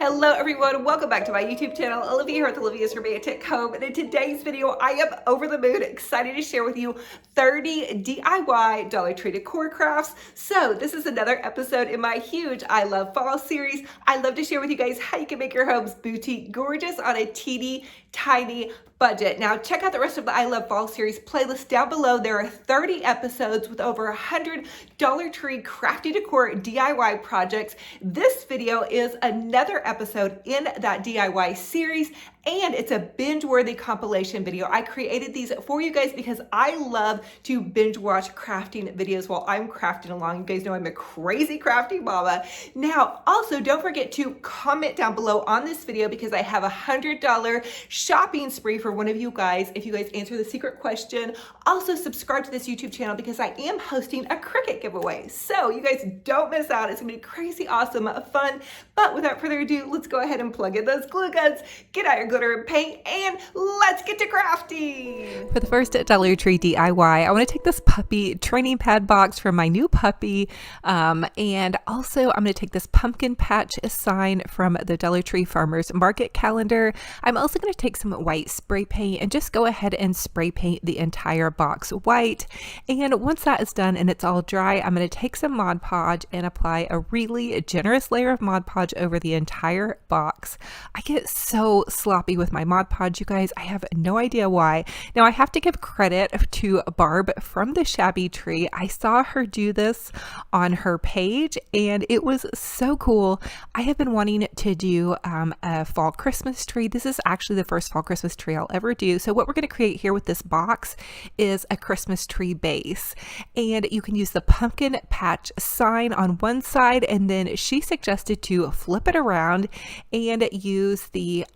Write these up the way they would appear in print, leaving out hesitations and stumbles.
Hello everyone, welcome back to my YouTube channel. Olivia here with Olivia's Romantic Home, and in today's video I am over the moon excited to share with you 30 DIY Dollar Tree decor crafts. So this is another episode in my huge I Love Fall series. I love to share with you guys how you can make your homes boutique gorgeous on a teeny tiny budget. Now check out the rest of the I Love Fall series playlist down below. There are 30 episodes with over 100 Dollar Tree crafty decor DIY projects. This video is another episode in that DIY series, and it's a binge-worthy compilation video. I created these for you guys because I love to binge watch crafting videos while I'm crafting along. You guys know I'm a crazy crafting mama. Now, also don't forget to comment down below on this video because I have a $100 shopping spree for one of you guys if you guys answer the secret question. Also subscribe to this YouTube channel because I am hosting a Cricut giveaway. So you guys don't miss out. It's gonna be crazy awesome fun. But without further ado, let's go ahead and plug in those glue guns, get out your glitter and paint, and let's get to crafting. For the first Dollar Tree DIY, I want to take this puppy training pad box from my new puppy, and also I'm going to take this pumpkin patch sign from the Dollar Tree Farmers Market calendar. I'm also going to take some white spray paint and just go ahead and spray paint the entire box white. And once that is done and it's all dry, I'm going to take some Mod Podge and apply a really generous layer of Mod Podge over the entire box. I get so sloppy with my Mod Podge, you guys. I have no idea why. Now I have to give credit to Barb from the Shabby Tree. I saw her do this on her page and it was so cool. I have been wanting to do a fall Christmas tree. This is actually the first fall Christmas tree I'll ever do. So what we're going to create here with this box is a Christmas tree base, and you can use the pumpkin patch sign on one side, and then she suggested to flip it around and use the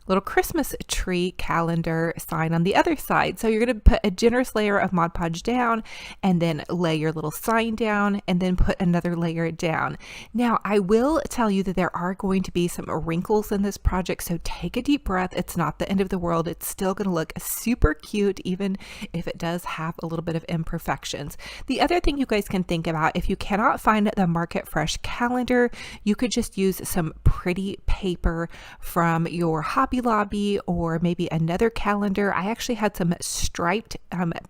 little Christmas tree calendar sign on the other side. So you're going to put a generous layer of Mod Podge down and then lay your little sign down and then put another layer down. Now I will tell you that there are going to be some wrinkles in this project, so take a deep breath. It's not the end of the world. It's still going to look super cute even if it does have a little bit of imperfections. The other thing you guys can think about, if you cannot find the Market Fresh calendar, you could just use some pretty paper from your Hobby Lobby or maybe another calendar. I actually had some striped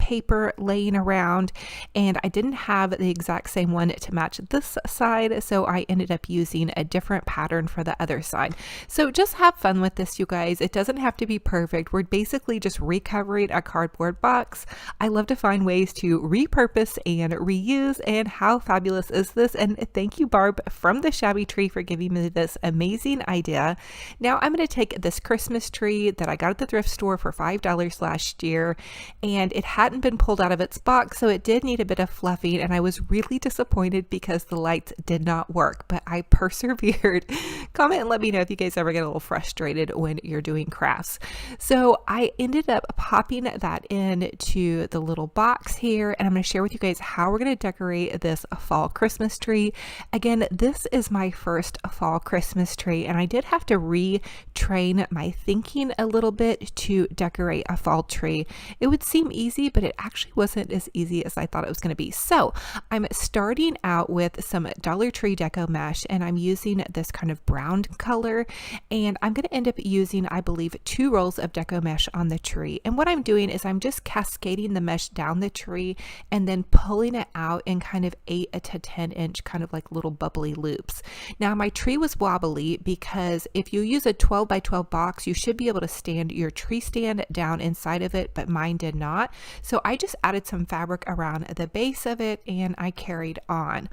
paper laying around and I didn't have the exact same one to match this side, so I ended up using a different pattern for the other side. So just have fun with this, you guys. It doesn't have to be perfect. We're basically just recovering a cardboard box. I love to find ways to repurpose and reuse, and how fabulous is this? And thank you, Barb from the Shabby Tree, for giving me this amazing idea. Now I'm going to take this Christmas tree that I got at the thrift store for $5 last year, and it hadn't been pulled out of its box, so it did need a bit of fluffing, and I was really disappointed because the lights did not work, but I persevered. Comment and let me know if you guys ever get a little frustrated when you're doing crafts. So I ended up popping that into the little box here, and I'm going to share with you guys how we're going to decorate this fall Christmas tree. Again, this is my first fall Christmas tree, and I did have to retrain my thinking a little bit to decorate a fall tree. It would seem easy, but it actually wasn't as easy as I thought it was going to be. So I'm starting out with some Dollar Tree deco mesh, and I'm using this kind of brown color, and I'm going to end up using, I believe, 2 rolls of deco mesh on the tree. And what I'm doing is I'm just cascading the mesh down the tree and then pulling it out in kind of 8 to 10 inch kind of like little bubbly loops. Now my tree was wobbly because if you use a 12 by 12 box, you should be able to stand your tree stand down inside of it, but mine did not. So I just added some fabric around the base of it and I carried on.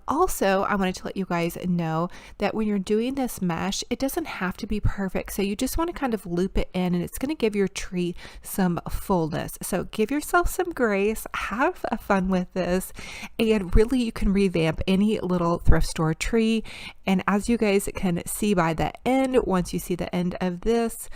Also, I wanted to let you guys know that when you're doing this mesh, it doesn't have to be perfect. So you just want to kind of loop it in, and it's going to give your tree some fullness. So give yourself some grace, have fun with this, and really you can revamp any little thrift store tree. And as you guys can see by the end, once you see the end of this,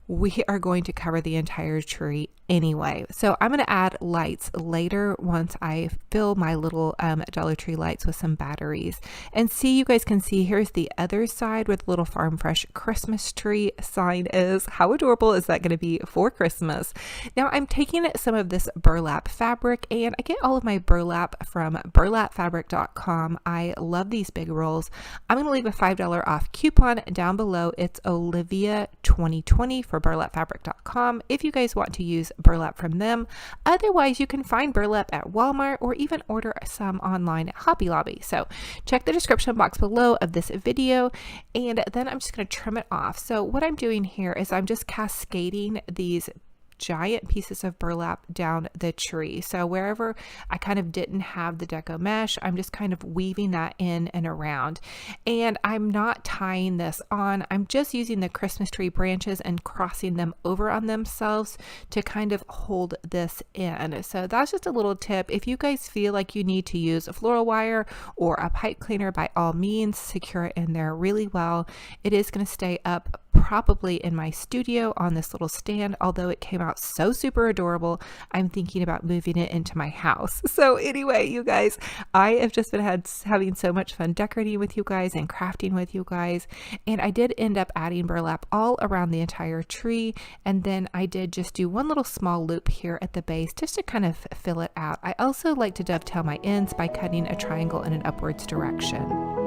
we are going to cover the entire tree anyway. So I'm going to add lights later once I fill my little Dollar Tree lights with some batteries. And see, you guys can see here's the other side where the little Farm Fresh Christmas tree sign is. How adorable is that going to be for Christmas? Now I'm taking some of this burlap fabric, and I get all of my burlap from burlapfabric.com. I love these big rolls. I'm going to leave a $5 off coupon down below. It's Olivia 2020 for burlapfabric.com if you guys want to use burlap from them. Otherwise, you can find burlap at Walmart or even order some online at Hobby Lobby. So check the description box below of this video, and then I'm just going to trim it off. So what I'm doing here is I'm just cascading these giant pieces of burlap down the tree. So wherever I kind of didn't have the deco mesh, I'm just kind of weaving that in and around. And I'm not tying this on. I'm just using the Christmas tree branches and crossing them over on themselves to kind of hold this in. So that's just a little tip. If you guys feel like you need to use a floral wire or a pipe cleaner, by all means, secure it in there really well. It is going to stay up probably in my studio on this little stand, although it came out so super adorable. I'm thinking about moving it into my house. So anyway, you guys, I have just been having so much fun decorating with you guys and crafting with you guys, and I did end up adding burlap all around the entire tree, and then I did just do one little small loop here at the base just to kind of fill it out. I also like to dovetail my ends by cutting a triangle in an upwards direction.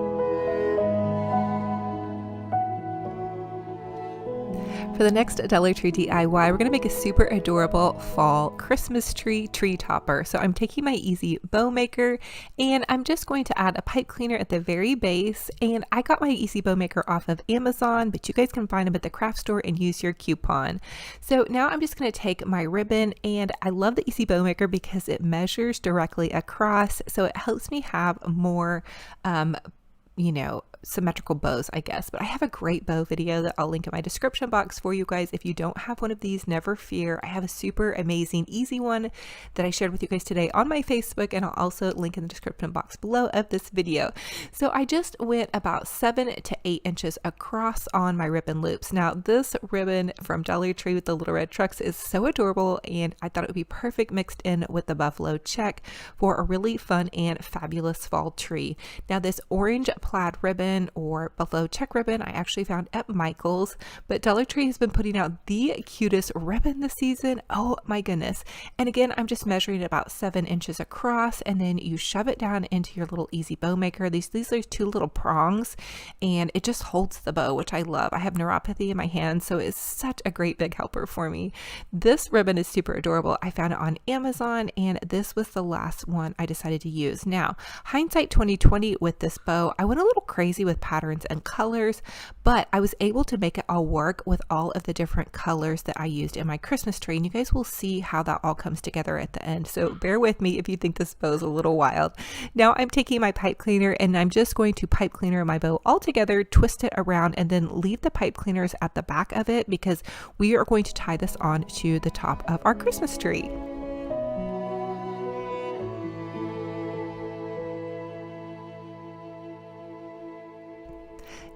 For the next Dollar Tree DIY, we're going to make a super adorable fall Christmas tree topper. So I'm taking my Easy Bow Maker, and I'm just going to add a pipe cleaner at the very base. And I got my Easy Bow Maker off of Amazon, but you guys can find them at the craft store and use your coupon. So now I'm just going to take my ribbon, and I love the Easy Bow Maker because it measures directly across. So it helps me have more, symmetrical bows, I guess. But I have a great bow video that I'll link in my description box for you guys. If you don't have one of these, never fear. I have a super amazing easy one that I shared with you guys today on my Facebook, and I'll also link in the description box below of this video. So I just went about 7 to 8 inches across on my ribbon loops. Now this ribbon from Dollar Tree with the little red trucks is so adorable, and I thought it would be perfect mixed in with the buffalo check for a really fun and fabulous fall tree. Now this orange plaid ribbon or buffalo check ribbon I actually found at Michael's, but Dollar Tree has been putting out the cutest ribbon this season. Oh my goodness. And again, I'm just measuring about 7 inches across, and then you shove it down into your little Easy Bow Maker. These are 2 little prongs, and it just holds the bow, which I love. I have neuropathy in my hands, so it's such a great big helper for me. This ribbon is super adorable. I found it on Amazon, and this was the last one I decided to use. Now, hindsight 2020 with this bow, I went a little crazy with patterns and colors, but I was able to make it all work with all of the different colors that I used in my Christmas tree, and you guys will see how that all comes together at the end. So bear with me if you think this bow is a little wild. Now I'm taking my pipe cleaner, and I'm just going to pipe cleaner my bow all together, twist it around, and then leave the pipe cleaners at the back of it because we are going to tie this on to the top of our Christmas tree.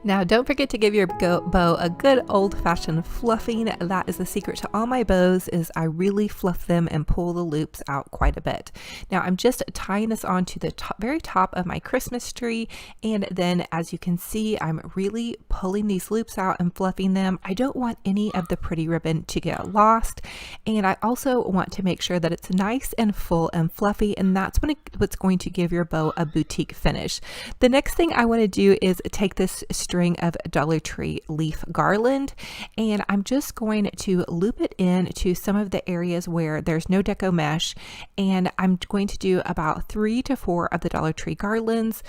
Now, don't forget to give your bow a good old-fashioned fluffing. That is the secret to all my bows, is I really fluff them and pull the loops out quite a bit. Now, I'm just tying this on to the very top of my Christmas tree, and then as you can see, I'm really pulling these loops out and fluffing them. I don't want any of the pretty ribbon to get lost, and I also want to make sure that it's nice and full and fluffy, and that's what's going to give your bow a boutique finish. The next thing I want to do is take this string of Dollar Tree leaf garland, and I'm just going to loop it in to some of the areas where there's no deco mesh, and I'm going to do about 3 to 4 of the Dollar Tree garlands,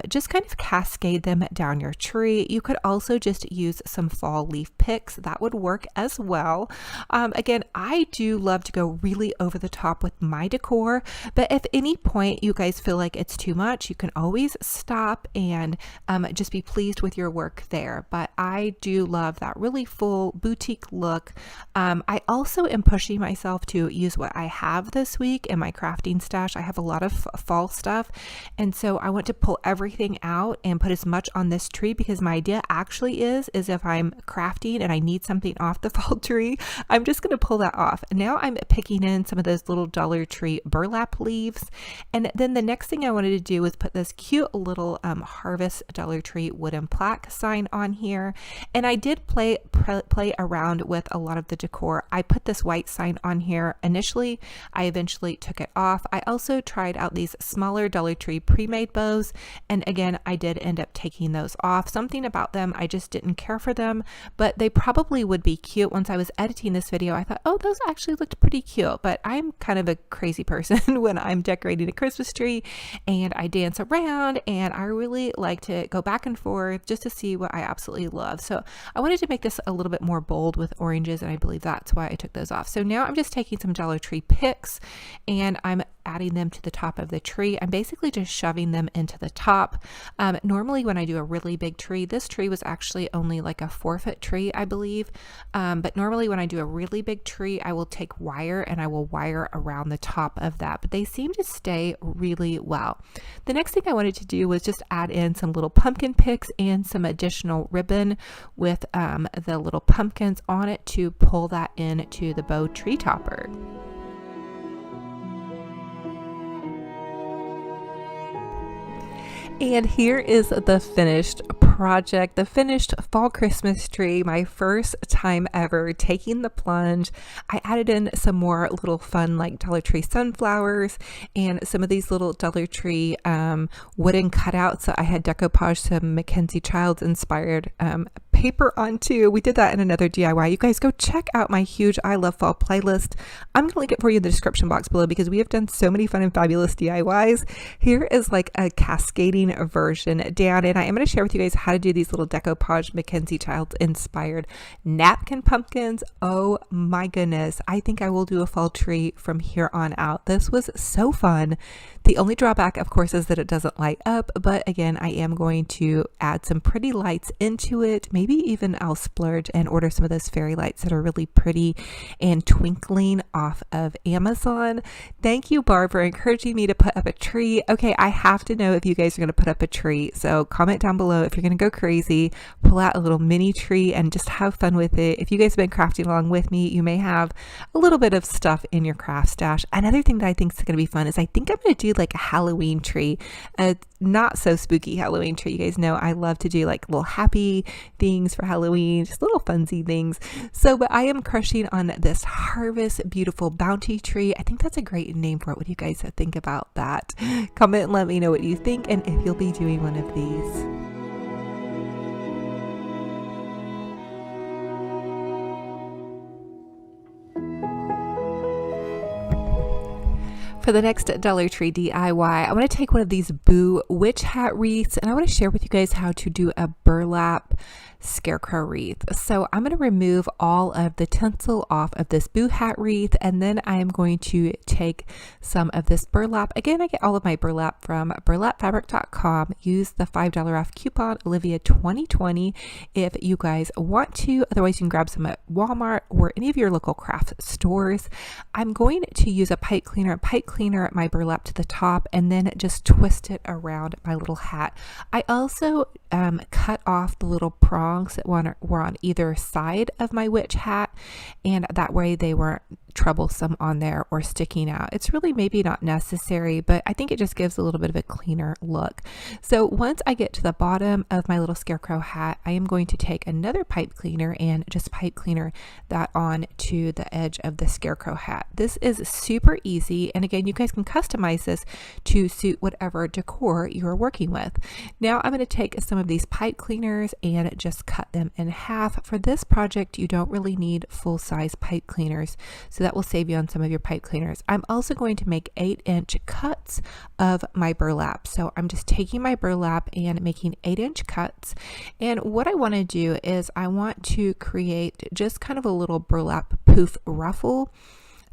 just kind of cascade them down your tree. You could also just use some fall leaf picks. That would work as well. Again, I do love to go really over the top with my decor, but if any point you guys feel like it's too much, you can always stop and just be pleased with your work there, but I do love that really full boutique look. I also am pushing myself to use what I have this week in my crafting stash. I have a lot of fall stuff, and so I want to pull everything out and put as much on this tree, because my idea actually is if I'm crafting and I need something off the fall tree, I'm just going to pull that off. Now I'm picking in some of those little Dollar Tree burlap leaves, and then the next thing I wanted to do was put this cute little Harvest Dollar Tree wooden plaque sign on here. And I did play around with a lot of the decor. I put this white sign on here initially. I eventually took it off. I also tried out these smaller Dollar Tree pre-made bows, and again, I did end up taking those off. Something about them, I just didn't care for them, but they probably would be cute. Once I was editing this video, I thought, oh, those actually looked pretty cute. But I'm kind of a crazy person when I'm decorating a Christmas tree, and I dance around, and I really like to go back and forth just to see what I absolutely love. So I wanted to make this a little bit more bold with oranges, and I believe that's why I took those off. So now I'm just taking some Dollar Tree picks and I'm adding them to the top of the tree. I'm basically just shoving them into the top. Normally when I do a really big tree, this tree was actually only like a 4-foot tree, I believe. But normally when I do a really big tree, I will take wire and I will wire around the top of that, but they seem to stay really well. The next thing I wanted to do was just add in some little pumpkin picks and some additional ribbon with the little pumpkins on it to pull that into the bow tree topper. And here is the finished project, the finished fall Christmas tree, my first time ever taking the plunge. I added in some more little fun like Dollar Tree sunflowers and some of these little Dollar Tree wooden cutouts that I had decoupaged some Mackenzie Childs inspired paper onto. We did that in another DIY. You guys go check out my huge I Love Fall playlist. I'm going to link it for you in the description box below, because we have done so many fun and fabulous DIYs. Here is like a cascading version down, and I am going to share with you guys how to do these little decoupage Mackenzie Childs inspired napkin pumpkins. Oh my goodness, I think I will do a fall tree from here on out. This was so fun. The only drawback, of course, is that it doesn't light up, but again, I am going to add some pretty lights into it. Maybe even I'll splurge and order some of those fairy lights that are really pretty and twinkling off of Amazon. Thank you, Barb, for encouraging me to put up a tree. Okay, I have to know if you guys are going to put up a tree, so comment down below if you're going to go crazy, pull out a little mini tree and just have fun with it. If you guys have been crafting along with me, you may have a little bit of stuff in your craft stash. Another thing that I think is going to be fun is I think I'm going to do like a Halloween tree, a not so spooky Halloween tree. You guys know I love to do like little happy things for Halloween, just little funsy things. So, but I am crushing on this Harvest Beautiful Bounty tree. I think that's a great name for it. What do you guys think about that? Comment and let me know what you think and if you'll be doing one of these. For the next Dollar Tree DIY, I want to take one of these Boo witch hat wreaths and I want to share with you guys how to do a burlap Scarecrow wreath. So I'm going to remove all of the tinsel off of this Boo hat wreath, and then I am going to take some of this burlap. Again, I get all of my burlap from burlapfabric.com. Use the $5 off coupon Olivia 2020 if you guys want to. Otherwise, you can grab some at Walmart or any of your local craft stores. I'm going to use a pipe cleaner my burlap to the top and then just twist it around my little hat. I also cut off the little prongs that were on either side of my witch hat, and that way they weren't troublesome on there or sticking out. It's really maybe not necessary, but I think it just gives a little bit of a cleaner look. So once I get to the bottom of my little scarecrow hat, I am going to take another pipe cleaner and just pipe cleaner that on to the edge of the scarecrow hat. This is super easy, and again, you guys can customize this to suit whatever decor you're working with. Now I'm going to take some of these pipe cleaners and just cut them in half. For this project, you don't really need full-size pipe cleaners, so that will save you on some of your pipe cleaners. I'm also going to make 8-inch cuts of my burlap. So I'm just taking my burlap and making 8-inch cuts. And what I want to do is I want to create just kind of a little burlap poof ruffle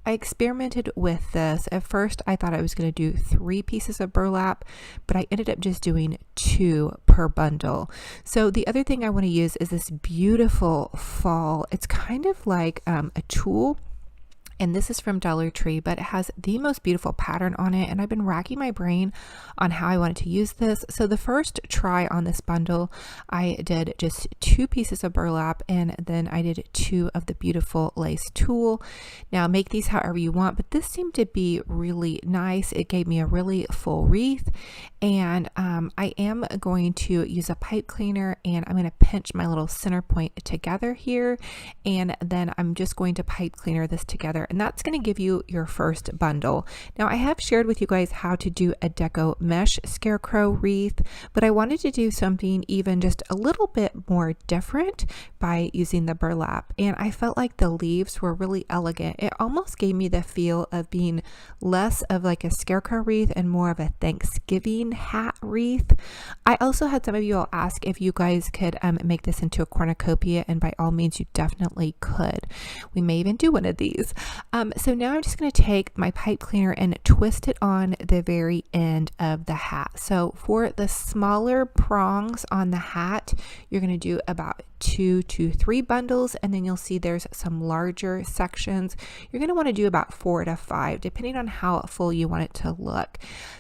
I experimented with this. At first, I thought I was going to do 3 pieces of burlap, but I ended up just doing 2 per bundle. So the other thing I want to use is this beautiful fall. It's kind of like a tulle. And this is from Dollar Tree, but it has the most beautiful pattern on it. And I've been racking my brain on how I wanted to use this. So the first try on this bundle, I did just 2 pieces of burlap, and then I did 2 of the beautiful lace tulle. Now make these however you want, but this seemed to be really nice. It gave me a really full wreath. And I am going to use a pipe cleaner, and I'm going to pinch my little center point together here. And then I'm just going to pipe cleaner this together. And that's going to give you your first bundle. Now I have shared with you guys how to do a deco mesh scarecrow wreath, but I wanted to do something even just a little bit more different by using the burlap. And I felt like the leaves were really elegant. It almost gave me the feel of being less of like a scarecrow wreath and more of a Thanksgiving hat wreath. I also had some of you all ask if you guys could make this into a cornucopia, and by all means you definitely could. We may even do one of these. So now I'm just going to take my pipe cleaner and twist it on the very end of the hat. So for the smaller prongs on the hat, you're going to do about 2 to 3 bundles, and then you'll see there's some larger sections. You're going to want to do about 4 to 5 depending on how full you want it to look.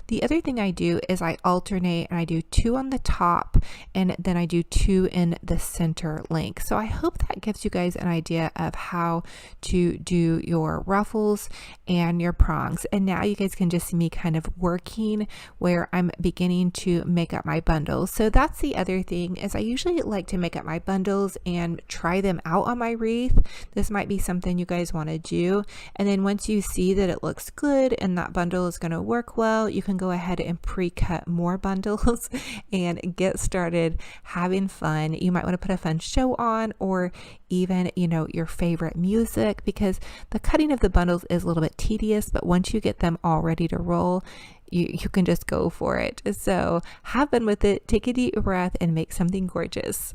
The other thing I do is I alternate, and I do 2 on the top, and then I do 2 in the center link. So I hope that gives you guys an idea of how to do your ruffles and your prongs. And now you guys can just see me kind of working where I'm beginning to make up my bundles. So that's the other thing, is I usually like to make up my bundles and try them out on my wreath. This might be something you guys want to do. And then once you see that it looks good and that bundle is going to work well, you can go ahead and pre-cut more bundles and get started having fun. You might want to put a fun show on, or even, you know, your favorite music, because the cutting of the bundles is a little bit tedious, but once you get them all ready to roll, you can just go for it. So have fun with it, take a deep breath, and make something gorgeous.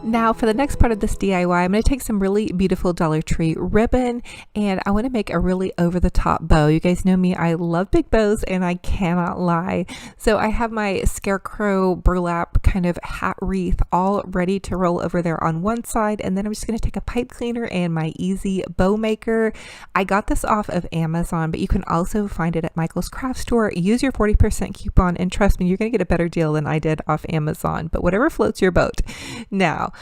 Now for the next part of this DIY, I'm going to take some really beautiful Dollar Tree ribbon, and I want to make a really over-the-top bow. You guys know me, I love big bows, and I cannot lie. So I have my Scarecrow burlap kind of hat wreath all ready to roll over there on one side, and then I'm just going to take a pipe cleaner and my easy bow maker. I got this off of Amazon, but you can also find it at Michael's craft store. Use your 40% coupon, and trust me, you're going to get a better deal than I did off Amazon, but whatever floats your boat. Now,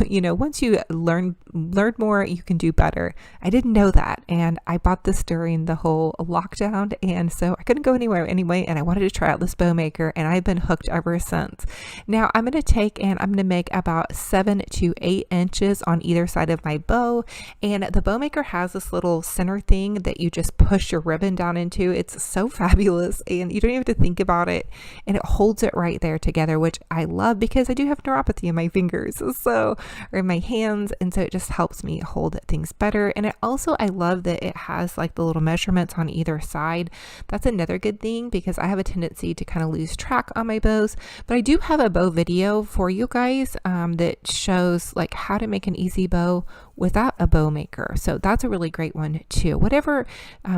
you know, once you learn more, you can do better. I didn't know that, and I bought this during the whole lockdown, and so I couldn't go anywhere anyway, and I wanted to try out this bow maker, and I've been hooked ever since. Now I'm going to take, and I'm going to make about 7 to 8 inches on either side of my bow, and the bow maker has this little center thing that you just push your ribbon down into. It's so fabulous, and you don't even have to think about it, and it holds it right there together, which I love because I do have neuropathy in my fingers, or in my hands, and so it just helps me hold things better. And I love that it has like the little measurements on either side. That's another good thing, because I have a tendency to kind of lose track on my bows, but I do have a bow video for you guys that shows like how to make an easy bow without a bow maker. So that's a really great one too. Whatever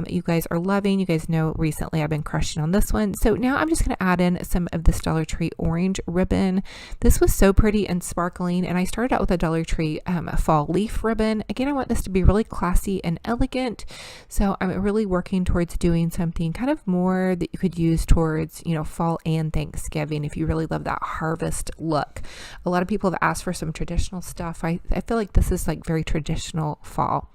you guys are loving, you guys know recently I've been crushing on this one. So now I'm just going to add in some of this Dollar Tree orange ribbon. This was so pretty and sparkling, and I started out with a Dollar Tree fall leaf ribbon. Again, I want this to be really classy and elegant, so I'm really working towards doing something kind of more that you could use towards, you know, fall and Thanksgiving if you really love that harvest look. A lot of people have asked for some traditional stuff. I feel like this is like very traditional fall.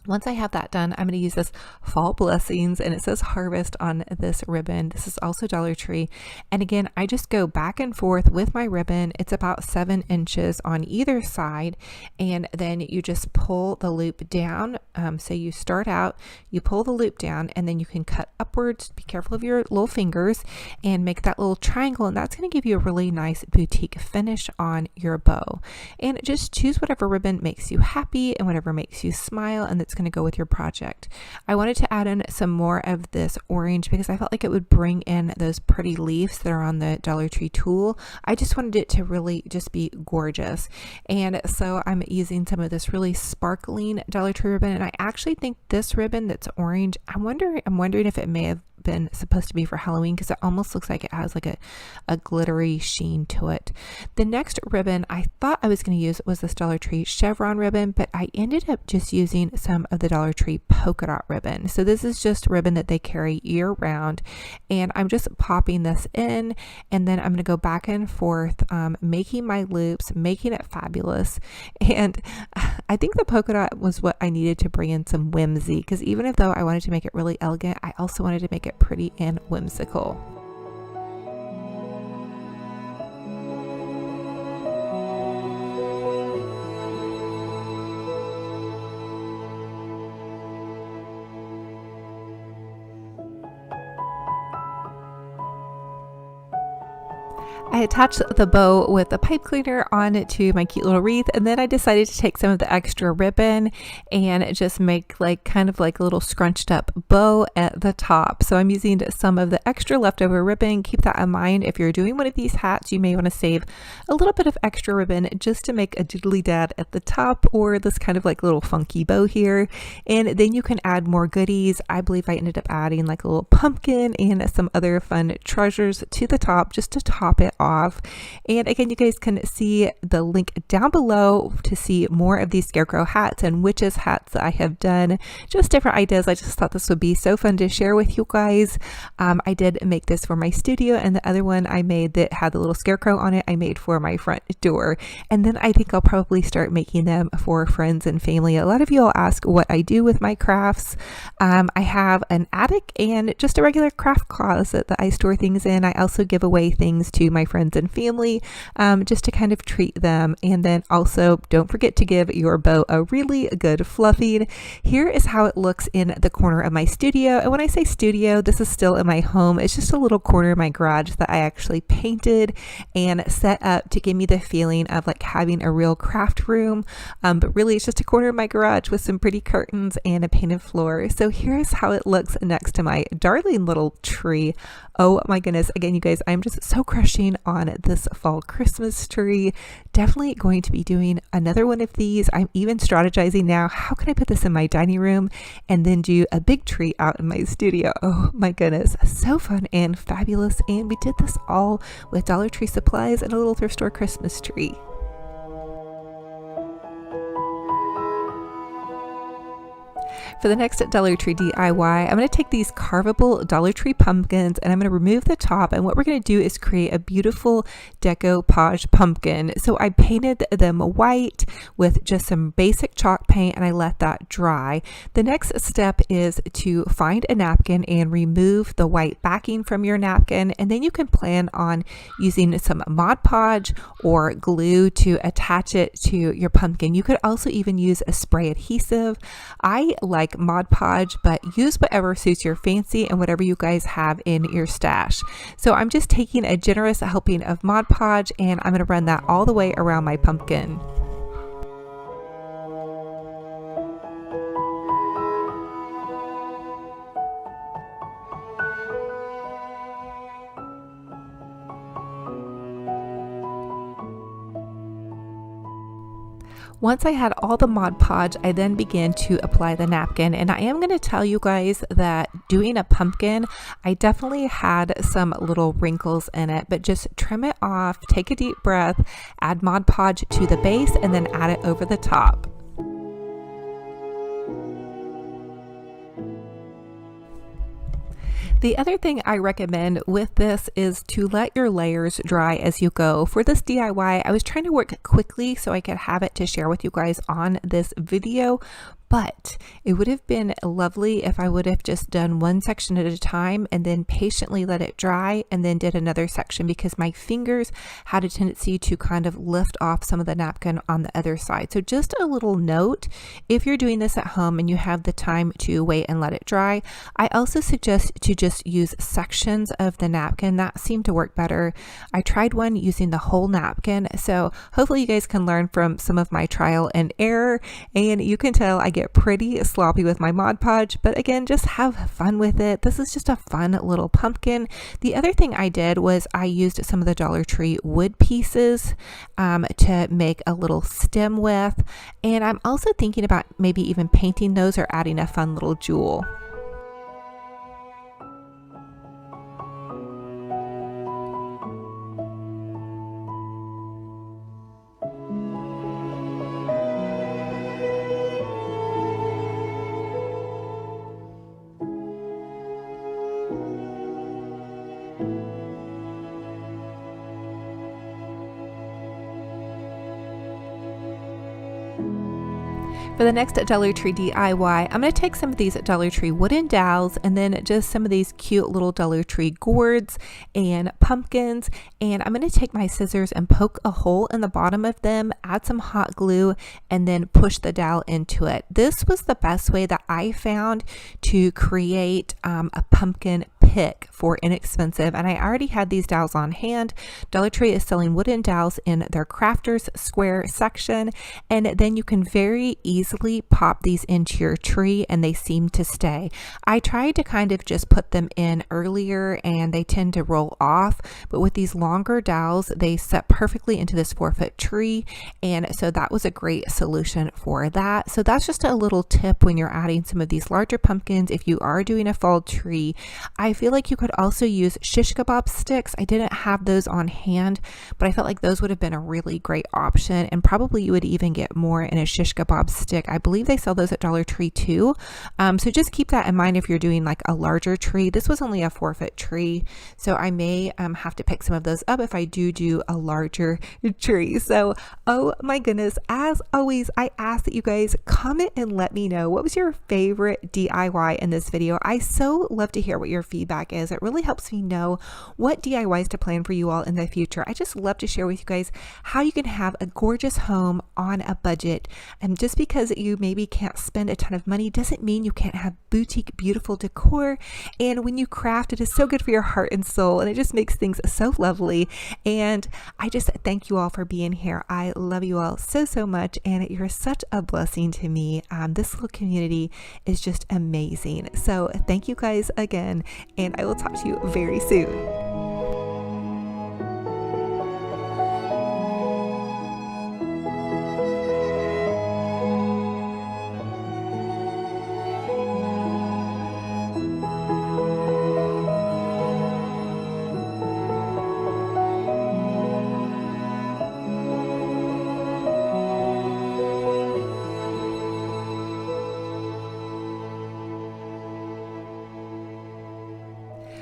Once I have that done, I'm going to use this Fall Blessings, and it says Harvest on this ribbon. This is also Dollar Tree. And again, I just go back and forth with my ribbon. It's about 7 inches on either side, and then you just pull the loop down. So you start out, you pull the loop down, and then you can cut upwards. Be careful of your little fingers, and make that little triangle, and that's going to give you a really nice boutique finish on your bow. And just choose whatever ribbon makes you happy and whatever makes you smile, and it's that's going to go with your project. I wanted to add in some more of this orange because I felt like it would bring in those pretty leaves that are on the Dollar Tree tool. I just wanted it to really just be gorgeous. And so I'm using some of this really sparkling Dollar Tree ribbon, and I actually think this ribbon that's orange, I'm wondering if it may have been supposed to be for Halloween because it almost looks like it has like a glittery sheen to it. The next ribbon I thought I was going to use was this Dollar Tree chevron ribbon, but I ended up just using some of the Dollar Tree polka dot ribbon. So this is just ribbon that they carry year round, and I'm just popping this in, and then I'm going to go back and forth making my loops, making it fabulous. And I think the polka dot was what I needed to bring in some whimsy, because even though I wanted to make it really elegant, I also wanted to make it pretty and whimsical. I attached the bow with a pipe cleaner on to my cute little wreath, and then I decided to take some of the extra ribbon and just make like kind of like a little scrunched up bow at the top. So I'm using some of the extra leftover ribbon. Keep that in mind. If you're doing one of these hats, you may want to save a little bit of extra ribbon just to make a diddly dad at the top, or this kind of like little funky bow here. And then you can add more goodies. I believe I ended up adding like a little pumpkin and some other fun treasures to the top just to top it off. And again, you guys can see the link down below to see more of these scarecrow hats and witches hats that I have done. Just different ideas. I just thought this would be so fun to share with you guys. I did make this for my studio, and the other one I made that had the little scarecrow on it, I made for my front door. And then I think I'll probably start making them for friends and family. A lot of you all ask what I do with my crafts. I have an attic and just a regular craft closet that I store things in. I also give away things to my friends and family just to kind of treat them. And then also don't forget to give your bow a really good fluffing. Here is how it looks in the corner of my studio. And when I say studio, this is still in my home. It's just a little corner of my garage that I actually painted and set up to give me the feeling of like having a real craft room. But really it's just a corner of my garage with some pretty curtains and a painted floor. So here's how it looks next to my darling little tree. Oh my goodness. Again, you guys, I'm just so crushing on this fall Christmas tree. Definitely going to be doing another one of these. I'm even strategizing now, how can I put this in my dining room and then do a big tree out in my studio? Oh my goodness, so fun and fabulous. And we did this all with Dollar Tree supplies and a little thrift store Christmas tree. For the next Dollar Tree DIY, I'm going to take these carvable Dollar Tree pumpkins and I'm going to remove the top, and what we're going to do is create a beautiful Decoupage pumpkin. So I painted them white with just some basic chalk paint and I let that dry. The next step is to find a napkin and remove the white backing from your napkin, and then you can plan on using some Mod Podge or glue to attach it to your pumpkin. You could also even use a spray adhesive. I like Mod Podge, but use whatever suits your fancy and whatever you guys have in your stash. So I'm just taking a generous helping of Mod Podge and I'm going to run that all the way around my pumpkin. Once I had all the Mod Podge, I then began to apply the napkin, and I am going to tell you guys that doing a pumpkin, I definitely had some little wrinkles in it, but just trim it off, take a deep breath, add Mod Podge to the base, and then add it over the top. The other thing I recommend with this is to let your layers dry as you go. For this DIY, I was trying to work quickly so I could have it to share with you guys on this video, but it would have been lovely if I would have just done one section at a time and then patiently let it dry and then did another section, because my fingers had a tendency to kind of lift off some of the napkin on the other side. So just a little note, if you're doing this at home and you have the time to wait and let it dry, I also suggest to just use sections of the napkin. That seemed to work better. I tried one using the whole napkin, so hopefully you guys can learn from some of my trial and error, and you can tell I give get pretty sloppy with my Mod Podge, but again, just have fun with it. This is just a fun little pumpkin. The other thing I did was I used some of the Dollar Tree wood pieces to make a little stem with, and I'm also thinking about maybe even painting those or adding a fun little jewel. For the next Dollar Tree DIY, I'm going to take some of these Dollar Tree wooden dowels and then just some of these cute little Dollar Tree gourds and pumpkins, and I'm going to take my scissors and poke a hole in the bottom of them, add some hot glue, and then push the dowel into it. This was the best way that I found to create a pumpkin pick for inexpensive, and I already had these dowels on hand. Dollar Tree is selling wooden dowels in their crafters square section, and then you can very easily pop these into your tree and they seem to stay. I tried to kind of just put them in earlier and they tend to roll off, but with these longer dowels they set perfectly into this 4-foot tree, and so that was a great solution for that. So that's just a little tip when you're adding some of these larger pumpkins. If you are doing a fall tree, I feel like you could also use shish kebab sticks. I didn't have those on hand, but I felt like those would have been a really great option, and probably you would even get more in a shish kebab stick. I believe they sell those at Dollar Tree too. So just keep that in mind if you're doing like a larger tree. This was only a 4-foot tree, so I may have to pick some of those up if I do a larger tree. So, oh my goodness, as always, I ask that you guys comment and let me know what was your favorite DIY in this video. I so love to hear what your feedback is. It really helps me know what DIYs to plan for you all in the future. I just love to share with you guys how you can have a gorgeous home on a budget, and just because you maybe can't spend a ton of money doesn't mean you can't have boutique beautiful decor. And when you craft, it is so good for your heart and soul, and it just makes things so lovely. And I just thank you all for being here. I love you all so much, and you're such a blessing to me. This little community is just amazing. So thank you guys again, and I will talk to you very soon.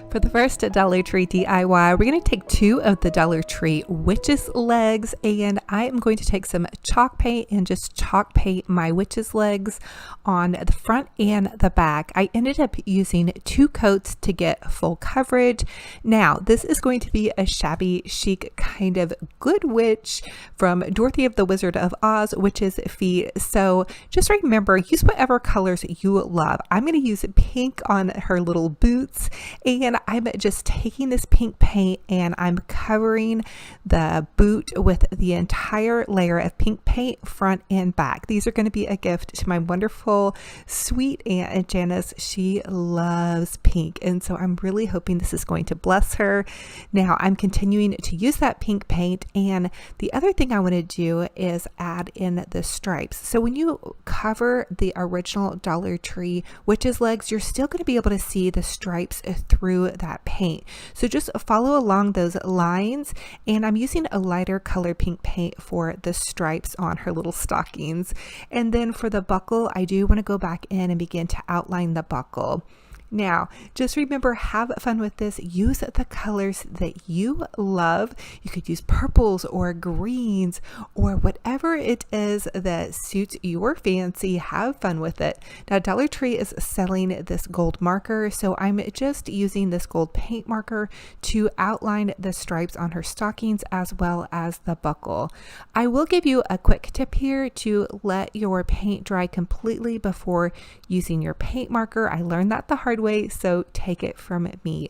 For the first Dollar Tree DIY, we're going to take 2 of the Dollar Tree witch's legs, and I am going to take some chalk paint and just chalk paint my witch's legs on the front and the back. I ended up using 2 coats to get full coverage. Now, this is going to be a shabby chic kind of good witch from Dorothy of the Wizard of Oz, witch's feet. So just remember, use whatever colors you love. I'm going to use pink on her little boots, and I'm just taking this pink paint and I'm covering the boot with the entire layer of pink paint front and back. These are going to be a gift to my wonderful sweet Aunt Janice. She loves pink, and so I'm really hoping this is going to bless her. Now I'm continuing to use that pink paint, and the other thing I want to do is add in the stripes. So when you cover the original Dollar Tree witch's legs, you're still going to be able to see the stripes through that paint. So just follow along those lines, and I'm using a lighter color pink paint for the stripes on her little stockings. And then for the buckle, I do want to go back in and begin to outline the buckle. Now, just remember, have fun with this. Use the colors that you love. You could use purples or greens or whatever it is that suits your fancy. Have fun with it. Now, Dollar Tree is selling this gold marker, so I'm just using this gold paint marker to outline the stripes on her stockings as well as the buckle. I will give you a quick tip here to let your paint dry completely before using your paint marker. I learned that the hard hard way, so take it from me.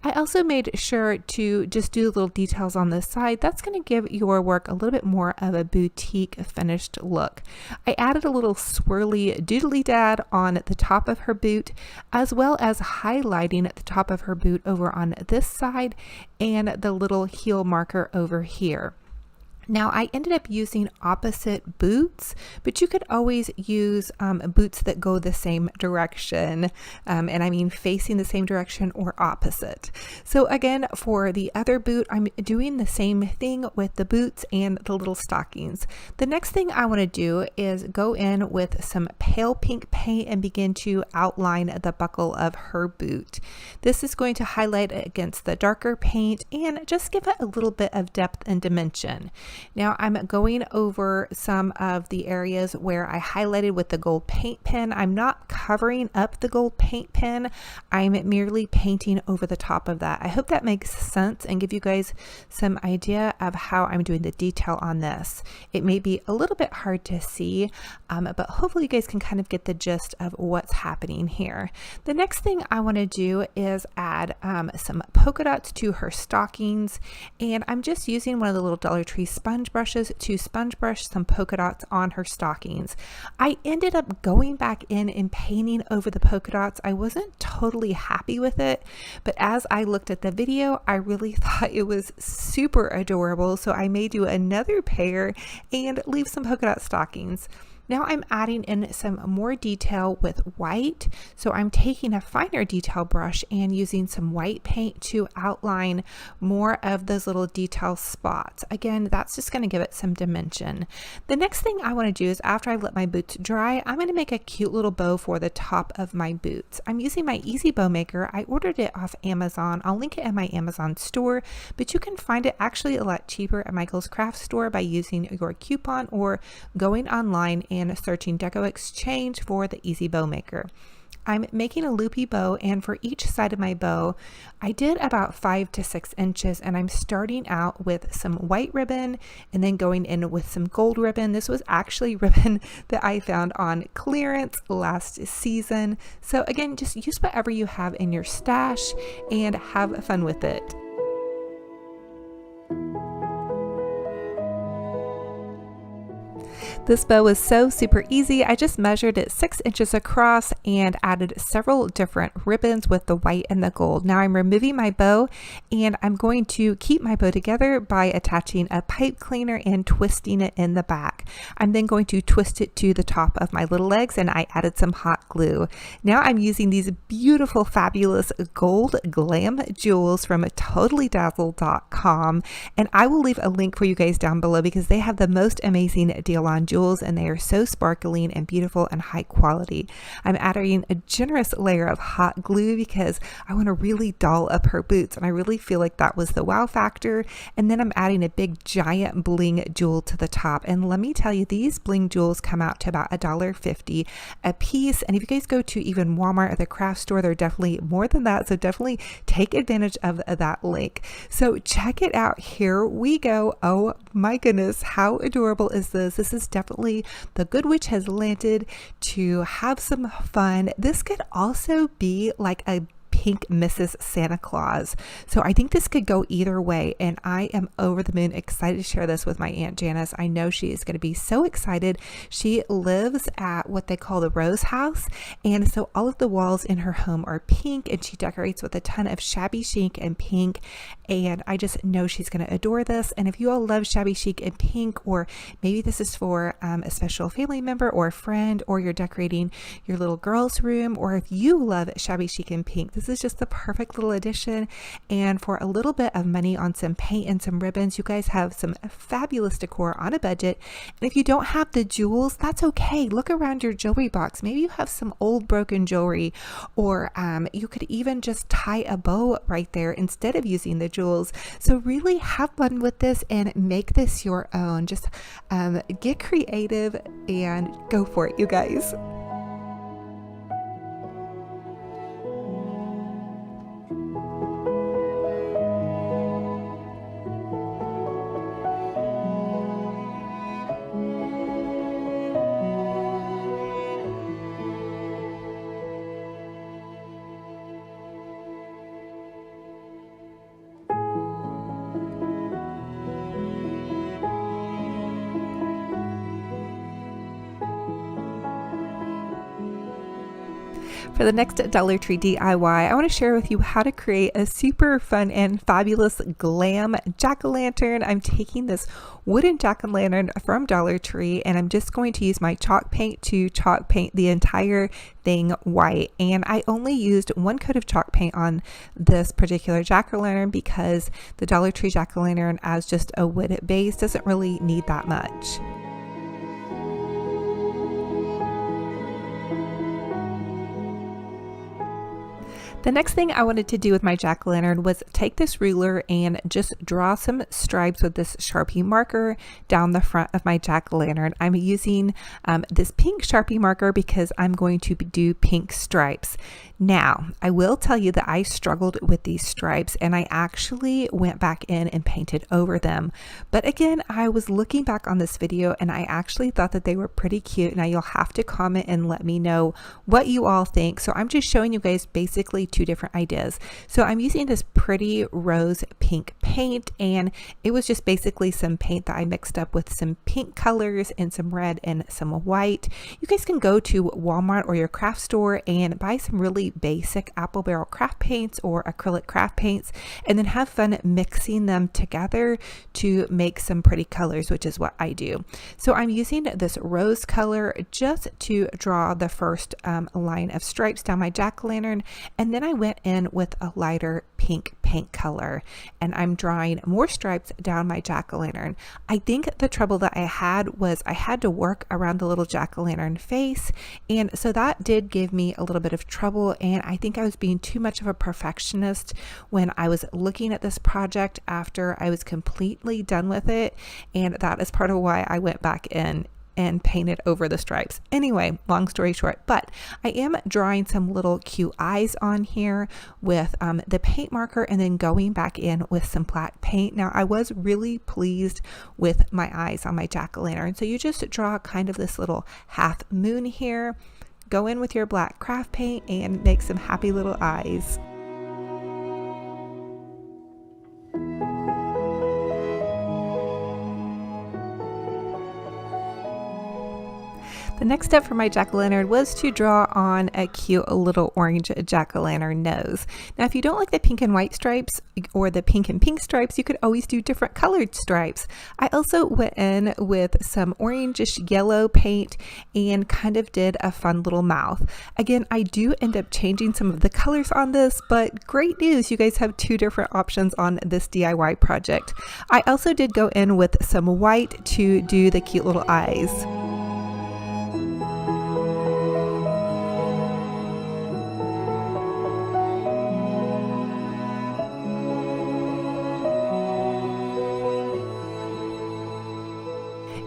I also made sure to just do little details on the side. That's going to give your work a little bit more of a boutique finished look. I added a little swirly doodly dad on the top of her boot, as well as highlighting at the top of her boot over on this side and the little heel marker over here. Now I ended up using opposite boots, but you could always use boots that go the same direction, and I mean facing the same direction or opposite. So again, for the other boot, I'm doing the same thing with the boots and the little stockings. The next thing I want to do is go in with some pale pink paint and begin to outline the buckle of her boot. This is going to highlight against the darker paint and just give it a little bit of depth and dimension. Now I'm going over some of the areas where I highlighted with the gold paint pen. I'm not covering up the gold paint pen. I'm merely painting over the top of that. I hope that makes sense and give you guys some idea of how I'm doing the detail on this. It may be a little bit hard to see, but hopefully you guys can kind of get the gist of what's happening here. The next thing I want to do is add some polka dots to her stockings, and I'm just using one of the little Dollar Tree sponge brushes to sponge brush some polka dots on her stockings. I ended up going back in and painting over the polka dots. I wasn't totally happy with it, but as I looked at the video, I really thought it was super adorable, so I may do another pair and leave some polka dot stockings. Now I'm adding in some more detail with white. So I'm taking a finer detail brush and using some white paint to outline more of those little detail spots. Again, that's just going to give it some dimension. The next thing I want to do is after I've let my boots dry, I'm going to make a cute little bow for the top of my boots. I'm using my Easy Bow Maker. I ordered it off Amazon. I'll link it in my Amazon store, but you can find it actually a lot cheaper at Michael's Craft Store by using your coupon or going online and searching Deco Exchange for the Easy Bow Maker. I'm making a loopy bow, and for each side of my bow, I did about 5 to 6 inches, and I'm starting out with some white ribbon and then going in with some gold ribbon. This was actually ribbon that I found on clearance last season. So again, just use whatever you have in your stash and have fun with it. This bow was so super easy. I just measured it 6 inches across and added several different ribbons with the white and the gold. Now I'm removing my bow, and I'm going to keep my bow together by attaching a pipe cleaner and twisting it in the back. I'm then going to twist it to the top of my little legs, and I added some hot glue. Now I'm using these beautiful, fabulous gold Glam jewels from TotallyDazzled.com, and I will leave a link for you guys down below because they have the most amazing deal on jewels, and they are so sparkling and beautiful and high quality. I'm adding a generous layer of hot glue because I want to really doll up her boots, and I really feel like that was the wow factor. And then I'm adding a big giant bling jewel to the top, and let me tell you, these bling jewels come out to about $1.50 a piece, and if you guys go to even Walmart or the craft store, they're definitely more than that, so definitely take advantage of that link. So check it out. Here we go. Oh my goodness, how adorable is this? This is definitely the good witch has landed to have some fun. This could also be like a pink Mrs. Santa Claus. So I think this could go either way, and I am over the moon excited to share this with my Aunt Janice. I know she is going to be so excited. She lives at what they call the Rose House, and so all of the walls in her home are pink, and she decorates with a ton of shabby chic and pink, and I just know she's going to adore this. And if you all love shabby chic and pink, or maybe this is for a special family member or a friend, or you're decorating your little girl's room, or if you love shabby chic and pink, this is just the perfect little addition. And for a little bit of money on some paint and some ribbons, you guys have some fabulous decor on a budget. And if you don't have the jewels, that's okay. Look around your jewelry box. Maybe you have some old broken jewelry, or you could even just tie a bow right there instead of using the jewels. So really have fun with this and make this your own. Just get creative and go for it, you guys. For the next Dollar Tree DIY, I want to share with you how to create a super fun and fabulous glam jack-o'-lantern. I'm taking this wooden jack-o'-lantern from Dollar Tree and I'm just going to use my chalk paint to chalk paint the entire thing white. And I only used one coat of chalk paint on this particular jack-o'-lantern because the Dollar Tree jack-o'-lantern as just a wood base doesn't really need that much. The next thing I wanted to do with my jack-o'-lantern was take this ruler and just draw some stripes with this Sharpie marker down the front of my jack-o'-lantern. I'm using this pink Sharpie marker because I'm going to do pink stripes. Now, I will tell you that I struggled with these stripes and I actually went back in and painted over them. But again, I was looking back on this video and I actually thought that they were pretty cute. Now you'll have to comment and let me know what you all think. So I'm just showing you guys basically two different ideas. So I'm using this pretty rose pink paint and it was just basically some paint that I mixed up with some pink colors and some red and some white. You guys can go to Walmart or your craft store and buy some really basic apple barrel craft paints or acrylic craft paints and then have fun mixing them together to make some pretty colors, which is what I do. So I'm using this rose color just to draw the first line of stripes down my jack-o'-lantern, and then I went in with a lighter pink paint color and I'm drawing more stripes down my jack-o'-lantern. I think the trouble that I had was I had to work around the little jack-o'-lantern face, and so that did give me a little bit of trouble, and I think I was being too much of a perfectionist when I was looking at this project after I was completely done with it, and that is part of why I went back in and painted over the stripes. Anyway, long story short, but I am drawing some little cute eyes on here with the paint marker and then going back in with some black paint. Now I was really pleased with my eyes on my jack-o'-lantern. So you just draw kind of this little half moon here, go in with your black craft paint and make some happy little eyes. The next step for my jack-o'-lantern was to draw on a cute little orange jack-o'-lantern nose. Now, if you don't like the pink and white stripes or the pink and pink stripes, you could always do different colored stripes. I also went in with some orangish yellow paint and kind of did a fun little mouth. Again, I do end up changing some of the colors on this, but great news, you guys have two different options on this DIY project. I also did go in with some white to do the cute little eyes.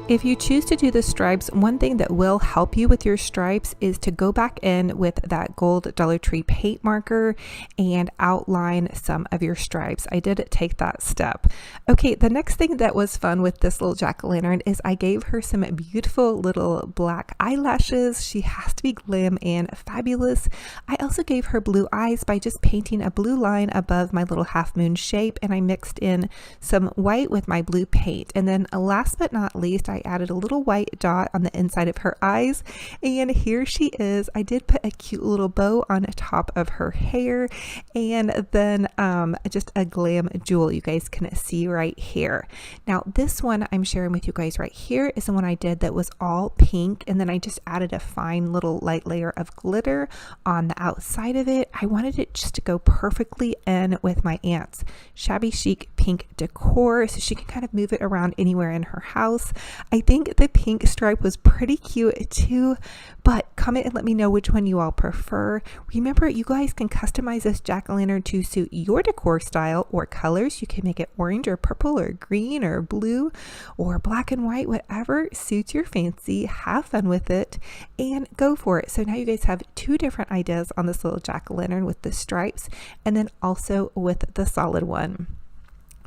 If you choose to do the stripes, one thing that will help you with your stripes is to go back in with that gold Dollar Tree paint marker and outline some of your stripes. I did take that step. Okay, the next thing that was fun with this little jack-o'-lantern is I gave her some beautiful little black eyelashes. She has to be glam and fabulous. I also gave her blue eyes by just painting a blue line above my little half moon shape, and I mixed in some white with my blue paint. And then last but not least, I added a little white dot on the inside of her eyes, and here she is. I did put a cute little bow on top of her hair, and then just a glam jewel you guys can see right here. Now this one I'm sharing with you guys right here is the one I did that was all pink, and then I just added a fine little light layer of glitter on the outside of it. I wanted it just to go perfectly in with my aunt's shabby chic pink decor so she can kind of move it around anywhere in her house. I think the pink stripe was pretty cute too, but comment and let me know which one you all prefer. Remember, you guys can customize this jack-o'-lantern to suit your decor style or colors. You can make it orange or purple or green or blue or black and white, whatever suits your fancy. Have fun with it and go for it. So now you guys have two different ideas on this little jack-o'-lantern with the stripes and then also with the solid one.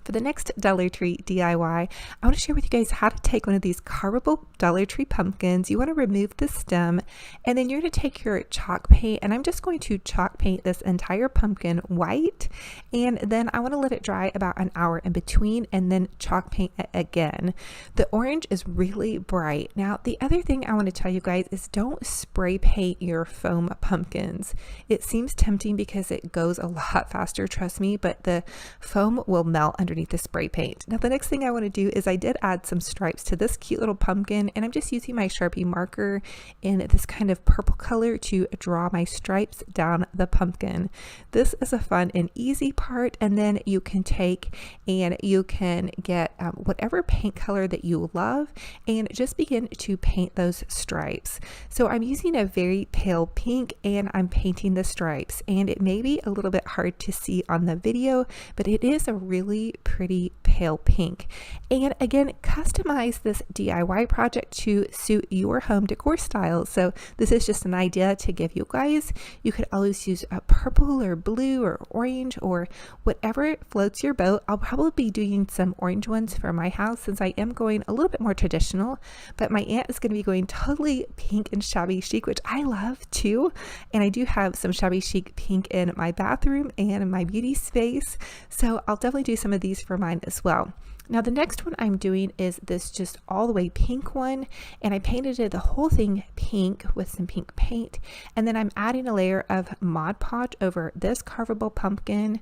For the next Dollar Tree DIY, I want to share with you guys how to take one of these carvable Dollar Tree pumpkins. You want to remove the stem, and then you're going to take your chalk paint, and I'm just going to chalk paint this entire pumpkin white, and then I want to let it dry about an hour in between, and then chalk paint it again. The orange is really bright. Now, the other thing I want to tell you guys is don't spray paint your foam pumpkins. It seems tempting because it goes a lot faster, trust me, but the foam will melt underneath the spray paint. Now, the next thing I want to do is I did add some stripes to this cute little pumpkin, and I'm just using my Sharpie marker in this kind of purple color to draw my stripes down the pumpkin. This is a fun and easy part, and then you can take and you can get whatever paint color that you love and just begin to paint those stripes. So I'm using a very pale pink and I'm painting the stripes, and it may be a little bit hard to see on the video, but it is a really pretty pale pink. And again, customize this DIY project to suit your home decor style. So this is just an idea to give you guys. You could always use a purple or blue or orange or whatever floats your boat. I'll probably be doing some orange ones for my house since I am going a little bit more traditional, but my aunt is going to be going totally pink and shabby chic, which I love too. And I do have some shabby chic pink in my bathroom and in my beauty space. So I'll definitely do some of these for mine as well. Now the next one I'm doing is this just all the way pink one, and I painted it the whole thing pink with some pink paint, and then I'm adding a layer of Mod Podge over this carvable pumpkin.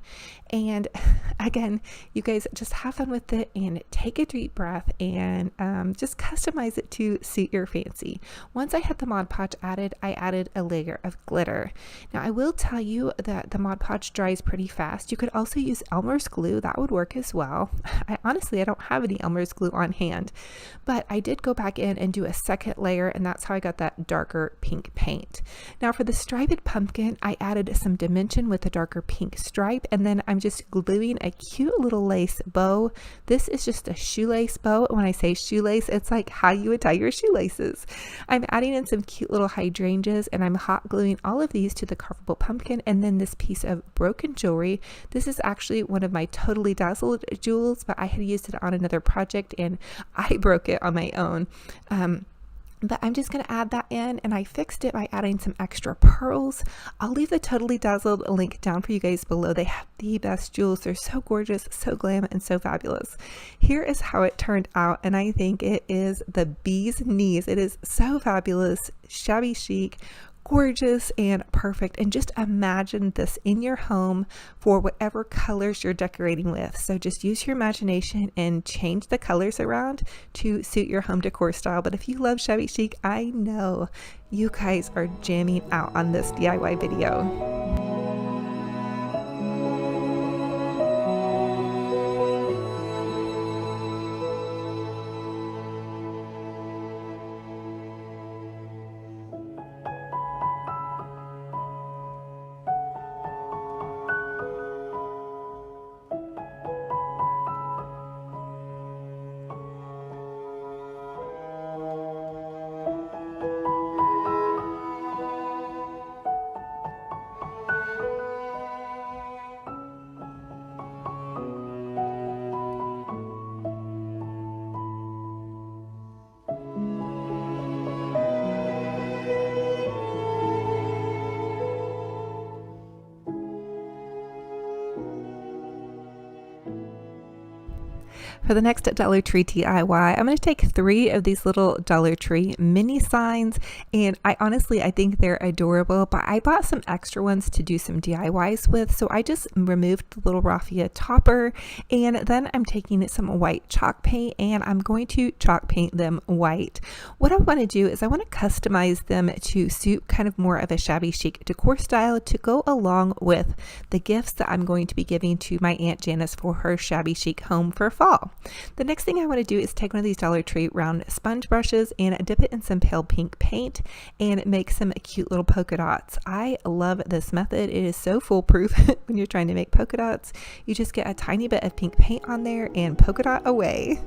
And again, you guys just have fun with it and take a deep breath and just customize it to suit your fancy. Once I had the Mod Podge added, I added a layer of glitter. Now I will tell you that the Mod Podge dries pretty fast. You could also use Elmer's glue, that would work as well. I don't have any Elmer's glue on hand, but I did go back in and do a second layer, and that's how I got that darker pink paint. Now for the striped pumpkin, I added some dimension with a darker pink stripe, and then I'm just gluing a cute little lace bow. This is just a shoelace bow. When I say shoelace, it's like how you would tie your shoelaces. I'm adding in some cute little hydrangeas, and I'm hot gluing all of these to the carvable pumpkin, and then this piece of broken jewelry. This is actually one of my Totally Dazzled jewels, but I had used it on another project and I broke it on my own. But I'm just going to add that in, and I fixed it by adding some extra pearls. I'll leave the Totally Dazzled link down for you guys below. They have the best jewels. They're so gorgeous, so glam, and so fabulous. Here is how it turned out, and I think it is the bee's knees. It is so fabulous, shabby chic, gorgeous, and perfect. And just imagine this in your home for whatever colors you're decorating with. So just use your imagination and change the colors around to suit your home decor style. But if you love shabby chic, I know you guys are jamming out on this DIY video. For the next Dollar Tree DIY, I'm going to take 3 of these little Dollar Tree mini signs, and I think they're adorable, but I bought some extra ones to do some DIYs with, so I just removed the little raffia topper, and then I'm taking some white chalk paint, and I'm going to chalk paint them white. What I want to do is I want to customize them to suit kind of more of a shabby chic decor style to go along with the gifts that I'm going to be giving to my Aunt Janice for her shabby chic home for fall. The next thing I want to do is take one of these Dollar Tree round sponge brushes and dip it in some pale pink paint and make some cute little polka dots. I love this method. It is so foolproof when you're trying to make polka dots. You just get a tiny bit of pink paint on there and polka dot away.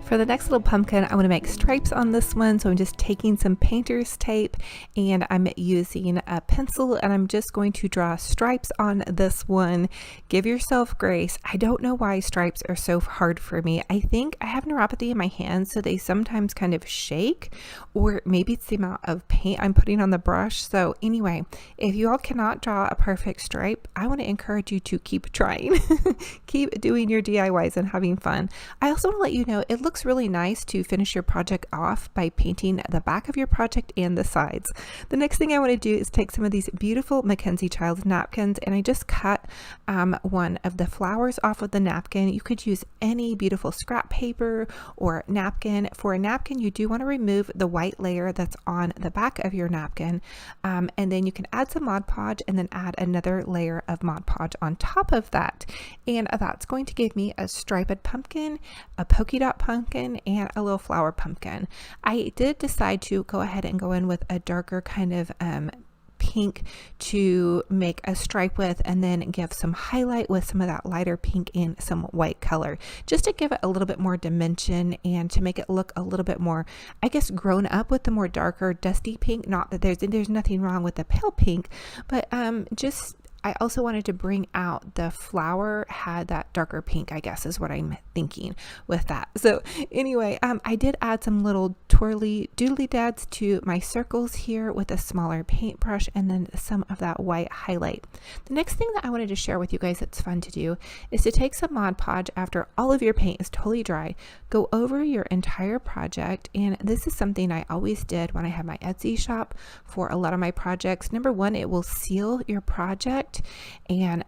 For For the next little pumpkin, I want to make stripes on this one. So I'm just taking some painter's tape and I'm using a pencil and I'm just going to draw stripes on this one. Give yourself grace. I don't know why stripes are so hard for me. I think I have neuropathy in my hands, so they sometimes kind of shake, or maybe it's the amount of paint I'm putting on the brush. So anyway, if you all cannot draw a perfect stripe, I want to encourage you to keep trying. Keep doing your DIYs and having fun. I also want to let you know it looks really nice to finish your project off by painting the back of your project and the sides. The next thing I want to do is take some of these beautiful Mackenzie Childs napkins, and I just cut one of the flowers off of the napkin. You could use any beautiful scrap paper or napkin. For a napkin, you do want to remove the white layer that's on the back of your napkin, and then you can add some Mod Podge and then add another layer of Mod Podge on top of that, and that's going to give me a striped pumpkin, a polka dot pumpkin, and a little flower pumpkin. I did decide to go ahead and go in with a darker kind of pink to make a stripe with, and then give some highlight with some of that lighter pink and some white color, just to give it a little bit more dimension and to make it look a little bit more, I guess, grown up with the more darker dusty pink. Not that there's nothing wrong with the pale pink, but just I also wanted to bring out the flower had that darker pink, I guess is what I'm thinking with that. So anyway, I did add some little twirly doodly dads to my circles here with a smaller paintbrush, and then some of that white highlight. The next thing that I wanted to share with you guys that's fun to do is to take some Mod Podge after all of your paint is totally dry, go over your entire project. And this is something I always did when I had my Etsy shop for a lot of my projects. Number one, it will seal your project and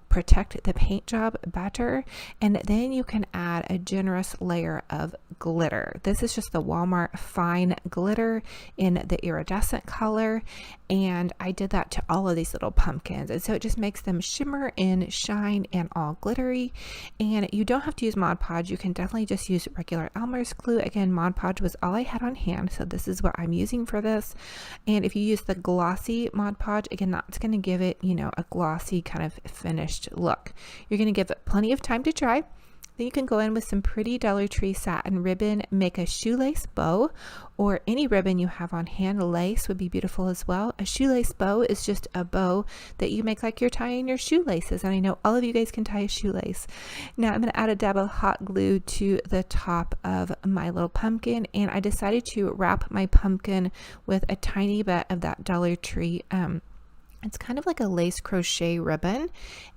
protect the paint job better, and then you can add a generous layer of glitter. This is just the Walmart fine glitter in the iridescent color, and I did that to all of these little pumpkins, and so it just makes them shimmer and shine and all glittery. And you don't have to use Mod Podge. You can definitely just use regular Elmer's glue. Again, Mod Podge was all I had on hand, so this is what I'm using for this. And if you use the glossy Mod Podge, again, that's going to give it, you know, a glossy kind of finished look. You're going to give it plenty of time to dry. Then you can go in with some pretty Dollar Tree satin ribbon, make a shoelace bow, or any ribbon you have on hand. Lace would be beautiful as well. A shoelace bow is just a bow that you make like you're tying your shoelaces, and I know all of you guys can tie a shoelace. Now I'm going to add a dab of hot glue to the top of my little pumpkin, and I decided to wrap my pumpkin with a tiny bit of that Dollar Tree it's kind of like a lace crochet ribbon,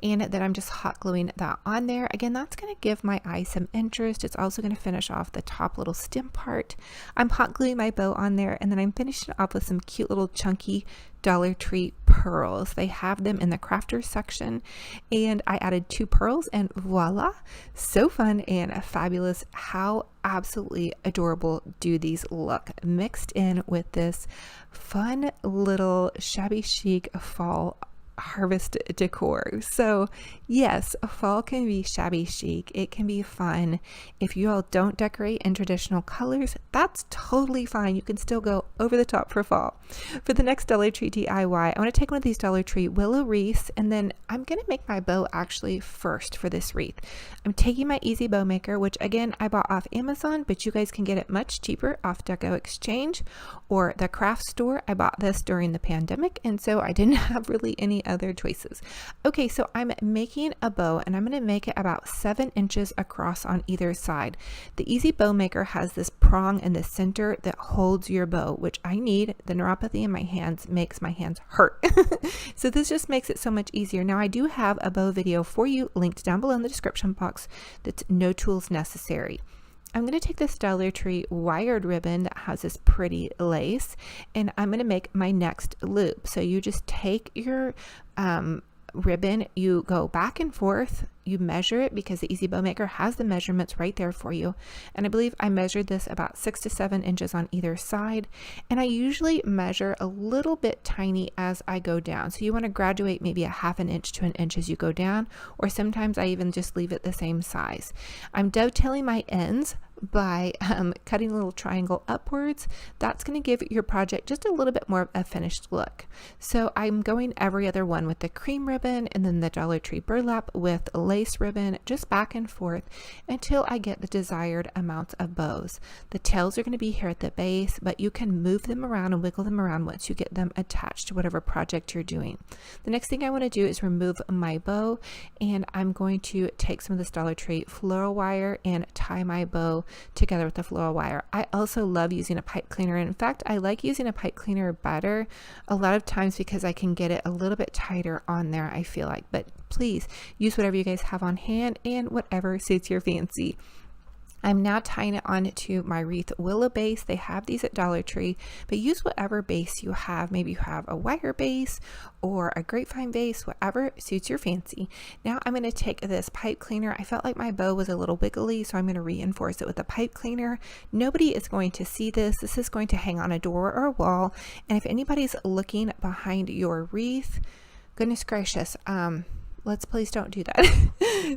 and then I'm just hot gluing that on there. Again, that's going to give my eye some interest. It's also going to finish off the top little stem part. I'm hot gluing my bow on there, and then I'm finishing off with some cute little chunky Dollar Tree pearls. They have them in the crafters section, and I added 2 pearls, and voila, so fun and fabulous. How absolutely adorable do these look, mixed in with this fun little shabby chic fall harvest decor. So yes, fall can be shabby chic. It can be fun. If you all don't decorate in traditional colors, that's totally fine. You can still go over the top for fall. For the next Dollar Tree DIY, I want to take one of these Dollar Tree willow wreaths, and then I'm going to make my bow actually first for this wreath. I'm taking my Easy Bow Maker, which again I bought off Amazon, but you guys can get it much cheaper off Deco Exchange or the craft store. I bought this during the pandemic, and so I didn't have really any other choices. Okay, so I'm making a bow, and I'm going to make it about 7 inches across on either side. The Easy Bow Maker has this prong in the center that holds your bow, which I need. The neuropathy in my hands makes my hands hurt. So this just makes it so much easier. Now I do have a bow video for you linked down below in the description box that's no tools necessary. I'm going to take this Dollar Tree wired ribbon that has this pretty lace, and I'm going to make my next loop. So you just take your ribbon, you go back and forth, you measure it because the Easy Bow Maker has the measurements right there for you. And I believe I measured this about 6 to 7 inches on either side. And I usually measure a little bit tiny as I go down. So you want to graduate maybe a 1/2 inch to 1 inch as you go down, or sometimes I even just leave it the same size. I'm dovetailing my ends by cutting a little triangle upwards. That's going to give your project just a little bit more of a finished look. So I'm going every other one with the cream ribbon and then the Dollar Tree burlap with lace ribbon, just back and forth until I get the desired amount of bows. The tails are going to be here at the base, but you can move them around and wiggle them around once you get them attached to whatever project you're doing. The next thing I want to do is remove my bow, and I'm going to take some of this Dollar Tree floral wire and tie my bow together with the floral wire. I also love using a pipe cleaner. In fact, I like using a pipe cleaner better a lot of times because I can get it a little bit tighter on there, I feel like. But please use whatever you guys have on hand and whatever suits your fancy. I'm now tying it onto my wreath willow base. They have these at Dollar Tree, but use whatever base you have. Maybe you have a wire base or a grapevine base, whatever suits your fancy. Now I'm going to take this pipe cleaner. I felt like my bow was a little wiggly, so I'm going to reinforce it with a pipe cleaner. Nobody is going to see this. This is going to hang on a door or a wall. And if anybody's looking behind your wreath, goodness gracious, let's please don't do that.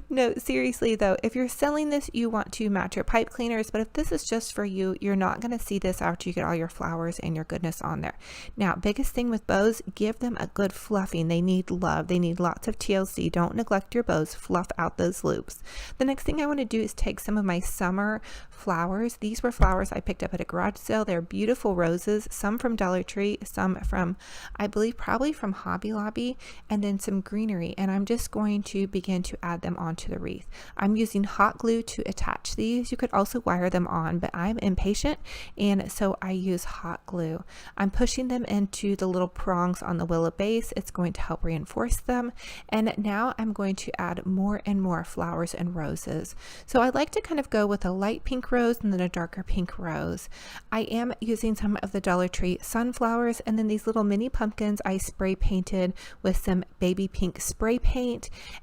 No, seriously though, if you're selling this, you want to match your pipe cleaners, but if this is just for you, you're not going to see this after you get all your flowers and your goodness on there. Now, biggest thing with bows, give them a good fluffing. They need love. They need lots of TLC. Don't neglect your bows. Fluff out those loops. The next thing I want to do is take some of my summer flowers. These were flowers I picked up at a garage sale. They're beautiful roses, some from Dollar Tree, some from, I believe, probably from Hobby Lobby, and then some greenery. And I'm just going to begin to add them onto the wreath. I'm using hot glue to attach these. You could also wire them on, but I'm impatient, and so I use hot glue. I'm pushing them into the little prongs on the willow base. It's going to help reinforce them. And now I'm going to add more and more flowers and roses. So I like to kind of go with a light pink rose and then a darker pink rose. I am using some of the Dollar Tree sunflowers, and then these little mini pumpkins I spray painted with some baby pink spray paint.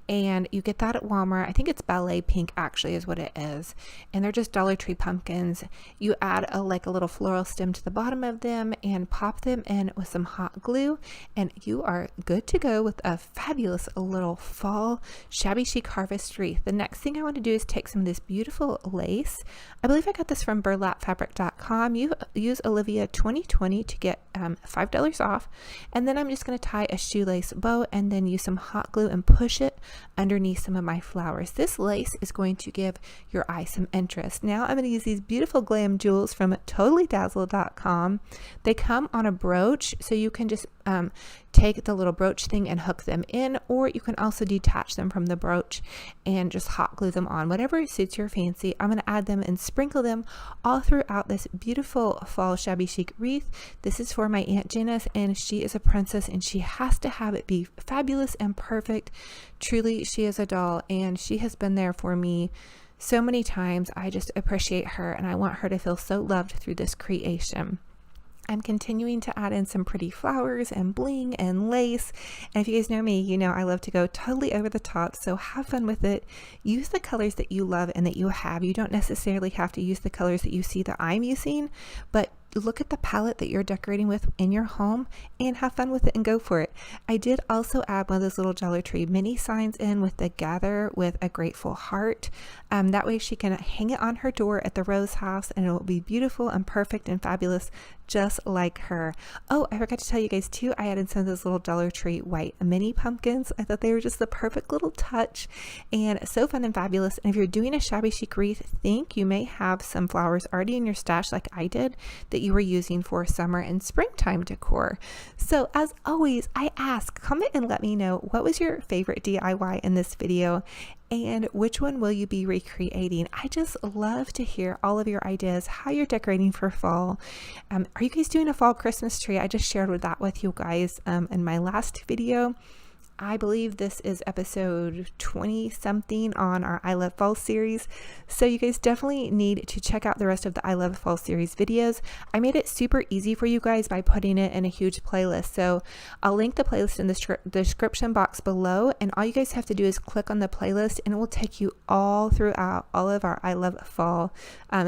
And you get that at Walmart. I think it's ballet pink actually is what it is, and they're just Dollar Tree pumpkins. You add a little floral stem to the bottom of them and pop them in with some hot glue, and you are good to go with a fabulous little fall shabby chic harvest wreath. The next thing I want to do is take some of this beautiful lace. I believe I got this from burlapfabric.com. You use Olivia 2020 to get $5 off, and then I'm just going to tie a shoelace bow and then use some hot glue and push it underneath some of my flowers. This lace is going to give your eye some interest. Now I'm going to use these beautiful Glam jewels from totallydazzled.com. They come on a brooch, so you can just take the little brooch thing and hook them in, or you can also detach them from the brooch and just hot glue them on, whatever suits your fancy. I'm going to add them and sprinkle them all throughout this beautiful fall shabby chic wreath. This is for my Aunt Janice, and she is a princess, and she has to have it be fabulous and perfect. Truly, she is a doll, and she has been there for me so many times. I just appreciate her, and I want her to feel so loved through this creation. I'm continuing to add in some pretty flowers and bling and lace. And if you guys know me, you know I love to go totally over the top. So have fun with it. Use the colors that you love and that you have. You don't necessarily have to use the colors that you see that I'm using, but look at the palette that you're decorating with in your home and have fun with it and go for it. I did also add one of those little Dollar Tree mini signs in with the gather with a grateful heart. That way she can hang it on her door at the Rose House, and it will be beautiful and perfect and fabulous, just like her. Oh, I forgot to tell you guys too, I added some of those little Dollar Tree white mini pumpkins. I thought they were just the perfect little touch and so fun and fabulous. And if you're doing a shabby chic wreath, think you may have some flowers already in your stash like I did that you were using for summer and springtime decor. So as always, I ask, comment and let me know, what was your favorite DIY in this video, and which one will you be recreating? I just love to hear all of your ideas, how you're decorating for fall. Are you guys doing a fall Christmas tree? I just shared that with you guys in my last video. I believe this is episode 20 something on our I Love Fall series. So you guys definitely need to check out the rest of the I Love Fall series videos. I made it super easy for you guys by putting it in a huge playlist. So I'll link the playlist in the description box below, and all you guys have to do is click on the playlist and it will take you all throughout all of our I Love Fall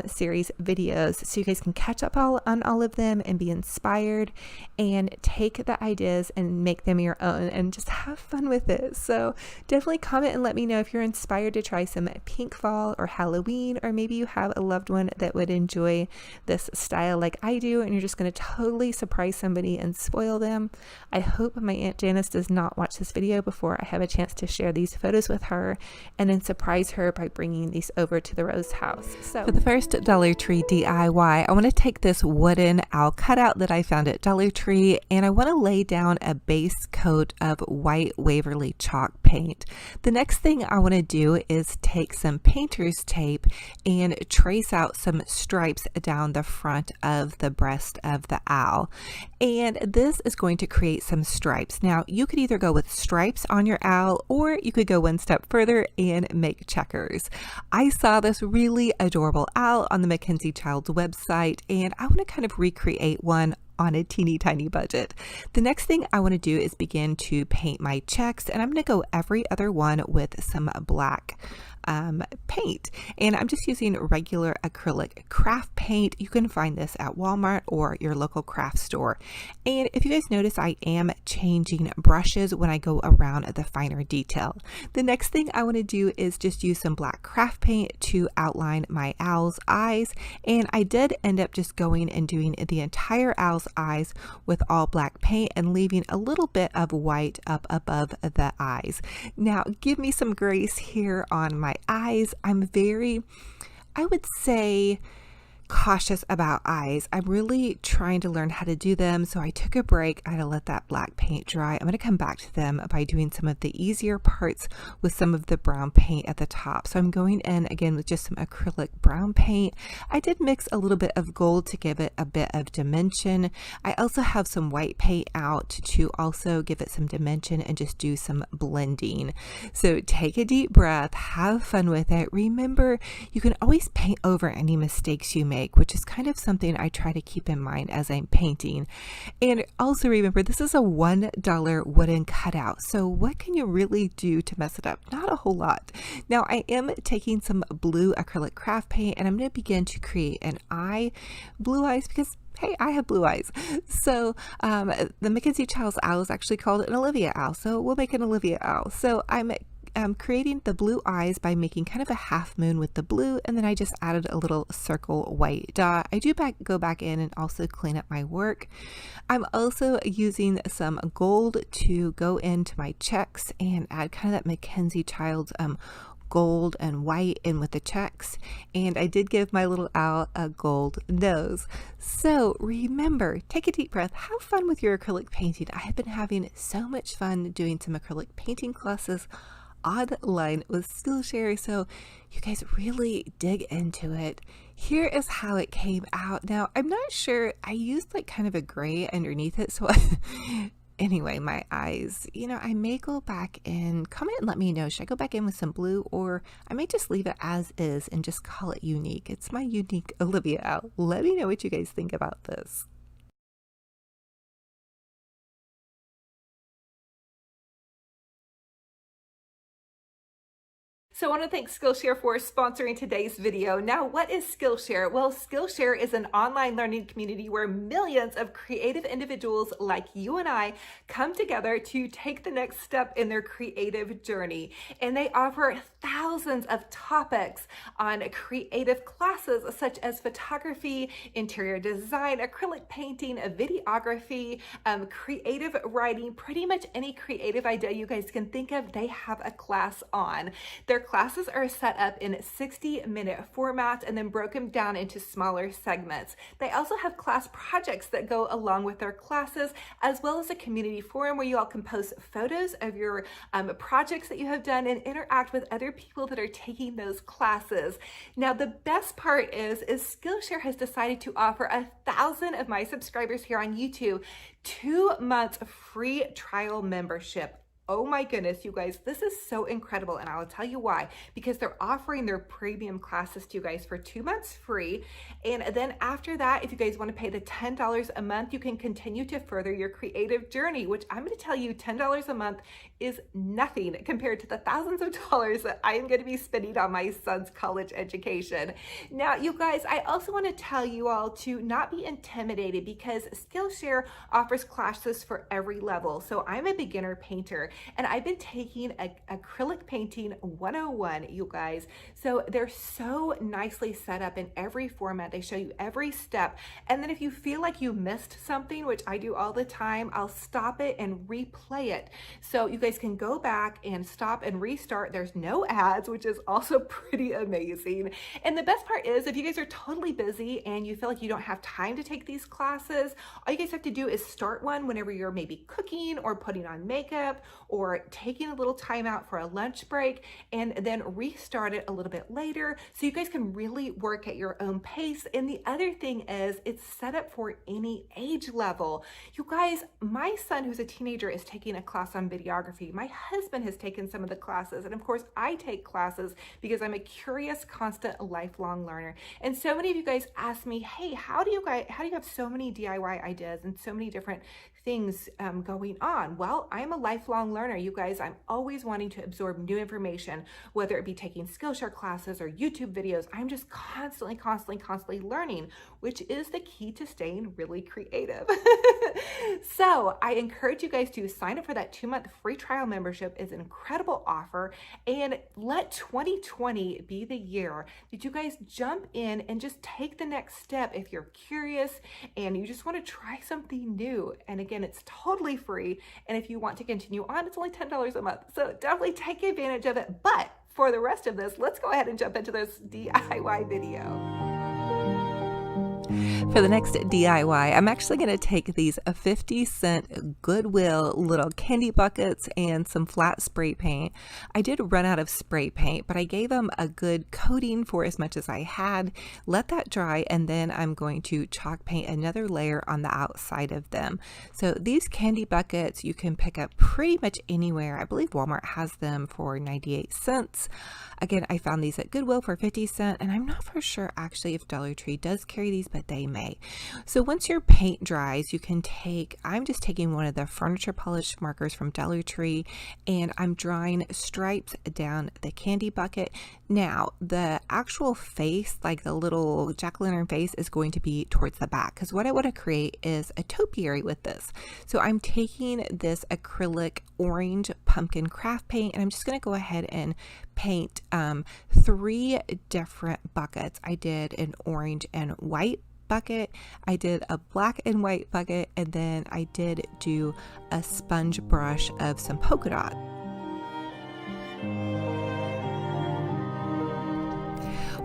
series videos. So you guys can catch up on all of them and be inspired and take the ideas and make them your own and just have have fun with it. So definitely comment and let me know if you're inspired to try some pink fall or Halloween, or maybe you have a loved one that would enjoy this style like I do and you're just going to totally surprise somebody and spoil them. I hope my Aunt Janice does not watch this video before I have a chance to share these photos with her and then surprise her by bringing these over to the Rose house. So for the first Dollar Tree DIY, I want to take this wooden owl cutout that I found at Dollar Tree and I want to lay down a base coat of white Waverly chalk paint. The next thing I want to do is take some painter's tape and trace out some stripes down the front of the breast of the owl. And this is going to create some stripes. Now you could either go with stripes on your owl or you could go one step further and make checkers. I saw this really adorable owl on the Mackenzie Childs website and I want to kind of recreate one on a teeny tiny budget. The next thing I want to do is begin to paint my checks, and I'm going to go every other one with some black paint, and I'm just using regular acrylic craft paint. You can find this at Walmart or your local craft store. And if you guys notice, I am changing brushes when I go around the finer detail. The next thing I want to do is just use some black craft paint to outline my owl's eyes, and I did end up just going and doing the entire owl's eyes with all black paint and leaving a little bit of white up above the eyes. Now give me some grace here on my eyes. I'm very, I would say, cautious about eyes. I'm really trying to learn how to do them, so I took a break. I had to let that black paint dry. I'm going to come back to them by doing some of the easier parts with some of the brown paint at the top. So I'm going in again with just some acrylic brown paint. I did mix a little bit of gold to give it a bit of dimension. I also have some white paint out to also give it some dimension and just do some blending. So take a deep breath, have fun with it. Remember, you can always paint over any mistakes you make, which is kind of something I try to keep in mind as I'm painting. And also remember, this is a $1 wooden cutout, so what can you really do to mess it up? Not a whole lot. Now I am taking some blue acrylic craft paint and I'm going to begin to create an eye, blue eyes, because hey, I have blue eyes. So the Mackenzie Childs owl is actually called an Olivia Owl, so we'll make an Olivia Owl. So I'm creating the blue eyes by making kind of a half moon with the blue, and then I just added a little circle white dot. I do go back in and also clean up my work. I'm also using some gold to go into my checks and add kind of that Mackenzie Childs gold and white in with the checks, and I did give my little owl a gold nose. So remember, take a deep breath, have fun with your acrylic painting. I have been having so much fun doing some acrylic painting classes online with Skillshare, so you guys really dig into it. Here is how it came out. Now I'm not sure, I used like kind of a gray underneath it, so anyway, my eyes, I may go back in, comment and let me know, should I go back in with some blue, or I may just leave it as is and just call it unique. It's my unique Olivia Owl. Let me know what you guys think about this. So I want to thank Skillshare for sponsoring today's video. Now, what is Skillshare? Well, Skillshare is an online learning community where millions of creative individuals like you and I come together to take the next step in their creative journey. And they offer thousands of topics on creative classes such as photography, interior design, acrylic painting, videography, creative writing, pretty much any creative idea you guys can think of, they have a class on. Their classes are set up in 60-minute formats and then broken down into smaller segments. They also have class projects that go along with their classes, as well as a community forum where you all can post photos of your projects that you have done and interact with other people that are taking those classes. Now, the best part is Skillshare has decided to offer 1,000 of my subscribers here on YouTube 2 months free trial membership. Oh my goodness, you guys, this is so incredible, and I will tell you why. Because they're offering their premium classes to you guys for 2 months free, and then after that, if you guys want to pay the $10 a month, you can continue to further your creative journey, which I'm going to tell you $10 a month is nothing compared to the thousands of dollars that I am going to be spending on my son's college education. Now, you guys, I also want to tell you all to not be intimidated because Skillshare offers classes for every level. So I'm a beginner painter, and I've been taking acrylic painting 101, you guys. So they're so nicely set up in every format. They show you every step. And then if you feel like you missed something, which I do all the time, I'll stop it and replay it. So you guys can go back and stop and restart. There's no ads, which is also pretty amazing. And the best part is, if you guys are totally busy and you feel like you don't have time to take these classes, all you guys have to do is start one whenever you're maybe cooking or putting on makeup or taking a little time out for a lunch break, and then restart it a little bit later so you guys can really work at your own pace. And the other thing is, it's set up for any age level. You guys, my son, who's a teenager, is taking a class on videography. My husband has taken some of the classes, and of course I take classes because I'm a curious, constant, lifelong learner. And so many of you guys ask me, hey, how do you have so many DIY ideas and so many different things going on? Well, I'm a lifelong learner, you guys. I'm always wanting to absorb new information, whether it be taking Skillshare classes or YouTube videos. I'm just constantly learning, which is the key to staying really creative. So I encourage you guys to sign up for that 2-month free trial membership. It's an incredible offer, and let 2020 be the year that you guys jump in and just take the next step if you're curious and you just want to try something new. And again, it's totally free, and if you want to continue on, it's only $10 a month. So definitely take advantage of it. But for the rest of this, let's go ahead and jump into this DIY video. For the next DIY, I'm actually going to take these 50-cent Goodwill little candy buckets and some flat spray paint. I did run out of spray paint, but I gave them a good coating for as much as I had. Let that dry, and then I'm going to chalk paint another layer on the outside of them. So these candy buckets you can pick up pretty much anywhere. I believe Walmart has them for 98 cents. Again, I found these at Goodwill for 50 cents, and I'm not for sure actually if Dollar Tree does carry these, but they may. So once your paint dries, you can I'm just taking one of the furniture polish markers from Dollar Tree, and I'm drawing stripes down the candy bucket. Now, the actual face, like the little jack-o'-lantern face, is going to be towards the back, because what I want to create is a topiary with this. So I'm taking this acrylic orange pumpkin craft paint, and I'm just going to go ahead and paint 3 different buckets. I did an orange and white bucket, I did a black and white bucket, and then I did do a sponge brush of some polka dot.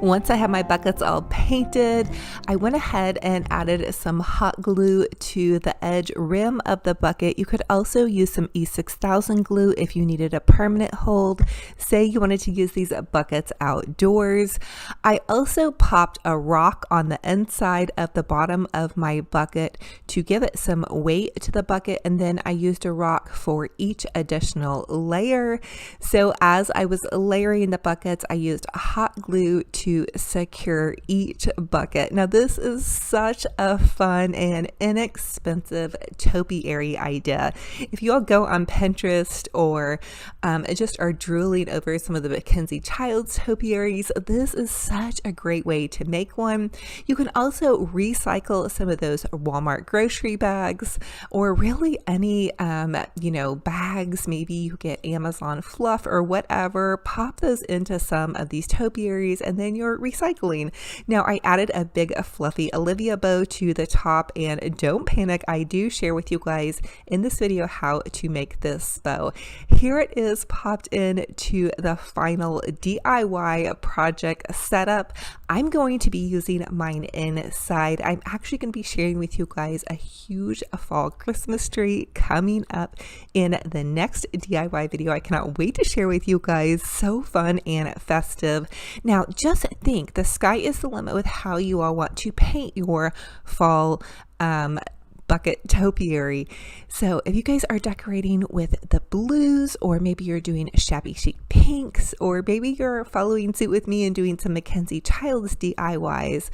Once I had my buckets all painted, I went ahead and added some hot glue to the edge rim of the bucket. You could also use some E6000 glue if you needed a permanent hold. Say you wanted to use these buckets outdoors. I also popped a rock on the inside of the bottom of my bucket to give it some weight to the bucket, and then I used a rock for each additional layer. So as I was layering the buckets, I used hot glue to secure each bucket. Now this is such a fun and inexpensive topiary idea. If you all go on Pinterest or just are drooling over some of the Mackenzie Childs topiaries, this is such a great way to make one. You can also recycle some of those Walmart grocery bags, or really any bags. Maybe you get Amazon fluff or whatever, pop those into some of these topiaries, and then you're recycling. Now I added a big fluffy Olivia bow to the top, and don't panic, I do share with you guys in this video how to make this bow. Here it is popped in to the final DIY project setup. I'm going to be using mine inside. I'm actually going to be sharing with you guys a huge fall Christmas tree coming up in the next DIY video. I cannot wait to share with you guys. So fun and festive. Now just think, the sky is the limit with how you all want to paint your fall bucket topiary. So if you guys are decorating with the blues, or maybe you're doing shabby chic pinks, or maybe you're following suit with me and doing some Mackenzie Childs DIYs,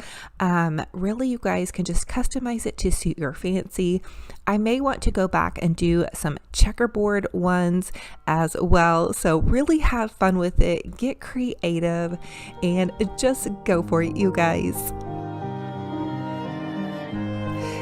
really you guys can just customize it to suit your fancy. I may want to go back and do some checkerboard ones as well. So really have fun with it, get creative, and just go for it, you guys.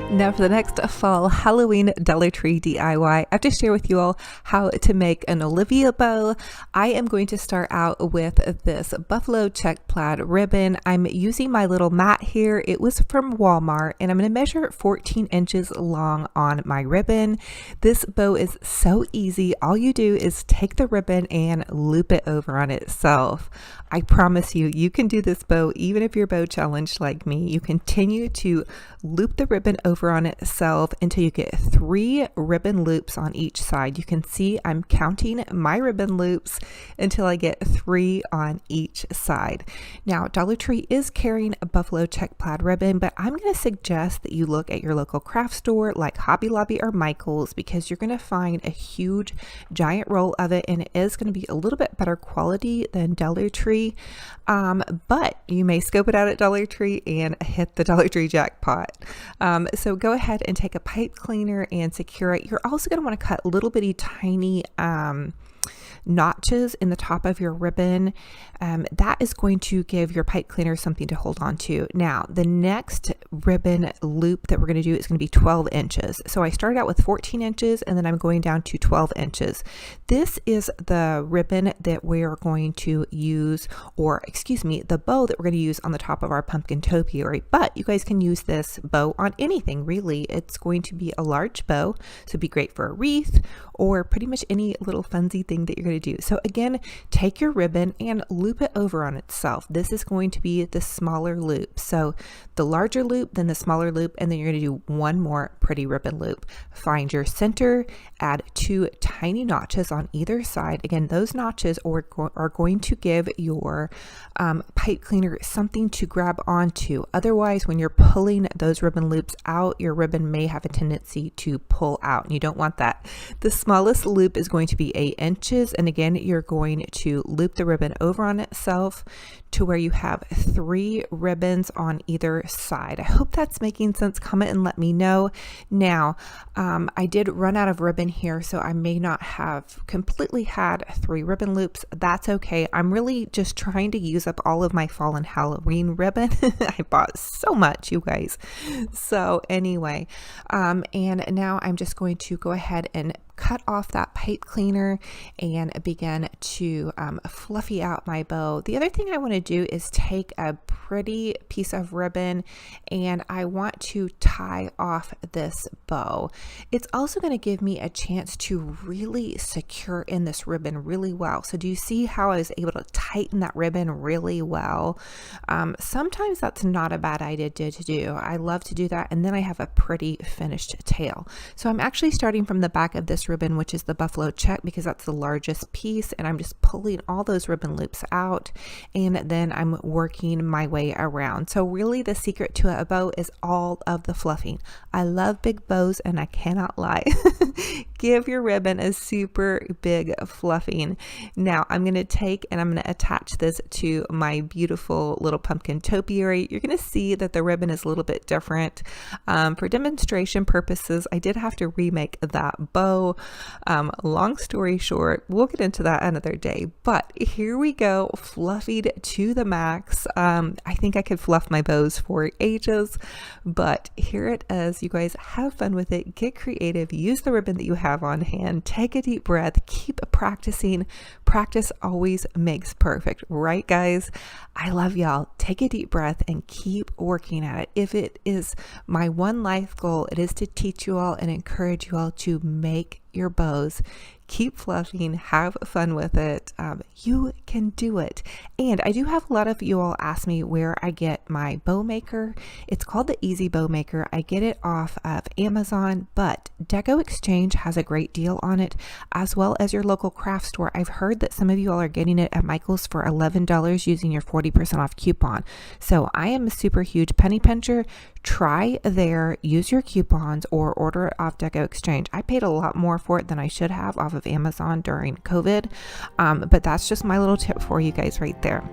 Now for the next fall Halloween Dollar Tree DIY, I have to share with you all how to make an Olivia bow. I am going to start out with this buffalo check plaid ribbon. I'm using my little mat here. It was from Walmart, and I'm going to measure 14 inches long on my ribbon. This bow is so easy. All you do is take the ribbon and loop it over on itself. I promise you, you can do this bow even if you're bow challenged like me. You continue to loop the ribbon over on itself until you get 3 ribbon loops on each side. You can see I'm counting my ribbon loops until I get 3 on each side. Now, Dollar Tree is carrying a buffalo check plaid ribbon, but I'm going to suggest that you look at your local craft store like Hobby Lobby or Michael's, because you're going to find a huge giant roll of it, and it is going to be a little bit better quality than Dollar Tree. But you may scope it out at Dollar Tree and hit the Dollar Tree jackpot. So go ahead and take a pipe cleaner and secure it. You're also going to want to cut little bitty tiny notches in the top of your ribbon. That is going to give your pipe cleaner something to hold on to. Now, the next ribbon loop that we're going to do is going to be 12 inches. So I started out with 14 inches and then I'm going down to 12 inches. This is the ribbon that we are going to use, or excuse me, the bow that we're going to use on the top of our pumpkin topiary. But you guys can use this bow on anything, really. It's going to be a large bow, so it'd be great for a wreath or pretty much any little funsy thing that you're going to do. So again, take your ribbon and loop it over on itself. This is going to be the smaller loop. So the larger loop, then the smaller loop, and then you're going to do one more pretty ribbon loop. Find your center, add 2 tiny notches on either side. Again, those notches are going to give your pipe cleaner something to grab onto. Otherwise, when you're pulling those ribbon loops out, your ribbon may have a tendency to pull out, and you don't want that. The smallest loop is going to be 8 inches, and again, you're going to loop the ribbon over on itself to where you have 3 ribbons on either side. I hope that's making sense. Comment and let me know. Now, I did run out of ribbon here, so I may not have completely had 3 ribbon loops. That's okay. I'm really just trying to use up all of my fall and Halloween ribbon. I bought so much, you guys. So anyway, and now I'm just going to go ahead and cut off that pipe cleaner and begin to fluffy out my bow. The other thing I want to do is take a pretty piece of ribbon and I want to tie off this bow. It's also going to give me a chance to really secure in this ribbon really well. So do you see how I was able to tighten that ribbon really well? Sometimes that's not a bad idea to do. I love to do that, and then I have a pretty finished tail. So I'm actually starting from the back of this ribbon, which is the buffalo check, because that's the largest piece, and I'm just pulling all those ribbon loops out, and then I'm working my way around. So really the secret to a bow is all of the fluffing. I love big bows, and I cannot lie. Give your ribbon a super big fluffing. Now I'm going to take and I'm going to attach this to my beautiful little pumpkin topiary. You're going to see that the ribbon is a little bit different. For demonstration purposes, I did have to remake that bow. Long story short, we'll get into that another day, but here we go, fluffied to the max. I think I could fluff my bows for ages, but here it is. You guys have fun with it, get creative, use the ribbon that you have on hand, take a deep breath, keep practicing. Practice always makes perfect, right guys? I love y'all. Take a deep breath and keep working at it. If it is my one life goal, it is to teach you all and encourage you all to make your bows. Keep fluffing, have fun with it. You can do it. And I do have a lot of you all ask me where I get my bow maker. It's called the Easy Bow Maker. I get it off of Amazon, but Deco Exchange has a great deal on it, as well as your local craft store. I've heard that some of you all are getting it at Michael's for $11 using your 40% off coupon. So I am a super huge penny pincher. Try there, use your coupons, or order it off Deco Exchange. I paid a lot more for it than I should have off of Amazon during COVID, but that's just my little tip for you guys right there.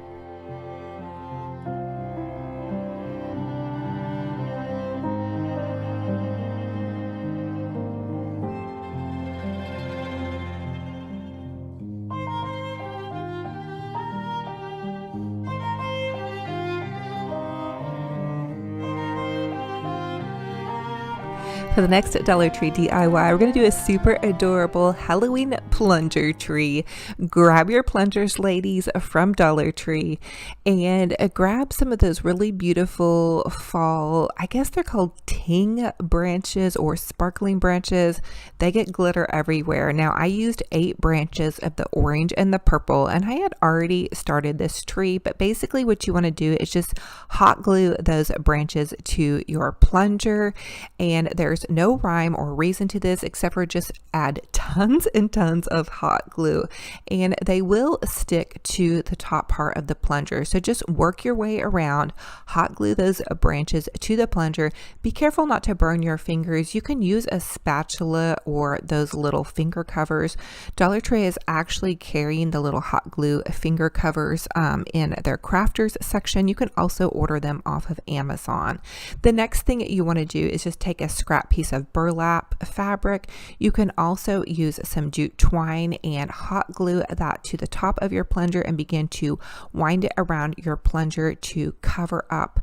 For the next Dollar Tree DIY, we're going to do a super adorable Halloween plunger tree. Grab your plungers, ladies, from Dollar Tree, and grab some of those really beautiful fall, I guess they're called ting branches or sparkling branches. They get glitter everywhere. Now, I used 8 branches of the orange and the purple, and I had already started this tree, but basically what you want to do is just hot glue those branches to your plunger, and there's no rhyme or reason to this except for just add tons and tons of hot glue, and they will stick to the top part of the plunger. So just work your way around, hot glue those branches to the plunger. Be careful not to burn your fingers. You can use a spatula or those little finger covers. Dollar Tree is actually carrying the little hot glue finger covers in their crafters section. You can also order them off of Amazon. The next thing you want to do is just take a scrap piece of burlap fabric. You can also use some jute twine and hot glue that to the top of your plunger and begin to wind it around your plunger to cover up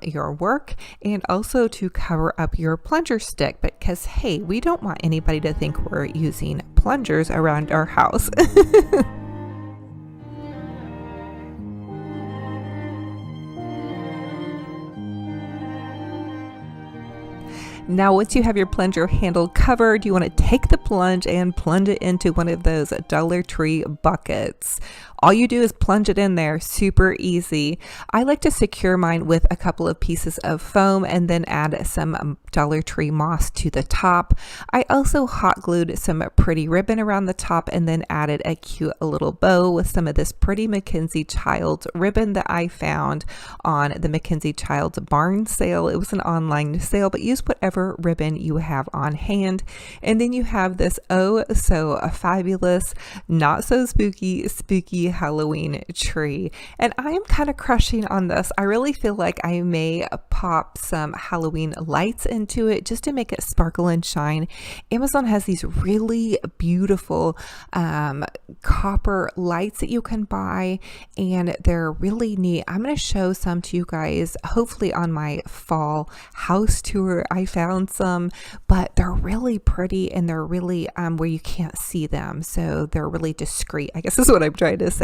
your work and also to cover up your plunger stick, because hey, we don't want anybody to think we're using plungers around our house. Now, once you have your plunger handle covered, you want to take the plunge and plunge it into one of those Dollar Tree buckets. All you do is plunge it in there, super easy. I like to secure mine with a couple of pieces of foam and then add some Dollar Tree moss to the top. I also hot glued some pretty ribbon around the top and then added a cute little bow with some of this pretty Mackenzie Childs ribbon that I found on the Mackenzie Childs barn sale. It was an online sale, but use whatever ribbon you have on hand. And then you have this oh so fabulous, not so spooky Halloween tree, and I am kind of crushing on this. I really feel like I may pop some Halloween lights into it just to make it sparkle and shine. Amazon has these really beautiful copper lights that you can buy, and they're really neat. I'm going to show some to you guys hopefully on my fall house tour. I found some, but they're really pretty and they're really where you can't see them, so they're really discreet, I guess is what I'm trying to say.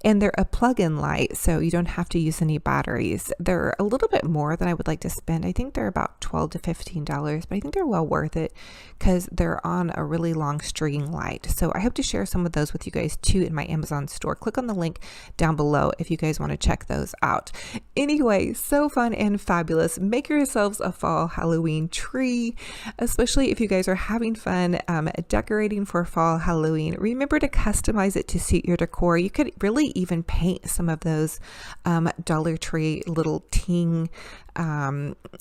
And they're a plug-in light, so you don't have to use any batteries. They're a little bit more than I would like to spend. I think they're about $12 to $15, but I think they're well worth it because they're on a really long string light. So I hope to share some of those with you guys too in my Amazon store. Click on the link down below if you guys want to check those out. Anyway, so fun and fabulous. Make yourselves a fall Halloween tree, especially if you guys are having fun decorating for fall Halloween. Remember to customize it to suit your decor. You could really even paint some of those Dollar Tree little ting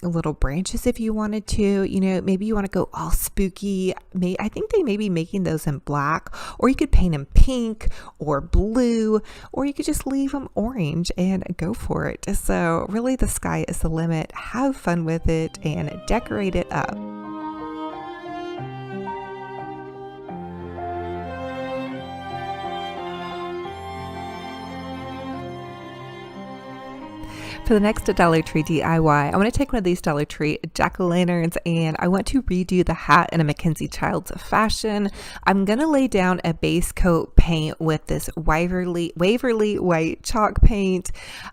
little branches if you wanted to. You know, maybe you want to go all spooky. I think they may be making those in black, or you could paint them pink or blue, or you could just leave them orange and go for it. So really the sky is the limit. Have fun with it and decorate it up. For the next Dollar Tree DIY, I want to take one of these Dollar Tree jack-o'-lanterns and I want to redo the hat in a Mackenzie Childs fashion. I'm going to lay down a base coat paint with this Waverly white chalk paint.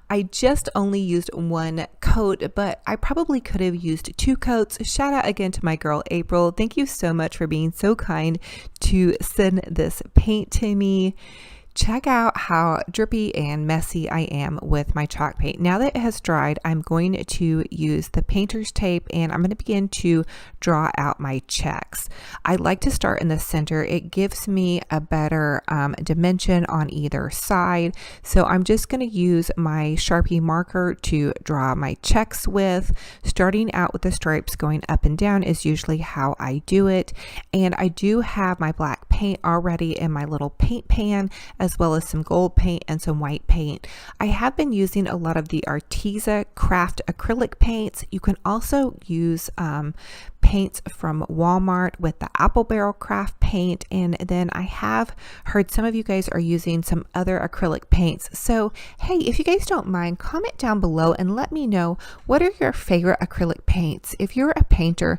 I just only used one coat, but I probably could have used 2 coats. Shout out again to my girl April. Thank you so much for being so kind to send this paint to me. Check out how drippy and messy I am with my chalk paint. Now that it has dried, I'm going to use the painter's tape and I'm going to begin to draw out my checks. I like to start in the center. It gives me a better dimension on either side. So I'm just going to use my Sharpie marker to draw my checks with. Starting out with the stripes going up and down is usually how I do it. And I do have my black paint already in my little paint pan, as well as some gold paint and some white paint. I have been using a lot of the Arteza craft acrylic paints. You can also use paints from Walmart with the apple barrel craft paint, and then I have heard some of you guys are using some other acrylic paints. So hey, if you guys don't mind, comment down below and let me know what are your favorite acrylic paints. If you're a painter,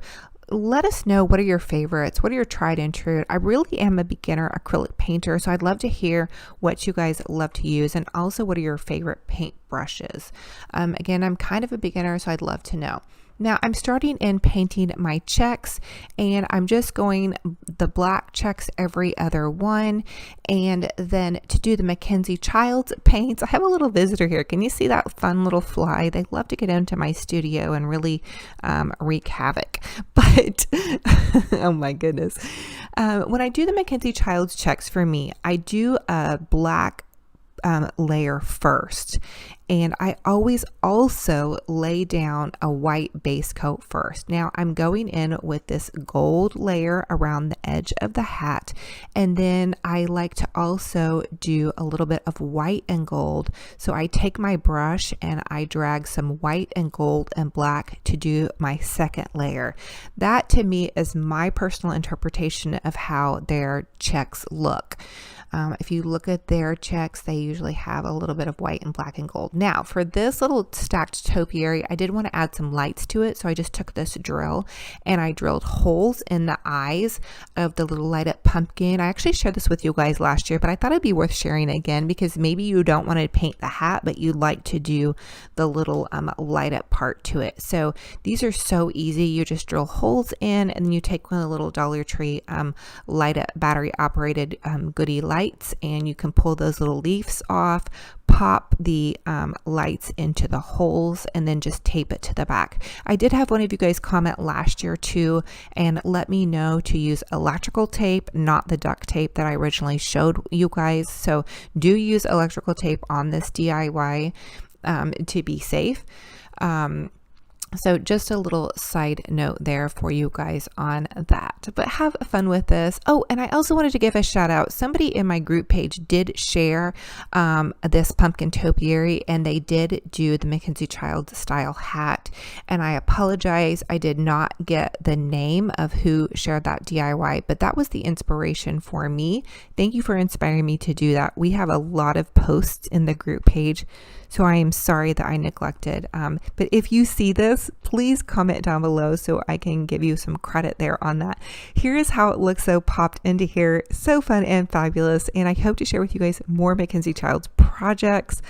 let us know, what are your favorites? What are your tried and true? I really am a beginner acrylic painter, so I'd love to hear what you guys love to use, and also what are your favorite paint brushes. Again, I'm kind of a beginner, so I'd love to know. Now I'm starting in painting my checks, and I'm just going the black checks every other one. And then to do the Mackenzie Childs paints, I have a little visitor here. Can you see that fun little fly? They love to get into my studio and really wreak havoc. But oh my goodness. When I do the Mackenzie Childs checks for me, I do a black layer first, and I always also lay down a white base coat first. Now I'm going in with this gold layer around the edge of the hat, and then I like to also do a little bit of white and gold. So I take my brush and I drag some white and gold and black to do my second layer. That to me is my personal interpretation of how their checks look. If you look at their checks, they usually have a little bit of white and black and gold. Now for this little stacked topiary, I did want to add some lights to it. So I just took this drill and I drilled holes in the eyes of the little light up pumpkin. I actually shared this with you guys last year, but I thought it'd be worth sharing again, because maybe you don't want to paint the hat, but you'd like to do the little light up part to it. So these are so easy. You just drill holes in, and then you take one of the little Dollar Tree light up battery operated goodie lights, and you can pull those little leaves off, pop the lights into the holes, and then just tape it to the back. I did have one of you guys comment last year too, and let me know to use electrical tape, not the duct tape that I originally showed you guys. So do use electrical tape on this DIY to be safe. So just a little side note there for you guys on that, but have fun with this. Oh, and I also wanted to give a shout out. Somebody in my group page did share this pumpkin topiary, and they did do the Mackenzie Childs style hat. And I apologize, I did not get the name of who shared that DIY, but that was the inspiration for me. Thank you for inspiring me to do that. We have a lot of posts in the group page, so I am sorry that I neglected. But if you see this, please comment down below so I can give you some credit there on that. Here's how it looks so popped into here. So fun and fabulous. And I hope to share with you guys more Mackenzie Childs projects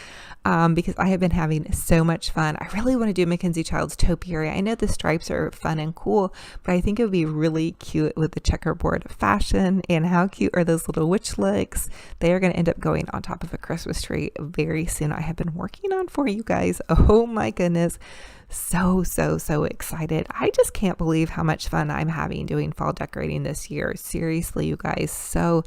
because I have been having so much fun. I really want to do Mackenzie Childs topiary. I know the stripes are fun and cool, but I think it would be really cute with the checkerboard fashion. And how cute are those little witch legs? They are going to end up going on top of a Christmas tree very soon. I have been working on for you guys. Oh my goodness. So excited. I just can't believe how much fun I'm having doing fall decorating this year. Seriously, you guys, so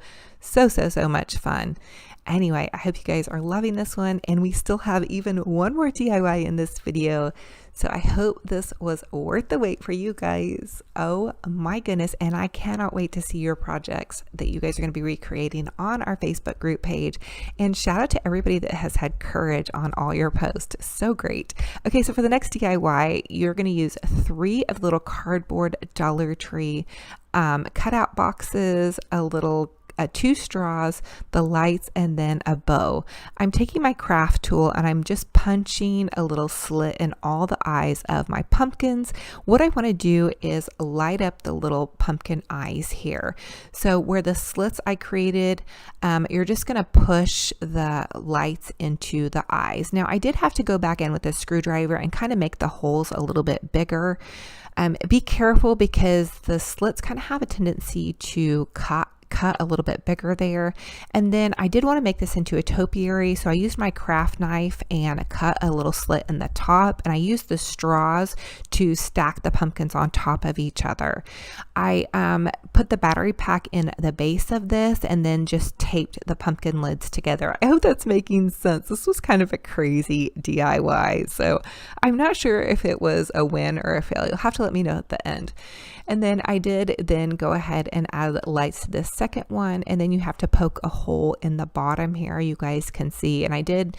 much fun. Anyway, I hope you guys are loving this one, and we still have even one more DIY in this video. So I hope this was worth the wait for you guys. Oh my goodness. And I cannot wait to see your projects that you guys are going to be recreating on our Facebook group page. And shout out to everybody that has had courage on all your posts. So great. Okay, so for the next DIY, you're going to use 3 of the little cardboard Dollar Tree cutout boxes, a little 2 straws, the lights, and then a bow. I'm taking my craft tool and I'm just punching a little slit in all the eyes of my pumpkins. What I want to do is light up the little pumpkin eyes here. So where the slits I created, you're just going to push the lights into the eyes. Now I did have to go back in with a screwdriver and kind of make the holes a little bit bigger. Be careful because the slits kind of have a tendency to cut a little bit bigger there. And then I did want to make this into a topiary, so I used my craft knife and cut a little slit in the top, and I used the straws to stack the pumpkins on top of each other. I put the battery pack in the base of this and then just taped the pumpkin lids together. I hope that's making sense. This was kind of a crazy DIY, so I'm not sure if it was a win or a fail. You'll have to let me know at the end. And then I did then go ahead and add lights to this second one, and then you have to poke a hole in the bottom here, you guys can see. And I did,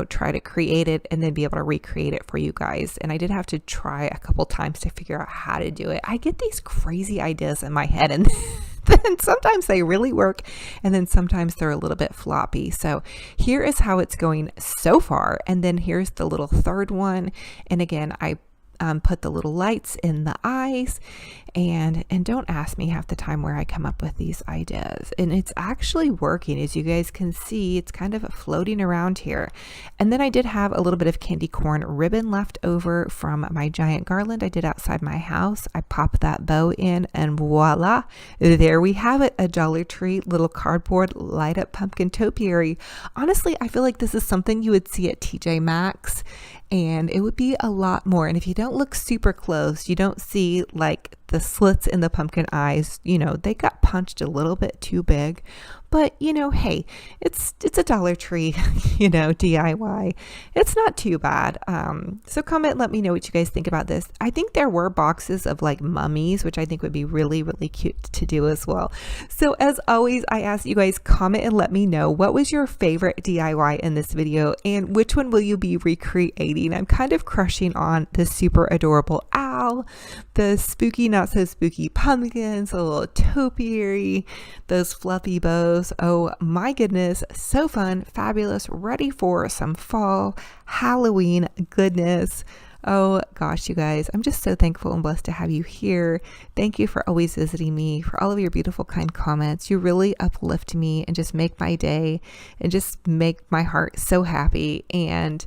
try to create it and then be able to recreate it for you guys. And I did have to try a couple times to figure out how to do it. I get these crazy ideas in my head, and then sometimes they really work, and then sometimes they're a little bit floppy. So here is how it's going so far. And then here's the little third one. And again, I put the little lights in the eyes. And don't ask me half the time where I come up with these ideas. And it's actually working. As you guys can see, it's kind of floating around here. And then I did have a little bit of candy corn ribbon left over from my giant garland I did outside my house. I popped that bow in and voila, there we have it, a Dollar Tree little cardboard light up pumpkin topiary. Honestly, I feel like this is something you would see at TJ Maxx, and it would be a lot more. And if you don't look super close, you don't see like the slits in the pumpkin eyes, you know, they got punched a little bit too big. But, you know, hey, it's a Dollar Tree, you know, DIY. It's not too bad. So comment, let me know what you guys think about this. I think there were boxes of like mummies, which I think would be really, really cute to do as well. So as always, I ask you guys comment and let me know what was your favorite DIY in this video and which one will you be recreating. I'm kind of crushing on the super adorable owl, the spooky, not so spooky pumpkins, a little topiary, those fluffy bows. Oh my goodness, so fun, fabulous, ready for some fall Halloween goodness. Oh gosh, you guys, I'm just so thankful and blessed to have you here. Thank you for always visiting me, for all of your beautiful, kind comments. You really uplift me and just make my day and just make my heart so happy. And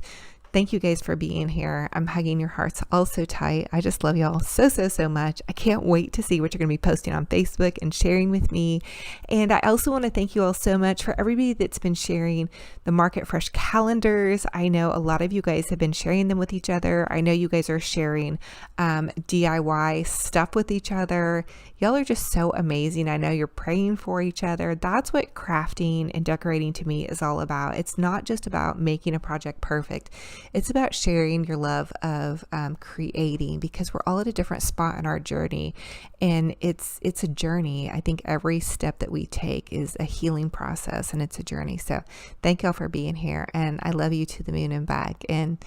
thank you guys for being here. I'm hugging your hearts all so tight. I just love y'all so, so, so much. I can't wait to see what you're going to be posting on Facebook and sharing with me. And I also want to thank you all so much for everybody that's been sharing the Market Fresh calendars. I know a lot of you guys have been sharing them with each other. I know you guys are sharing DIY stuff with each other. Y'all are just so amazing. I know you're praying for each other. That's what crafting and decorating to me is all about. It's not just about making a project perfect. It's about sharing your love of creating, because we're all at a different spot in our journey, and it's a journey. I think every step that we take is a healing process, and it's a journey. So thank y'all for being here, and I love you to the moon and back. And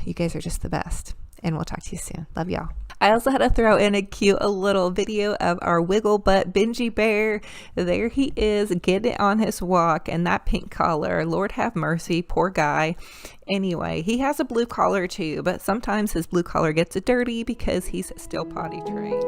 you guys are just the best. And we'll talk to you soon. Love y'all. I also had to throw in a cute little video of our wiggle butt Benji bear. There he is, getting on his walk, and that pink collar. Lord have mercy, poor guy. Anyway, he has a blue collar too, but sometimes his blue collar gets dirty because he's still potty trained.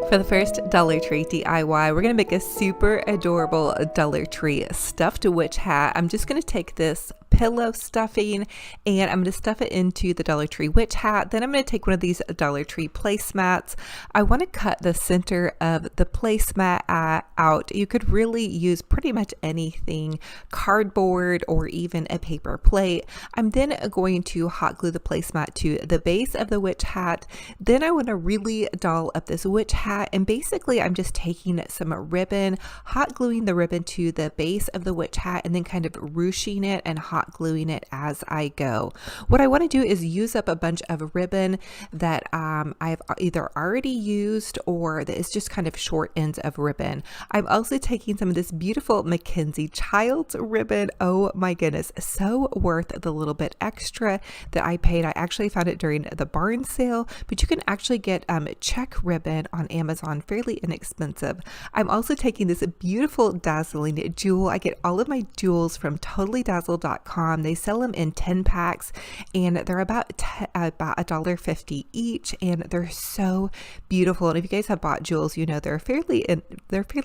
For the first Dollar Tree DIY, we're going to make a super adorable Dollar Tree stuffed witch hat. I'm just going to take this pillow stuffing and I'm going to stuff it into the Dollar Tree witch hat. Then I'm going to take one of these Dollar Tree placemats. I want to cut the center of the placemat out. You could really use pretty much anything, cardboard or even a paper plate. I'm then going to hot glue the placemat to the base of the witch hat. Then I want to really doll up this witch hat, and basically I'm just taking some ribbon, hot gluing the ribbon to the base of the witch hat, and then kind of ruching it and hot gluing it as I go. What I want to do is use up a bunch of ribbon that I've either already used or that is just kind of short ends of ribbon. I'm also taking some of this beautiful Mackenzie Childs ribbon. Oh my goodness, so worth the little bit extra that I paid. I actually found it during the barn sale, but you can actually get check ribbon on Amazon fairly inexpensive. I'm also taking this beautiful dazzling jewel. I get all of my jewels from totallydazzle.com. They sell them in 10 packs and they're about $1.50 each, and they're so beautiful. And if you guys have bought jewels, you know they're fairly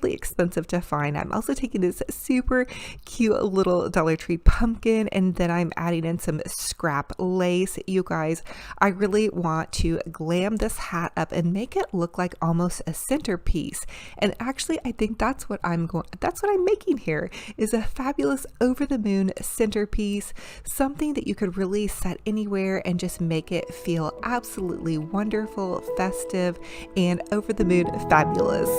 expensive to find. I'm also taking this super cute little Dollar Tree pumpkin, and then I'm adding in some scrap lace. You guys, I really want to glam this hat up and make it look like almost a centerpiece. And actually, I think that's what I'm making here, is a fabulous over the moon centerpiece, something that you could really set anywhere and just make it feel absolutely wonderful, festive, and over the moon fabulous.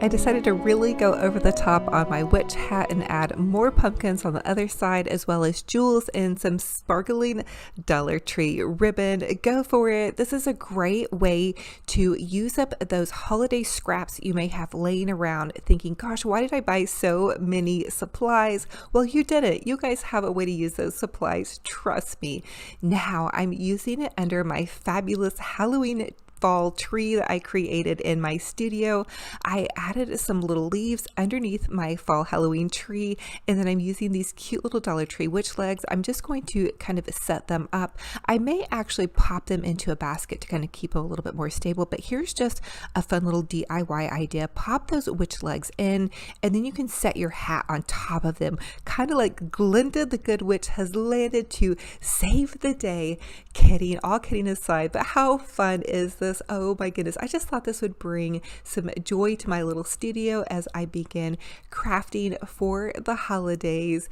I decided to really go over the top on my witch hat and add more pumpkins on the other side, as well as jewels and some sparkling Dollar Tree ribbon. Go for it. This is a great way to use up those holiday scraps you may have laying around thinking, gosh, why did I buy so many supplies? Well, you did it. You guys have a way to use those supplies. Trust me. Now I'm using it under my fabulous Halloween fall tree that I created in my studio. I added some little leaves underneath my fall Halloween tree, and then I'm using these cute little Dollar Tree witch legs. I'm just going to kind of set them up. I may actually pop them into a basket to kind of keep them a little bit more stable, but here's just a fun little DIY idea. Pop those witch legs in, and then you can set your hat on top of them, kind of like Glinda the Good Witch has landed to save the day. Kidding, all kidding aside, but how fun is this? Oh my goodness, I just thought this would bring some joy to my little studio as I begin crafting for the holidays,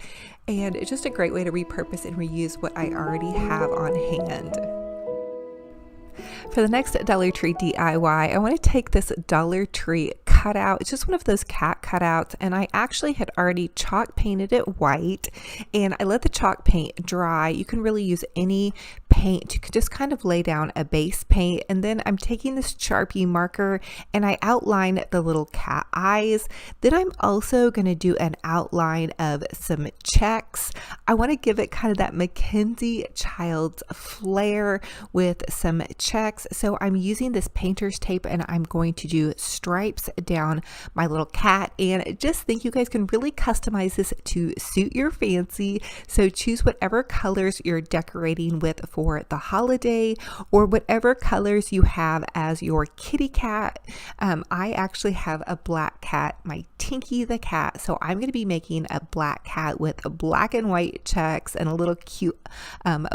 and it's just a great way to repurpose and reuse what I already have on hand. For the next Dollar Tree DIY, I want to take this Dollar Tree cutout. It's just one of those cat cutouts, and I actually had already chalk painted it white, and I let the chalk paint dry. You can really use any paint. You can just kind of lay down a base paint, and then I'm taking this Sharpie marker and I outline the little cat eyes. Then I'm also going to do an outline of some checks. I want to give it kind of that Mackenzie Childs flair with some checks. So I'm using this painter's tape, and I'm going to do stripes down my little cat, and just think you guys can really customize this to suit your fancy. So choose whatever colors you're decorating with for the holiday, or whatever colors you have as your kitty cat. I actually have a black cat, my Tinky the cat, so I'm going to be making a black cat with black and white checks and a little cute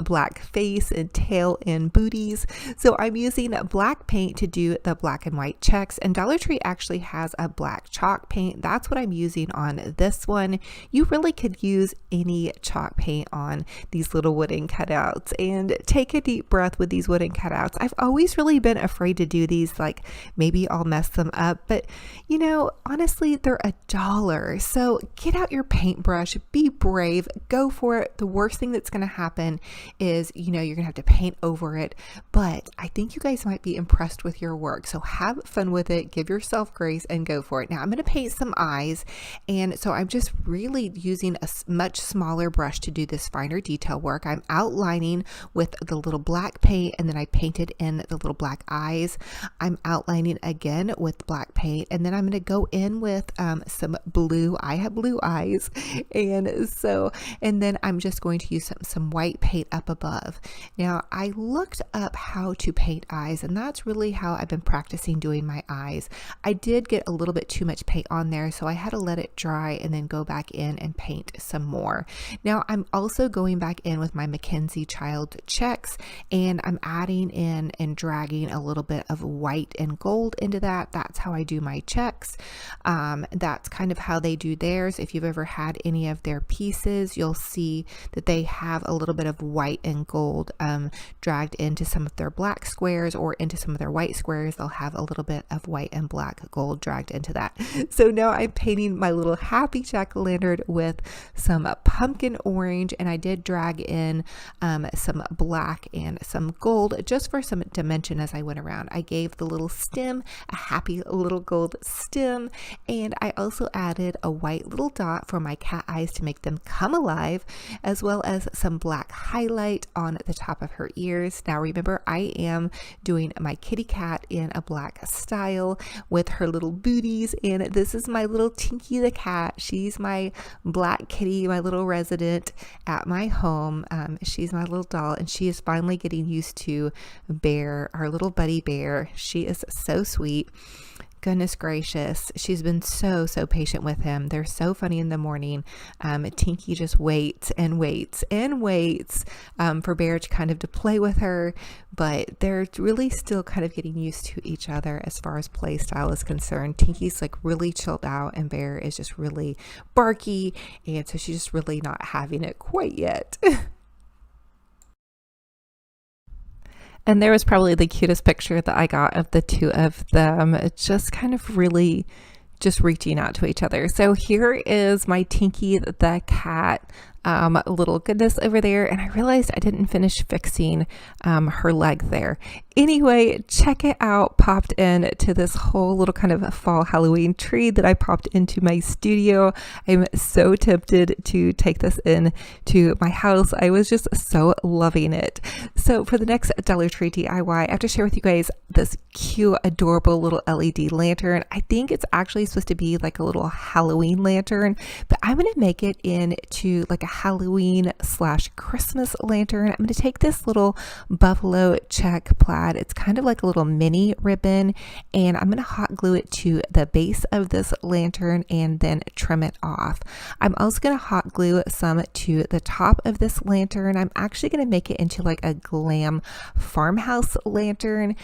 black face and tail and booties. So I'm using black paint to do the black and white checks, and Dollar Tree actually has a black chalk paint. That's what I'm using on this one. You really could use any chalk paint on these little wooden cutouts, and take a deep breath with these wooden cutouts. I've always really been afraid to do these, like maybe I'll mess them up, but you know, honestly, they're $1. So get out your paintbrush, be brave, go for it. The worst thing that's going to happen is, you know, you're going to have to paint over it, but I think you guys might be impressed with your work. So have fun with it, give yourself grace, and go for it. Now I'm going to paint some eyes, and so I'm just really using a much smaller brush to do this finer detail work. I'm outlining with the little black paint, and then I painted in the little black eyes. I'm outlining again with black paint, and then I'm going to go in with some blue. I have blue eyes, and then I'm just going to use some white paint up above. Now I looked up how to paint eyes, and that's really how I've been practicing doing my eyes. I did get a little bit too much paint on there, so I had to let it dry and then go back in and paint some more. Now I'm also going back in with my Mackenzie Child checks, and I'm adding in and dragging a little bit of white and gold into that. That's how I do my checks. That's kind of how they do theirs. If you've ever had any of their pieces, you'll see that they have a little bit of white and gold dragged into some of their black squares, or into some of their white squares. They'll have a little bit of white and black gold dragged into that. So now I'm painting my little happy jack-o'-lantern with some pumpkin orange, and I did drag in some black and some gold just for some dimension as I went around. I gave the little stem a happy little gold stem, and I also added a white little dot for my cat eyes to make them come alive, as well as some black highlight on the top of her ears. Now remember, I am doing my kitty cat in a black style with her little booties, and this is my little Tinky the cat. She's my black kitty, my little resident at my home. She's my little doll, and she is finally getting used to Bear, our little buddy Bear. She is so sweet. Goodness gracious, she's been so patient with him. They're so funny in the morning. Tinky just waits and waits and waits for Bear to kind of to play with her, but they're really still kind of getting used to each other as far as play style is concerned. Tinky's like really chilled out, and Bear is just really barky, and so she's just really not having it quite yet. And there was probably the cutest picture that I got of the two of them. It's just kind of really just reaching out to each other. So here is my Tinky the cat little goodness over there, and I realized I didn't finish fixing her leg there. Anyway, check it out. Popped in to this whole little kind of fall Halloween tree that I popped into my studio. I'm so tempted to take this in to my house. I was just so loving it. So for the next Dollar Tree DIY, I have to share with you guys this cute, adorable little LED lantern. I think it's actually supposed to be like a little Halloween lantern, but I'm going to make it into like a Halloween / Christmas lantern. I'm going to take this little buffalo check plaid. It's kind of like a little mini ribbon, and I'm going to hot glue it to the base of this lantern and then trim it off. I'm also going to hot glue some to the top of this lantern. I'm actually going to make it into like a glam farmhouse lantern.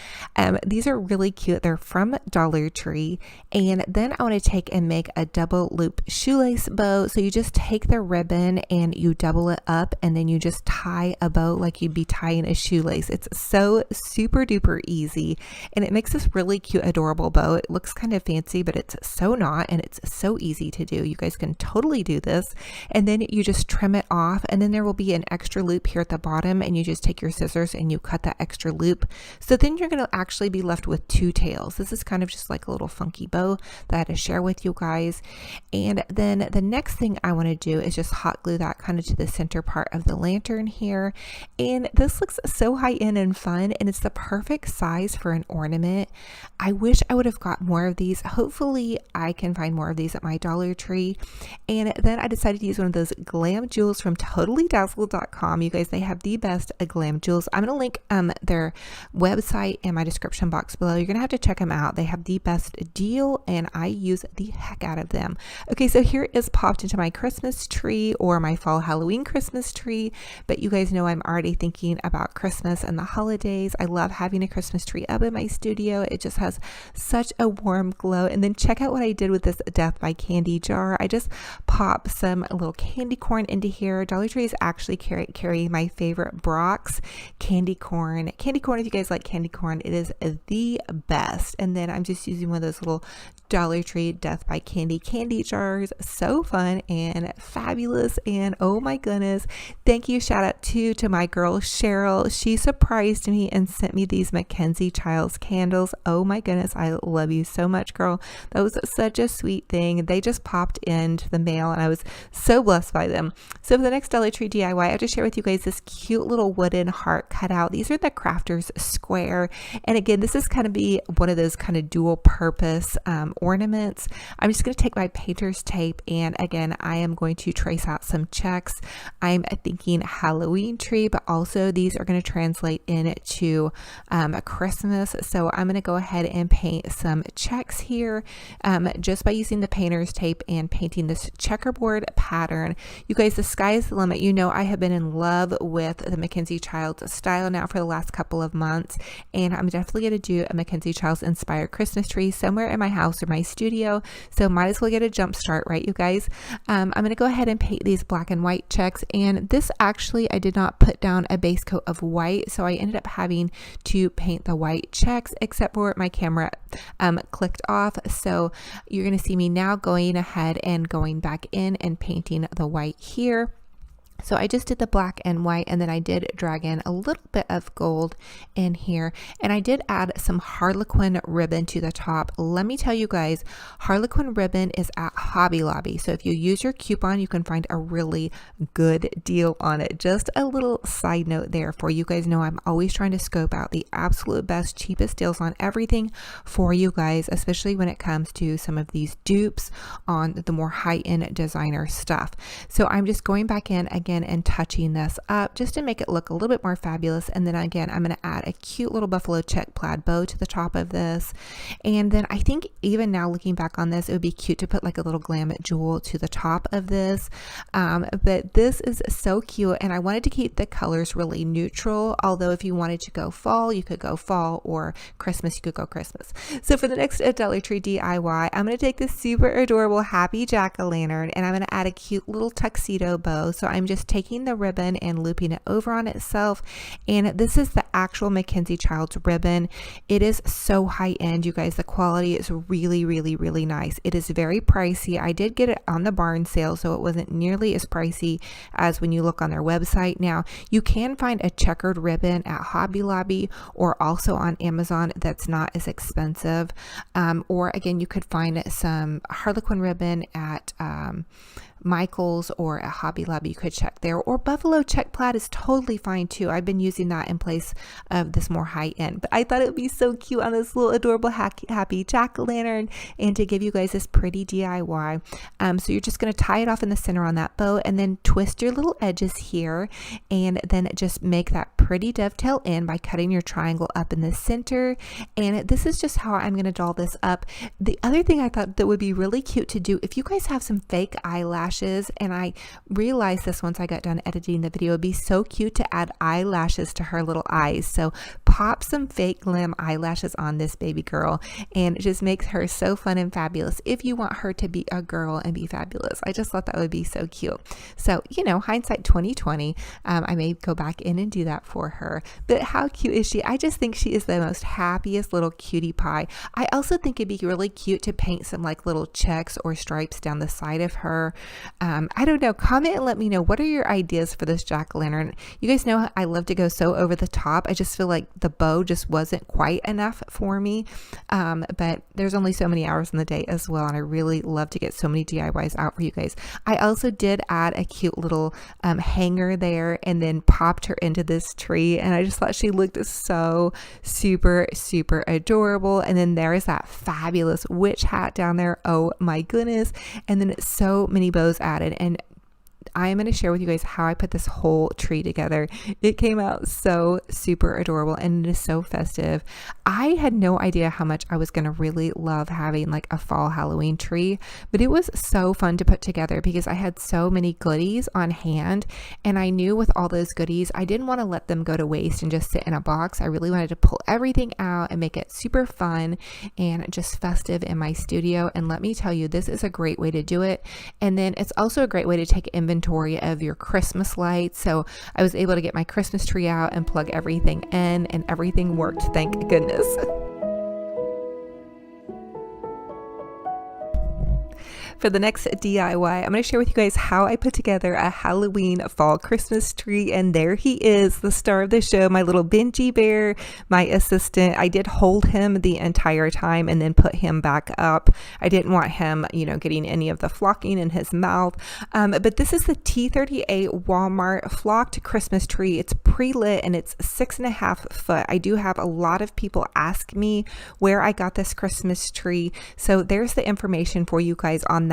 These are really cute. They're from Dollar Tree. And then I want to take and make a double loop shoelace bow. So you just take the ribbon and you double it up, and then you just tie a bow like you'd be tying a shoelace. It's so super duper easy, and it makes this really cute, adorable bow. It looks kind of fancy, but it's so not, and it's so easy to do. You guys can totally do this. And then you just trim it off, and then there will be an extra loop here at the bottom, and you just take your scissors and you cut that extra loop. So then you're going to actually be left with two tails. This is kind of just like a little funky bow that I had to share with you guys. And then the next thing I want to do is just hot glue that kind of to the center part of the lantern here. And this looks so high end and fun, and it's the perfect size for an ornament. I wish I would have got more of these. Hopefully I can find more of these at my Dollar Tree. And then I decided to use one of those glam jewels from totallydazzled.com. You guys, they have the best glam jewels. I'm going to link their website in my description box below. You're going to have to check them out. They have the best deal, and I use the heck out of them. Okay, so here is popped into my Christmas tree, or my fall Halloween Christmas tree. But you guys know I'm already thinking about Christmas and the holidays. I love having a Christmas tree up in my studio. It just has such a warm glow. And then check out what I did with this Death by Candy jar. I just popped some little candy corn into here. Dollar Tree is actually carry my favorite Brock's candy corn. Candy corn, if you guys like candy corn, it is the best. And then I'm just using one of those little Dollar Tree Death by Candy jars. So fun and fabulous. And oh my goodness, thank you, shout out to my girl Cheryl. She surprised me and sent me these Mackenzie Childs candles. Oh my goodness, I love you so much, girl. That was such a sweet thing. They just popped into the mail, and I was so blessed by them. So for the next Dollar Tree DIY, I have to share with you guys this cute little wooden heart cutout. These are the Crafters Square, and again, this is kind of be one of those kind of dual purpose ornaments. I'm just going to take my painter's tape, and again, I am going to trace out some checks. I'm thinking Halloween tree, but also these are going to translate into a Christmas. So I'm going to go ahead and paint some checks here just by using the painter's tape and painting this checkerboard pattern. You guys, the sky is the limit. You know, I have been in love with the Mackenzie Childs style now for the last couple of months, and I'm definitely going to do a Mackenzie Childs inspired Christmas tree somewhere in my house or my studio. So might as well get a jump start, right, you guys? I'm going to go ahead and paint these black and white checks, and this actually I did not put down a base coat of white, so I ended up having to paint the white checks, except for my camera clicked off. So you're going to see me now going ahead and going back in and painting the white here. So I just did the black and white, and then I did drag in a little bit of gold in here, and I did add some Harlequin ribbon to the top. Let me tell you guys, Harlequin ribbon is at Hobby Lobby, so if you use your coupon, you can find a really good deal on it. Just a little side note there for you guys. Know I'm always trying to scope out the absolute best, cheapest deals on everything for you guys, especially when it comes to some of these dupes on the more high-end designer stuff. So I'm just going back in again and touching this up just to make it look a little bit more fabulous. And then again, I'm going to add a cute little buffalo check plaid bow to the top of this. And then I think even now looking back on this, it would be cute to put like a little glam jewel to the top of this. But this is so cute, and I wanted to keep the colors really neutral. Although if you wanted to go fall, you could go fall, or Christmas, you could go Christmas. So for the next Dollar Tree DIY, I'm going to take this super adorable Happy Jack-o'-lantern, and I'm going to add a cute little tuxedo bow. So I'm just taking the ribbon and looping it over on itself. And this is the actual Mackenzie Childs ribbon. It is so high end, you guys. The quality is really, really, really nice. It is very pricey. I did get it on the barn sale, so it wasn't nearly as pricey as when you look on their website. Now, you can find a checkered ribbon at Hobby Lobby or also on Amazon that's not as expensive. Or again, you could find some Harlequin ribbon at Michael's or at Hobby Lobby. You could check there, or Buffalo check plaid is totally fine too. I've been using that in place of this more high end, but I thought it would be so cute on this little adorable happy jack-o'-lantern and to give you guys this pretty DIY. So you're just going to tie it off in the center on that bow and then twist your little edges here and then just make that pretty dovetail in by cutting your triangle up in the center. And this is just how I'm going to doll this up. The other thing I thought that would be really cute to do, if you guys have some fake eyelashes, and I realized this once I got done editing the video, it'd be so cute to add eyelashes to her little eyes. So pop some fake Glam eyelashes on this baby girl and it just makes her so fun and fabulous if you want her to be a girl and be fabulous. I just thought that would be so cute. So, you know, hindsight 2020, I may go back in and do that for her. But how cute is she? I just think she is the most happiest little cutie pie. I also think it'd be really cute to paint some like little checks or stripes down the side of her. I don't know, comment and let me know, what are your ideas for this jack-o'-lantern? You guys know I love to go so over the top. I just feel like the bow just wasn't quite enough for me, but there's only so many hours in the day as well, and I really love to get so many DIYs out for you guys. I also did add a cute little hanger there and then popped her into this tree, and I just thought she looked so super adorable. And then there is that fabulous witch hat down there, oh my goodness, and then so many bows added. And I am going to share with you guys how I put this whole tree together. It came out so super adorable and it is so festive. I had no idea how much I was going to really love having like a fall Halloween tree, but it was so fun to put together because I had so many goodies on hand, and I knew with all those goodies, I didn't want to let them go to waste and just sit in a box. I really wanted to pull everything out and make it super fun and just festive in my studio. And let me tell you, this is a great way to do it. And then it's also a great way to take inventory of your Christmas lights. So I was able to get my Christmas tree out and plug everything in, and everything worked, thank goodness. For the next DIY, I'm going to share with you guys how I put together a Halloween fall Christmas tree. And there he is, the star of the show, my little BINGE bear, my assistant. I did hold him the entire time and then put him back up. I didn't want him, you know, getting any of the flocking in his mouth. But this is the T38 Walmart flocked Christmas tree. It's pre-lit and it's 6.5 foot. I do have a lot of people ask me where I got this Christmas tree. So there's the information for you guys on that.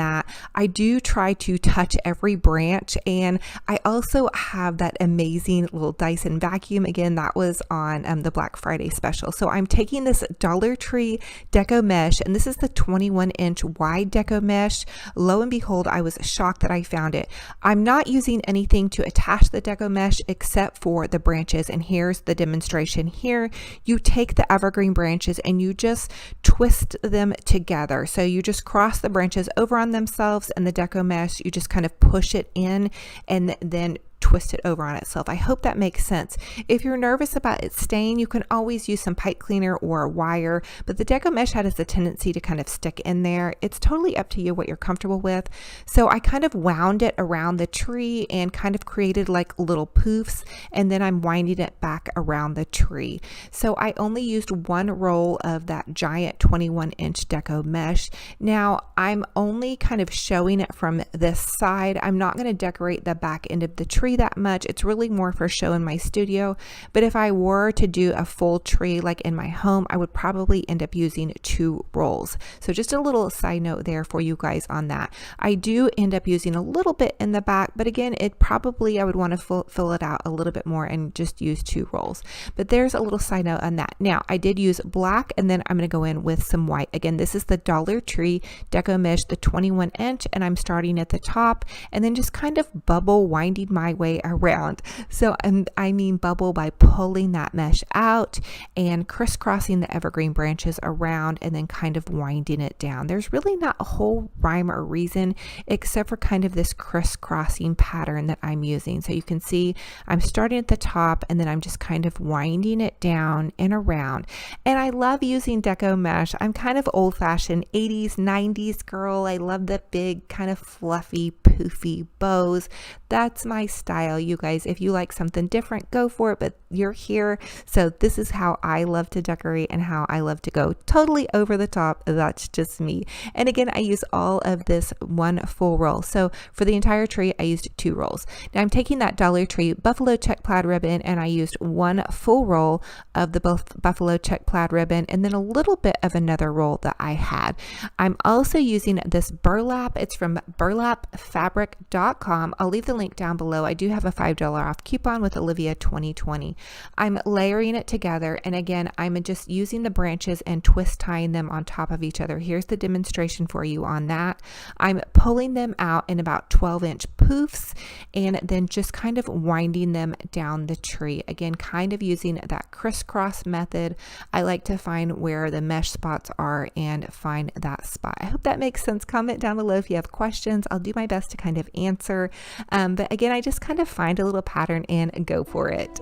I do try to touch every branch, and I also have that amazing little Dyson vacuum. Again, that was on the Black Friday special. So I'm taking this Dollar Tree deco mesh, and this is the 21-inch wide deco mesh. Lo and behold, I was shocked that I found it. I'm not using anything to attach the deco mesh except for the branches, and here's the demonstration. Here you take the evergreen branches and you just twist them together. So you just cross the branches over on themselves, and the deco mesh, you just kind of push it in and then twist it over on itself. I hope that makes sense. If you're nervous about it staying, you can always use some pipe cleaner or a wire, but the deco mesh has a tendency to kind of stick in there. It's totally up to you what you're comfortable with. So I kind of wound it around the tree and kind of created like little poofs, and then I'm winding it back around the tree. So I only used one roll of that giant 21-inch deco mesh. Now I'm only kind of showing it from this side. I'm not going to decorate the back end of the tree that much. It's really more for show in my studio, but if I were to do a full tree like in my home, I would probably end up using 2 rolls. So just a little side note there for you guys on that. I do end up using a little bit in the back, but again, I would want to fill it out a little bit more and just use 2 rolls. But there's a little side note on that. Now I did use black, and then I'm going to go in with some white. Again, this is the Dollar Tree deco mesh, the 21-inch, and I'm starting at the top and then just kind of bubble winding my way way around. So I mean bubble by pulling that mesh out and crisscrossing the evergreen branches around and then kind of winding it down. There's really not a whole rhyme or reason except for kind of this crisscrossing pattern that I'm using. So you can see I'm starting at the top and then I'm just kind of winding it down and around. And I love using deco mesh. I'm kind of old-fashioned 80s, 90s girl. I love the big kind of fluffy, poofy bows. That's my style, you guys. If you like something different, go for it, but you're here. So this is how I love to decorate and how I love to go totally over the top. That's just me. And again, I use all of this one full roll. So for the entire tree, I used 2 rolls. Now I'm taking that Dollar Tree buffalo check plaid ribbon and I used 1 full roll of the buffalo check plaid ribbon and then a little bit of another roll that I had. I'm also using this burlap. It's from burlapfabric.com. I'll leave the link down below. I do have a $5 off coupon with Olivia 2020. I'm layering it together, and again, I'm just using the branches and twist tying them on top of each other. Here's the demonstration for you on that. I'm pulling them out in about 12-inch poofs and then just kind of winding them down the tree. Again, kind of using that crisscross method. I like to find where the mesh spots are and find that spot. I hope that makes sense. Comment down below if you have questions. I'll do my best to kind of answer. But again, I just kind of find a little pattern and go for it.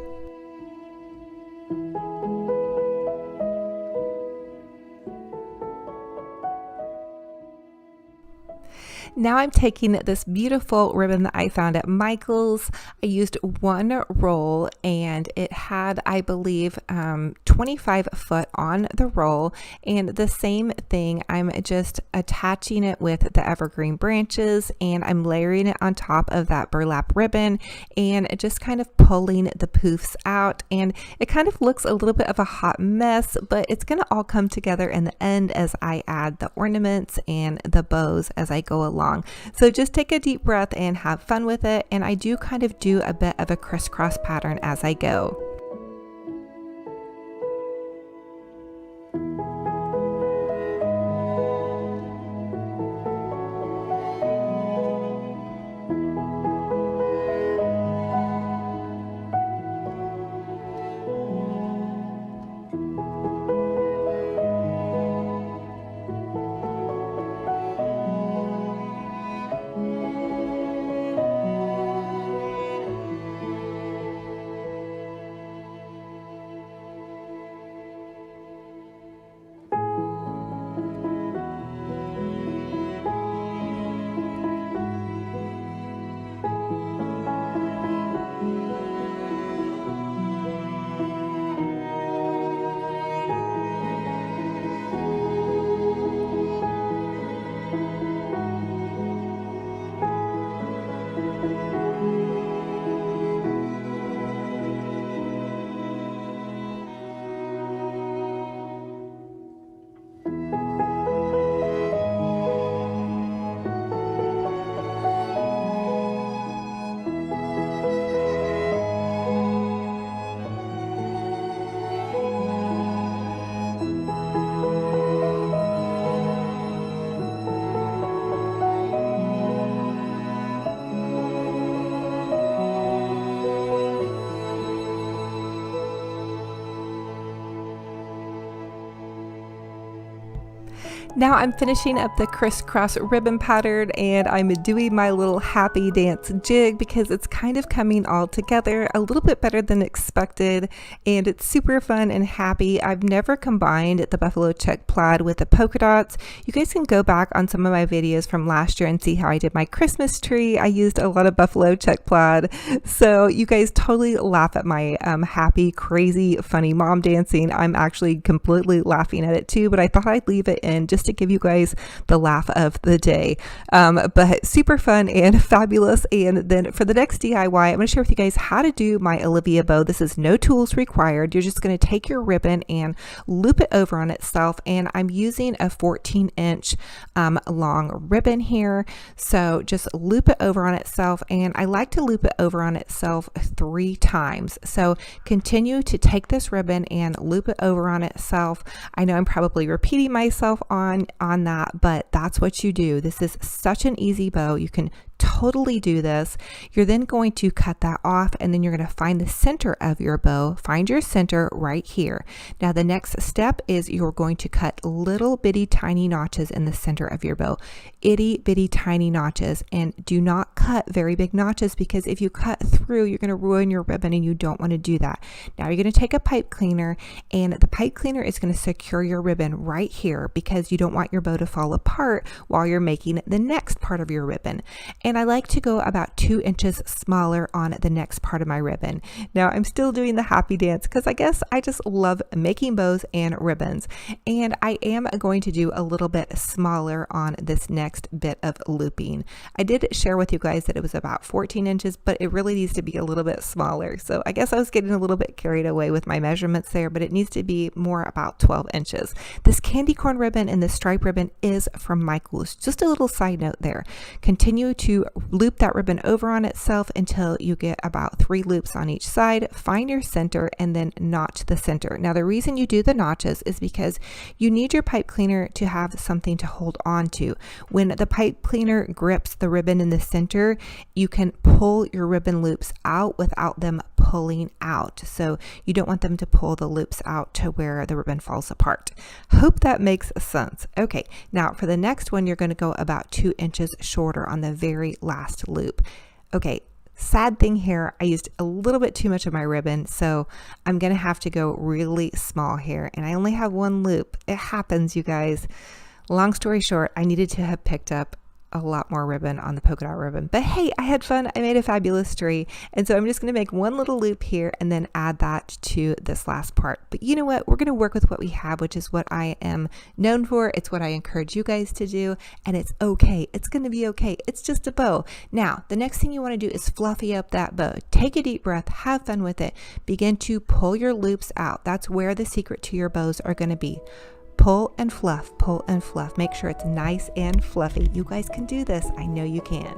Now I'm taking this beautiful ribbon that I found at Michael's. I used 1 roll and it had, I believe, 25 foot on the roll, and the same thing, I'm just attaching it with the evergreen branches and I'm layering it on top of that burlap ribbon and just kind of pulling the poofs out, and it kind of looks a little bit of a hot mess, but it's going to all come together in the end as I add the ornaments and the bows as I go along. So just take a deep breath and have fun with it. And I do kind of do a bit of a crisscross pattern as I go. Now I'm finishing up the crisscross ribbon pattern and I'm doing my little happy dance jig because it's kind of coming all together a little bit better than expected, and it's super fun and happy. I've never combined the buffalo check plaid with the polka dots. You guys can go back on some of my videos from last year and see how I did my Christmas tree. I used a lot of buffalo check plaid, so you guys totally laugh at my happy, crazy, funny mom dancing. I'm actually completely laughing at it too, but I thought I'd leave it in just to give you guys the laugh of the day. But super fun and fabulous. And then for the next DIY, I'm going to share with you guys how to do my Olivia bow. This is no tools required. You're just going to take your ribbon and loop it over on itself. And I'm using a 14-inch long ribbon here. So just loop it over on itself. And I like to loop it over on itself 3 times. So continue to take this ribbon and loop it over on itself. I know I'm probably repeating myself on that, but that's what you do. This is such an easy bow. You can totally do this. You're then going to cut that off, and then you're going to find the center of your bow. Find your center right here. Now the next step is you're going to cut little bitty tiny notches in the center of your bow. Itty bitty tiny notches, and do not cut very big notches, because if you cut through, you're going to ruin your ribbon, and you don't want to do that. Now you're going to take a pipe cleaner, and the pipe cleaner is going to secure your ribbon right here, because you don't want your bow to fall apart while you're making the next part of your ribbon. And I like to go about 2 inches smaller on the next part of my ribbon. Now I'm still doing the happy dance, because I guess I just love making bows and ribbons. And I am going to do a little bit smaller on this next bit of looping. I did share with you guys that it was about 14 inches, but it really needs to be a little bit smaller. So I guess I was getting a little bit carried away with my measurements there, but it needs to be more about 12 inches. This candy corn ribbon and this stripe ribbon is from Michael's. Just a little side note there. Continue to loop that ribbon over on itself until you get about 3 loops on each side. Find your center and then notch the center. Now the reason you do the notches is because you need your pipe cleaner to have something to hold on to. When the pipe cleaner grips the ribbon in the center, you can pull your ribbon loops out without them pulling out. So you don't want them to pull the loops out to where the ribbon falls apart. Hope that makes sense. Okay, now for the next one, you're going to go about 2 inches shorter on the very last loop. Okay, sad thing here, I used a little bit too much of my ribbon, so I'm going to have to go really small here, and I only have 1 loop. It happens, you guys. Long story short, I needed to have picked up a lot more ribbon on the polka dot ribbon, but hey, I had fun. I made a fabulous tree, and so I'm just going to make 1 little loop here and then add that to this last part. But you know what, we're going to work with what we have, which is what I am known for. It's what I encourage you guys to do, and it's okay. It's going to be okay. It's just a bow. Now the next thing you want to do is fluffy up that bow. Take a deep breath, have fun with it, begin to pull your loops out. That's where the secret to your bows are going to be. Pull and fluff, pull and fluff. Make sure it's nice and fluffy. You guys can do this. I know you can.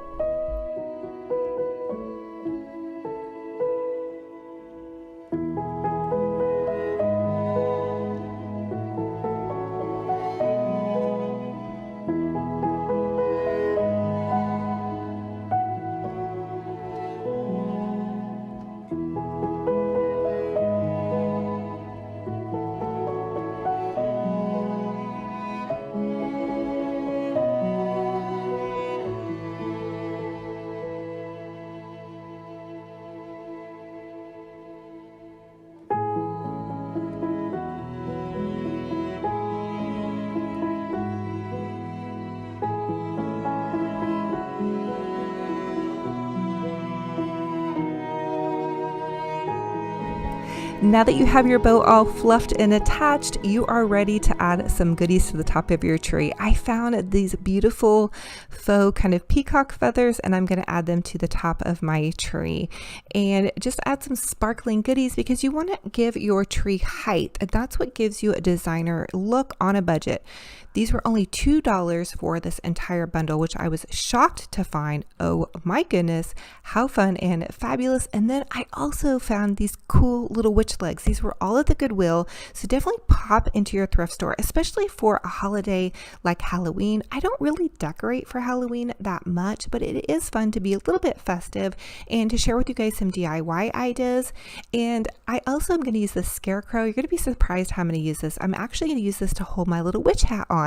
Now that you have your bow all fluffed and attached, you are ready to add some goodies to the top of your tree. I found these beautiful faux kind of peacock feathers, and I'm going to add them to the top of my tree. And just add some sparkling goodies, because you want to give your tree height, and that's what gives you a designer look on a budget. These were only $2 for this entire bundle, which I was shocked to find. Oh my goodness, how fun and fabulous. And then I also found these cool little witch legs. These were all at the Goodwill, so definitely pop into your thrift store, especially for a holiday like Halloween. I don't really decorate for Halloween that much, but it is fun to be a little bit festive and to share with you guys some DIY ideas. And I also am going to use this Scarecrow. You're going to be surprised how I'm going to use this. I'm actually going to use this to hold my little witch hat on.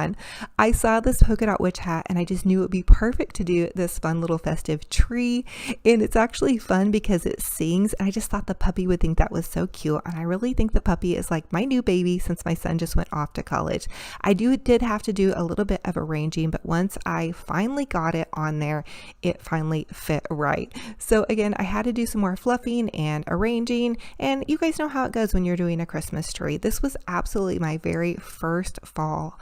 I saw this polka dot witch hat, and I just knew it would be perfect to do this fun little festive tree. And it's actually fun because it sings, and I just thought the puppy would think that was so cute. And I really think the puppy is like my new baby since my son just went off to college. I did have to do a little bit of arranging, but once I finally got it on there, it finally fit right. So again, I had to do some more fluffing and arranging, and you guys know how it goes when you're doing a Christmas tree. This was absolutely my very first fall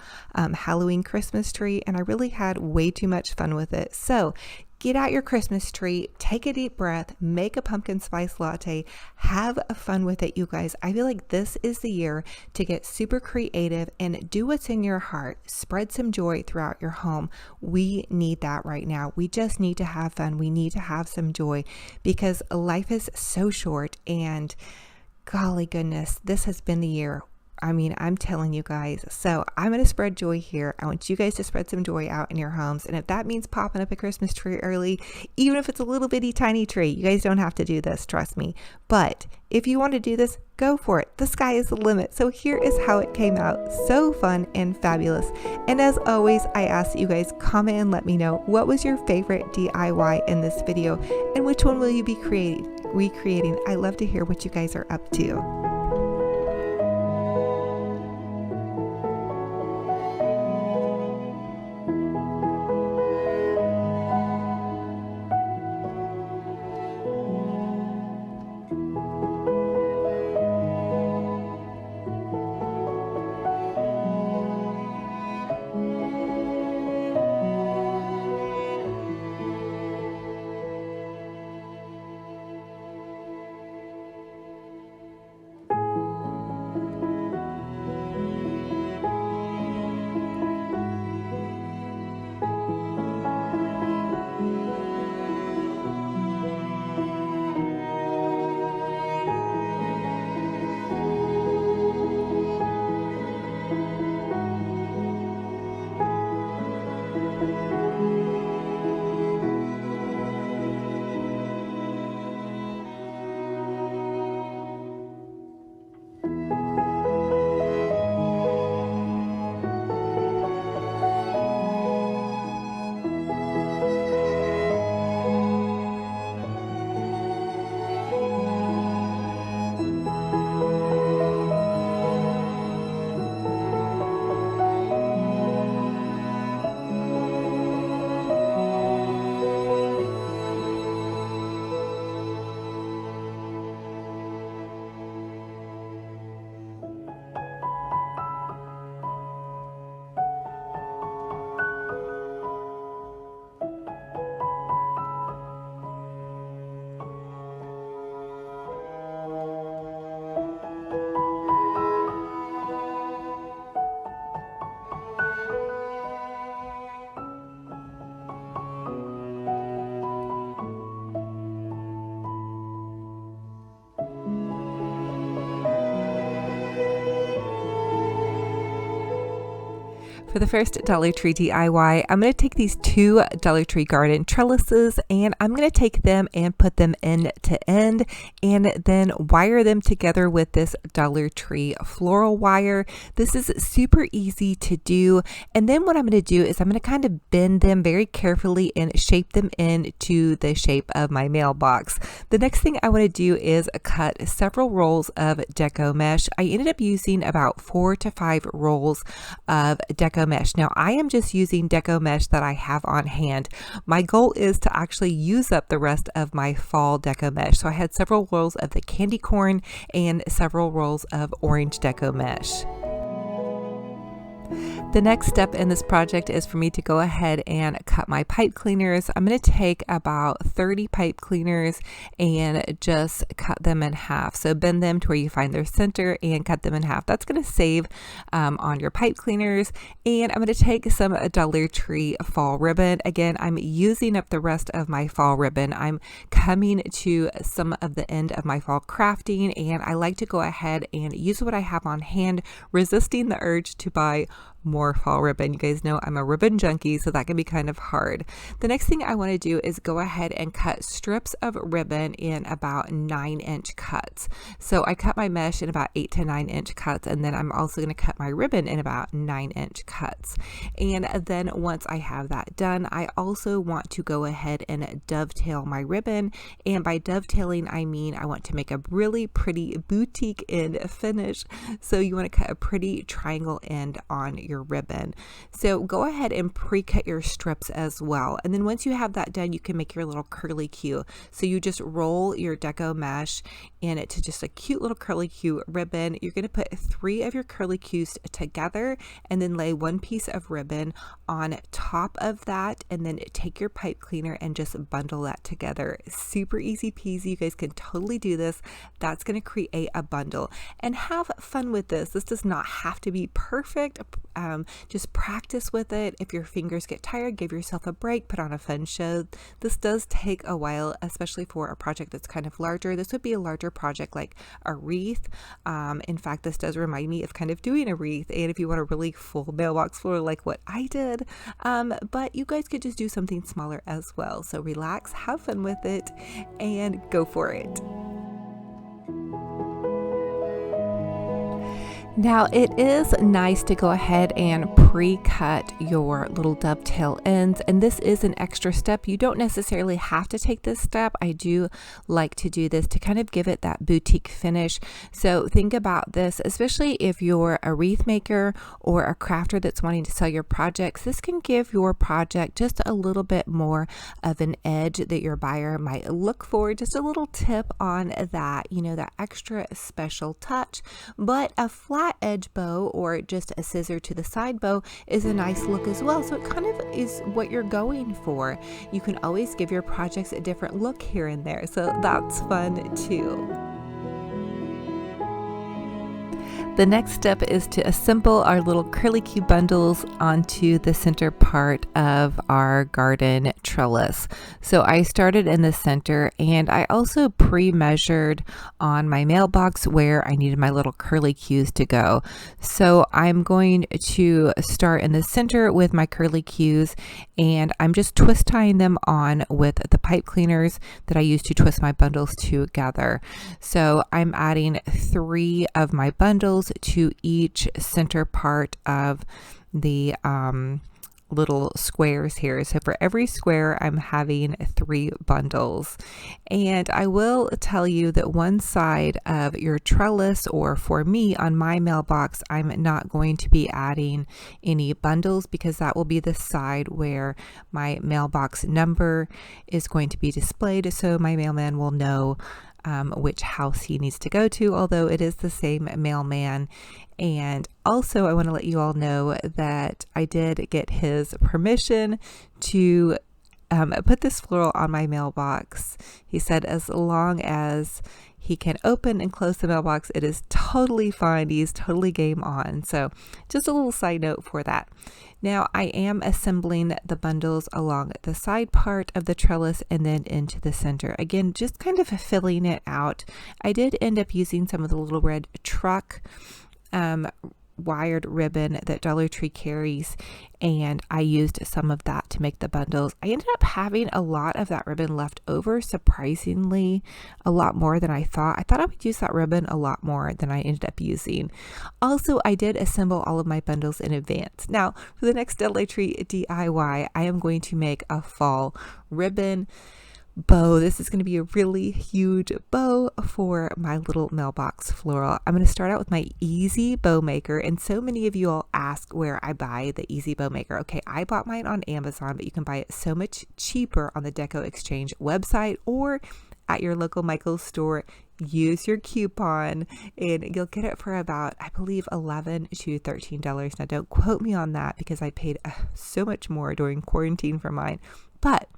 Halloween Christmas tree, and I really had way too much fun with it. So get out your Christmas tree, take a deep breath, make a pumpkin spice latte, have fun with it, you guys. I feel like this is the year to get super creative and do what's in your heart. Spread some joy throughout your home. We need that right now. We just need to have fun. We need to have some joy, because life is so short, and golly goodness, this has been the year. I mean, I'm telling you guys. So I'm going to spread joy here. I want you guys to spread some joy out in your homes. And if that means popping up a Christmas tree early, even if it's a little bitty tiny tree, you guys don't have to do this, trust me. But if you want to do this, go for it. The sky is the limit. So here is how it came out. So fun and fabulous. And as always, I ask that you guys comment and let me know what was your favorite DIY in this video and which one will you be recreating. I love to hear what you guys are up to. For the first Dollar Tree DIY, I'm going to take these two Dollar Tree garden trellises and I'm going to take them and put them end to end and then wire them together with this Dollar Tree floral wire. This is super easy to do. And then what I'm going to do is I'm going to kind of bend them very carefully and shape them into the shape of my mailbox. The next thing I want to do is cut several rolls of deco mesh. I ended up using about 4 to 5 rolls of deco mesh. Now I am just using deco mesh that I have on hand. My goal is to actually use up the rest of my fall deco mesh. So I had several rolls of the candy corn and several rolls of orange deco mesh. The next step in this project is for me to go ahead and cut my pipe cleaners. I'm going to take about 30 pipe cleaners and just cut them in half. So bend them to where you find their center and cut them in half. That's going to save on your pipe cleaners. And I'm going to take some Dollar Tree fall ribbon. Again, I'm using up the rest of my fall ribbon. I'm coming to some of the end of my fall crafting, and I like to go ahead and use what I have on hand, resisting the urge to buy more fall ribbon. You guys know I'm a ribbon junkie, so that can be kind of hard. The next thing I want to do is go ahead and cut strips of ribbon in about 9-inch cuts. So I cut my mesh in about 8 to 9-inch cuts, and then I'm also going to cut my ribbon in about 9-inch cuts. And then once I have that done, I also want to go ahead and dovetail my ribbon. And by dovetailing, I mean I want to make a really pretty boutique end finish. So you want to cut a pretty triangle end on your ribbon. So go ahead and pre-cut your strips as well. And then once you have that done, you can make your little curly Q. So you just roll your deco mesh in it to just a cute little curly Q ribbon. You're going to put 3 of your curly Qs together and then lay 1 piece of ribbon on top of that, and then take your pipe cleaner and just bundle that together. Super easy peasy. You guys can totally do this. That's going to create a bundle, and have fun with this. This does not have to be perfect. just practice with it. If your fingers get tired, give yourself a break, put on a fun show. This does take a while, especially for a project that's kind of larger. This would be a larger project like a wreath. In fact, this does remind me of kind of doing a wreath, and if you want a really full mailbox floor like what I did, but you guys could just do something smaller as well. So relax, have fun with it, and go for it. Now it is nice to go ahead and pre-cut your little dovetail ends, and this is an extra step. You don't necessarily have to take this step. I do like to do this to kind of give it that boutique finish. So think about this, especially if you're a wreath maker or a crafter that's wanting to sell your projects. This can give your project just a little bit more of an edge that your buyer might look for. Just a little tip on that, you know, that extra special touch. But a flat edge bow or just a scissor to the side bow is a nice look as well. So it kind of is what you're going for. You can always give your projects a different look here and there. So that's fun too. The next step is to assemble our little curly cube bundles onto the center part of our garden trellis. So I started in the center, and I also pre-measured on my mailbox where I needed my little curly cues to go. So I'm going to start in the center with my curly cues, and I'm just twist tying them on with the pipe cleaners that I use to twist my bundles together. So I'm adding 3 of my bundles to each center part of the little squares here. So for every square, I'm having 3 bundles. And I will tell you that one side of your trellis, or for me on my mailbox, I'm not going to be adding any bundles because that will be the side where my mailbox number is going to be displayed, so my mailman will know which house he needs to go to, although it is the same mailman. And also I want to let you all know that I did get his permission to put this floral on my mailbox. He said as long as he can open and close the mailbox, it is totally fine. He's totally game on. So just a little side note for that. Now I am assembling the bundles along the side part of the trellis and then into the center. Again, just kind of filling it out. I did end up using some of the little red truck wired ribbon that Dollar Tree carries, and I used some of that to make the bundles. I ended up having a lot of that ribbon left over, surprisingly a lot more than I thought. I thought I would use that ribbon a lot more than I ended up using. Also, I did assemble all of my bundles in advance. Now for the next Dollar Tree DIY, I am going to make a fall ribbon bow. This is going to be a really huge bow for my little mailbox floral. I'm going to start out with my Easy Bow Maker, and so many of you all ask where I buy the Easy Bow Maker. Okay, I bought mine on Amazon, but you can buy it so much cheaper on the Deco Exchange website or at your local Michael's store. Use your coupon and you'll get it for about, I believe, $11 to $13. Now don't quote me on that because I paid so much more during quarantine for mine, but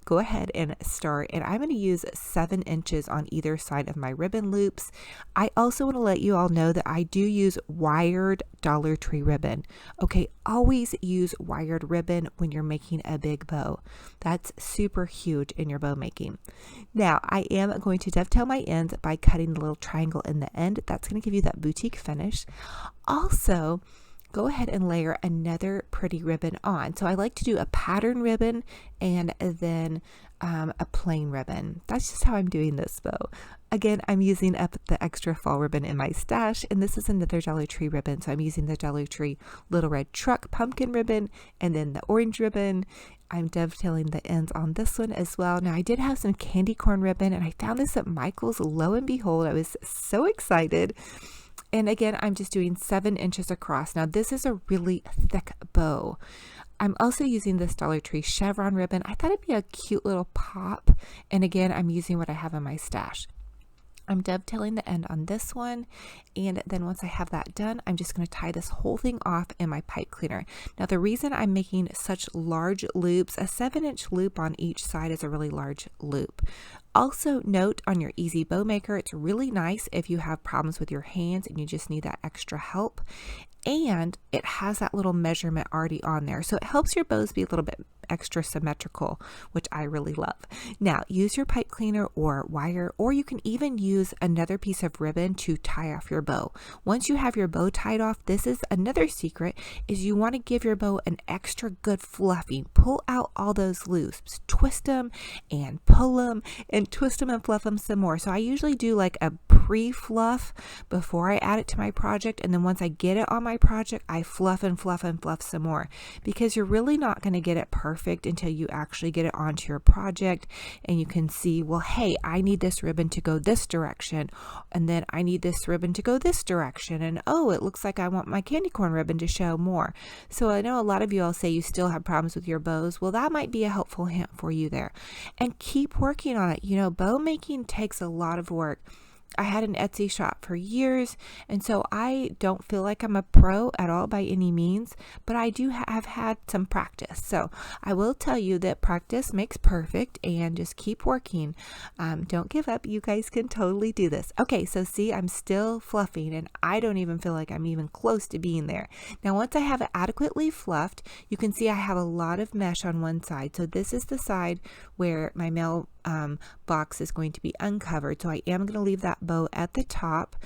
go ahead and start, and I'm going to use 7 inches on either side of my ribbon loops. I also want to let you all know that I do use wired Dollar Tree ribbon. Okay, always use wired ribbon when you're making a big bow. That's super huge in your bow making. Now I am going to dovetail my ends by cutting the little triangle in the end. That's going to give you that boutique finish. Also, go ahead and layer another pretty ribbon on. So I like to do a pattern ribbon and then a plain ribbon. That's just how I'm doing this bow. Again, I'm using up the extra fall ribbon in my stash, and this is another Dollar Tree ribbon. So I'm using the Dollar Tree Little Red Truck pumpkin ribbon and then the orange ribbon. I'm dovetailing the ends on this one as well. Now I did have some candy corn ribbon, and I found this at Michael's. Lo and behold, I was so excited. And again, I'm just doing 7 inches across. Now this is a really thick bow. I'm also using this Dollar Tree chevron ribbon. I thought it'd be a cute little pop. And again, I'm using what I have in my stash. I'm dovetailing the end on this one, and then once I have that done, I'm just going to tie this whole thing off in my pipe cleaner. Now the reason I'm making such large loops, a 7-inch loop on each side is a really large loop. Also note on your Easy Bow Maker, it's really nice if you have problems with your hands and you just need that extra help. And it has that little measurement already on there, so it helps your bows be a little bit extra symmetrical, which I really love. Now use your pipe cleaner or wire, or you can even use another piece of ribbon to tie off your bow. Once you have your bow tied off, this is another secret, is you want to give your bow an extra good fluffing. Pull out all those loops, twist them and pull them and twist them and fluff them some more. So I usually do like a pre-fluff before I add it to my project, and then once I get it on my project, I fluff and fluff and fluff some more, because you're really not going to get it perfect until you actually get it onto your project and you can see, well, hey, I need this ribbon to go this direction, and then I need this ribbon to go this direction, and oh, it looks like I want my candy corn ribbon to show more. So I know a lot of you all say you still have problems with your bows. Well, that might be a helpful hint for you there, and keep working on it. You know, bow making takes a lot of work. I had an Etsy shop for years, and so I don't feel like I'm a pro at all by any means, but I do have had some practice. So I will tell you that practice makes perfect, and just keep working. Don't give up. You guys can totally do this. Okay, so see, I'm still fluffing, and I don't even feel like I'm even close to being there. Now, once I have it adequately fluffed, you can see I have a lot of mesh on one side. So this is the side where my mail box is going to be uncovered, so I am going to leave that bow at the top.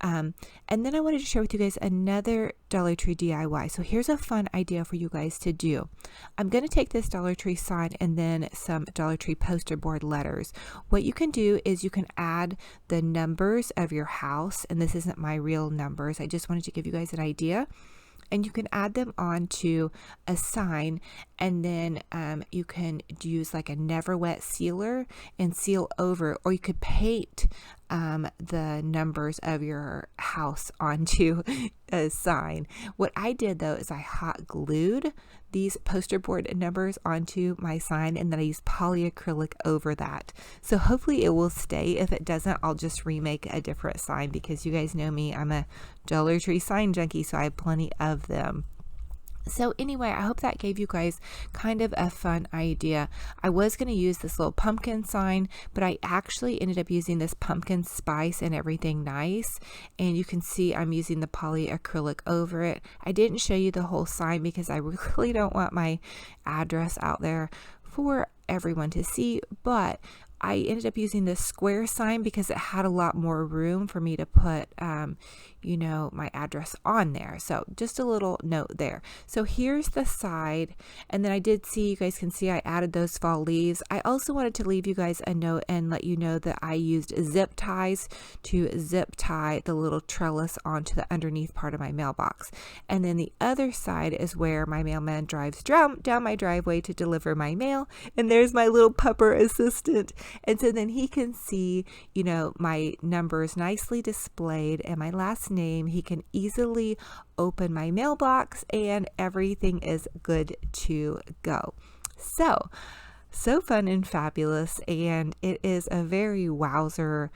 And then I wanted to share with you guys another Dollar Tree DIY. So here's a fun idea for you guys to do. I'm going to take this Dollar Tree sign and then some Dollar Tree poster board letters. What you can do is you can add the numbers of your house, and this isn't my real numbers, I just wanted to give you guys an idea. And you can add them onto a sign, and then you can use like a never wet sealer and seal over, or you could paint the numbers of your house onto a sign. What I did though is I hot glued these poster board numbers onto my sign, and then I used polyacrylic over that. So hopefully it will stay. If it doesn't, I'll just remake a different sign, because you guys know me, I'm a Dollar Tree sign junkie, so I have plenty of them. So anyway, I hope that gave you guys kind of a fun idea. I was going to use this little pumpkin sign, but I actually ended up using this pumpkin spice and everything nice. And you can see I'm using the polyacrylic over it. I didn't show you the whole sign because I really don't want my address out there for everyone to see, but I ended up using this square sign because it had a lot more room for me to put, you know, my address on there. So just a little note there. So here's the side. And then I did see, you guys can see I added those fall leaves. I also wanted to leave you guys a note and let you know that I used zip ties to zip tie the little trellis onto the underneath part of my mailbox. And then the other side is where my mailman drives down my driveway to deliver my mail. And there's my little pupper assistant. And so then he can see, you know, my numbers nicely displayed and my last name. He can easily open my mailbox and everything is good to go. So fun and fabulous. And it is a very wowzer,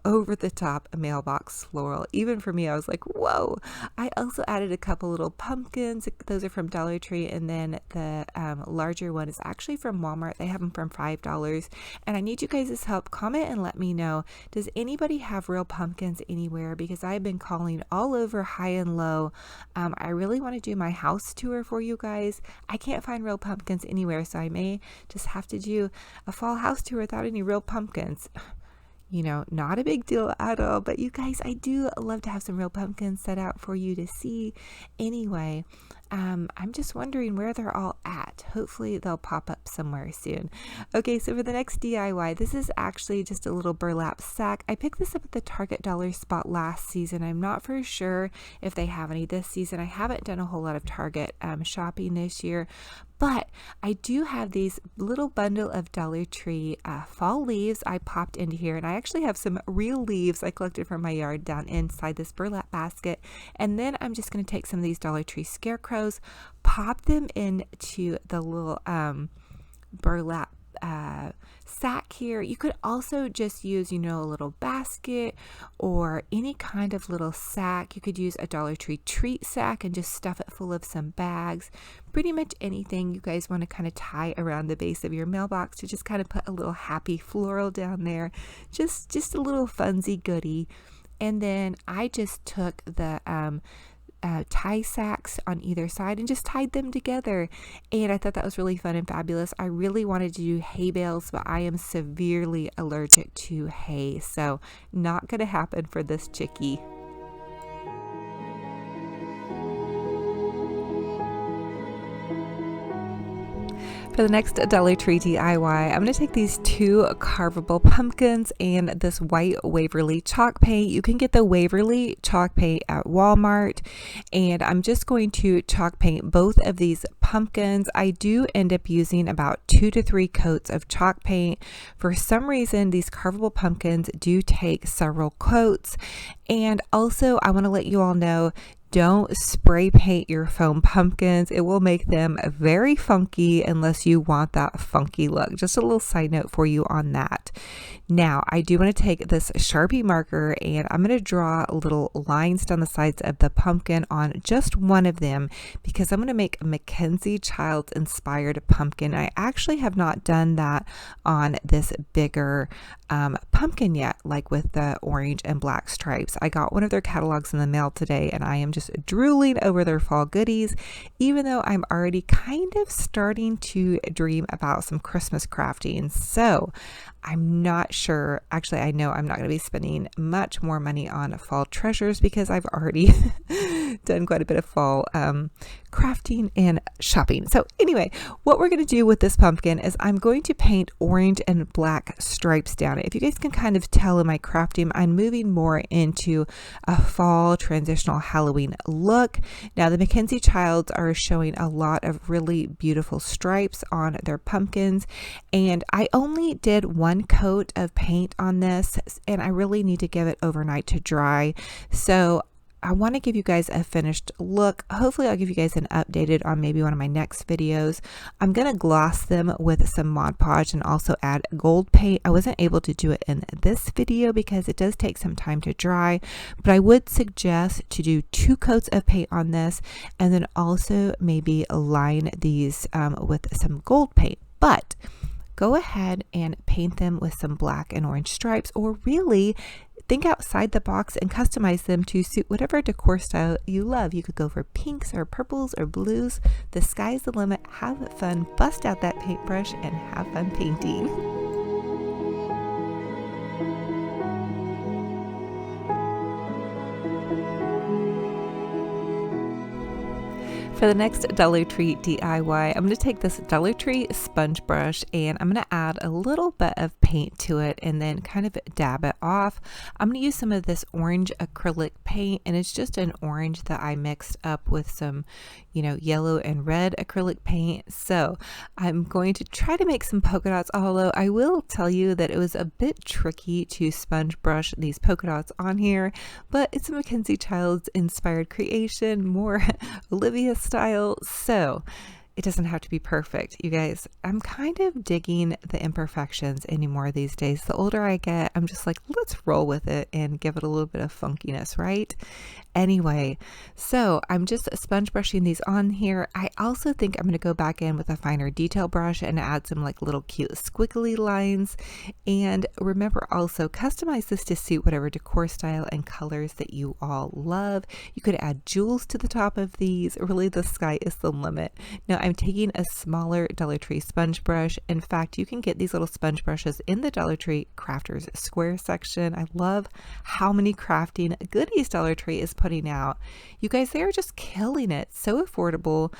over the top mailbox floral. Even for me, I was like, whoa. I also added a couple little pumpkins. Those are from Dollar Tree, and then the larger one is actually from Walmart. They have them from $5. And I need you guys' help. Comment and let me know, does anybody have real pumpkins anywhere? Because I've been calling all over high and low. I really want to do my house tour for you guys. I can't find real pumpkins anywhere, so I may just have to do a fall house tour without any real pumpkins. You know, not a big deal at all, but you guys, I do love to have some real pumpkins set out for you to see. Anyway, I'm just wondering where they're all at. Hopefully they'll pop up somewhere soon. Okay, so for the next DIY, this is actually just a little burlap sack. I picked this up at the Target dollar spot last season. I'm not for sure if they have any this season. I haven't done a whole lot of Target shopping this year, but I do have these little bundle of Dollar Tree fall leaves I popped into here, and I actually have some real leaves I collected from my yard down inside this burlap basket. And then I'm just going to take some of these Dollar Tree scarecrows, pop them into the little burlap sack here. You could also just use, you know, a little basket or any kind of little sack. You could use a Dollar Tree treat sack and just stuff it full of some bags. Pretty much anything you guys want to kind of tie around the base of your mailbox to just kind of put a little happy floral down there. Just a little funsy goodie. And then I just took the tie sacks on either side and just tied them together, and I thought that was really fun and fabulous. I really wanted to do hay bales, but I am severely allergic to hay, so not gonna happen for this chickie. For the next Dollar Tree DIY, I'm going to take these two carvable pumpkins and this white Waverly chalk paint. You can get the Waverly chalk paint at Walmart, and I'm just going to chalk paint both of these pumpkins. I do end up using about 2 to 3 coats of chalk paint. For some reason, these carvable pumpkins do take several coats, and also I want to let you all know, don't spray paint your foam pumpkins. It will make them very funky unless you want that funky look. Just a little side note for you on that. Now, I do want to take this Sharpie marker and I'm going to draw little lines down the sides of the pumpkin on just one of them because I'm going to make a Mackenzie Childs inspired pumpkin. I actually have not done that on this bigger pumpkin yet, like with the orange and black stripes. I got one of their catalogs in the mail today and I am just drooling over their fall goodies, even though I'm already kind of starting to dream about some Christmas crafting. So I'm not sure, actually I know I'm not going to be spending much more money on fall treasures because I've already done quite a bit of fall crafting and shopping. So anyway, what we're going to do with this pumpkin is I'm going to paint orange and black stripes down it. If you guys can kind of tell in my crafting, I'm moving more into a fall transitional Halloween look. Now the Mackenzie Childs are showing a lot of really beautiful stripes on their pumpkins, and I only did one coat of paint on this and I really need to give it overnight to dry. So I want to give you guys a finished look. Hopefully I'll give you guys an updated on maybe one of my next videos. I'm going to gloss them with some Mod Podge and also add gold paint. I wasn't able to do it in this video because it does take some time to dry, but I would suggest to do 2 coats of paint on this and then also maybe line these with some gold paint. But go ahead and paint them with some black and orange stripes, or really think outside the box and customize them to suit whatever decor style you love. You could go for pinks or purples or blues. The sky's the limit. Have fun, bust out that paintbrush, and have fun painting. For the next Dollar Tree DIY, I'm going to take this Dollar Tree sponge brush and I'm going to add a little bit of paint to it and then kind of dab it off. I'm going to use some of this orange acrylic paint, and it's just an orange that I mixed up with some, you know, yellow and red acrylic paint. So I'm going to try to make some polka dots, although I will tell you that it was a bit tricky to sponge brush these polka dots on here, but it's a Mackenzie Childs inspired creation, more Olivia style, so it doesn't have to be perfect. You guys, I'm kind of digging the imperfections anymore these days. The older I get, I'm just like, let's roll with it and give it a little bit of funkiness, right? Anyway, so I'm just sponge brushing these on here. I also think I'm going to go back in with a finer detail brush and add some like little cute squiggly lines. And remember, also customize this to suit whatever decor style and colors that you all love. You could add jewels to the top of these. Really, the sky is the limit. Now I'm taking a smaller Dollar Tree sponge brush. In fact, you can get these little sponge brushes in the Dollar Tree Crafters Square section. I love how many crafting goodies Dollar Tree is putting out. You guys, they are just killing it. So affordable.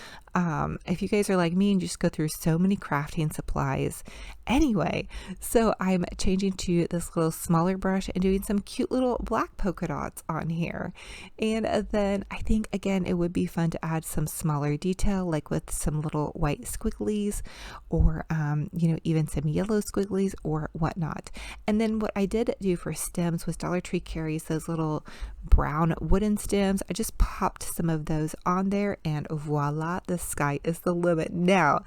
If you guys are like me and just go through so many crafting supplies. Anyway, so I'm changing to this little smaller brush and doing some cute little black polka dots on here. And then I think, again, it would be fun to add some smaller detail, like with some little white squigglies or, you know, even some yellow squigglies or whatnot. And then what I did do for stems was Dollar Tree carries those little brown wooden stems. I just popped some of those on there and voila, the sky is the limit. Now,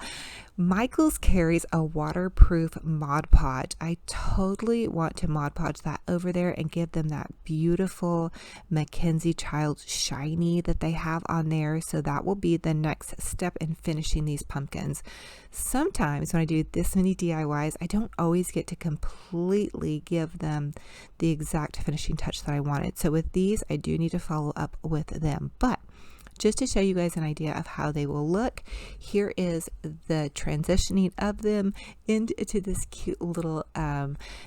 Michaels carries a waterproof Mod Podge. I totally want to Mod Podge that over there and give them that beautiful Mackenzie Childs shiny that they have on there. So that will be the next step in finishing these pumpkins. Sometimes when I do this many DIYs, I don't always get to completely give them the exact finishing touch that I wanted. So with these, I do need to follow up with them. But just to show you guys an idea of how they will look, here is the transitioning of them into this cute little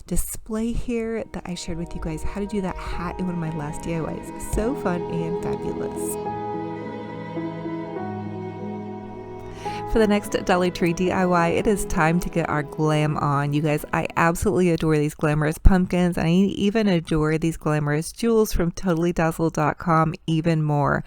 display here that I shared with you guys how to do that hat in one of my last DIYs. So fun and fabulous. For the next Dollar Tree DIY, it is time to get our glam on. You guys, I absolutely adore these glamorous pumpkins, and I even adore these glamorous jewels from TotallyDazzle.com even more.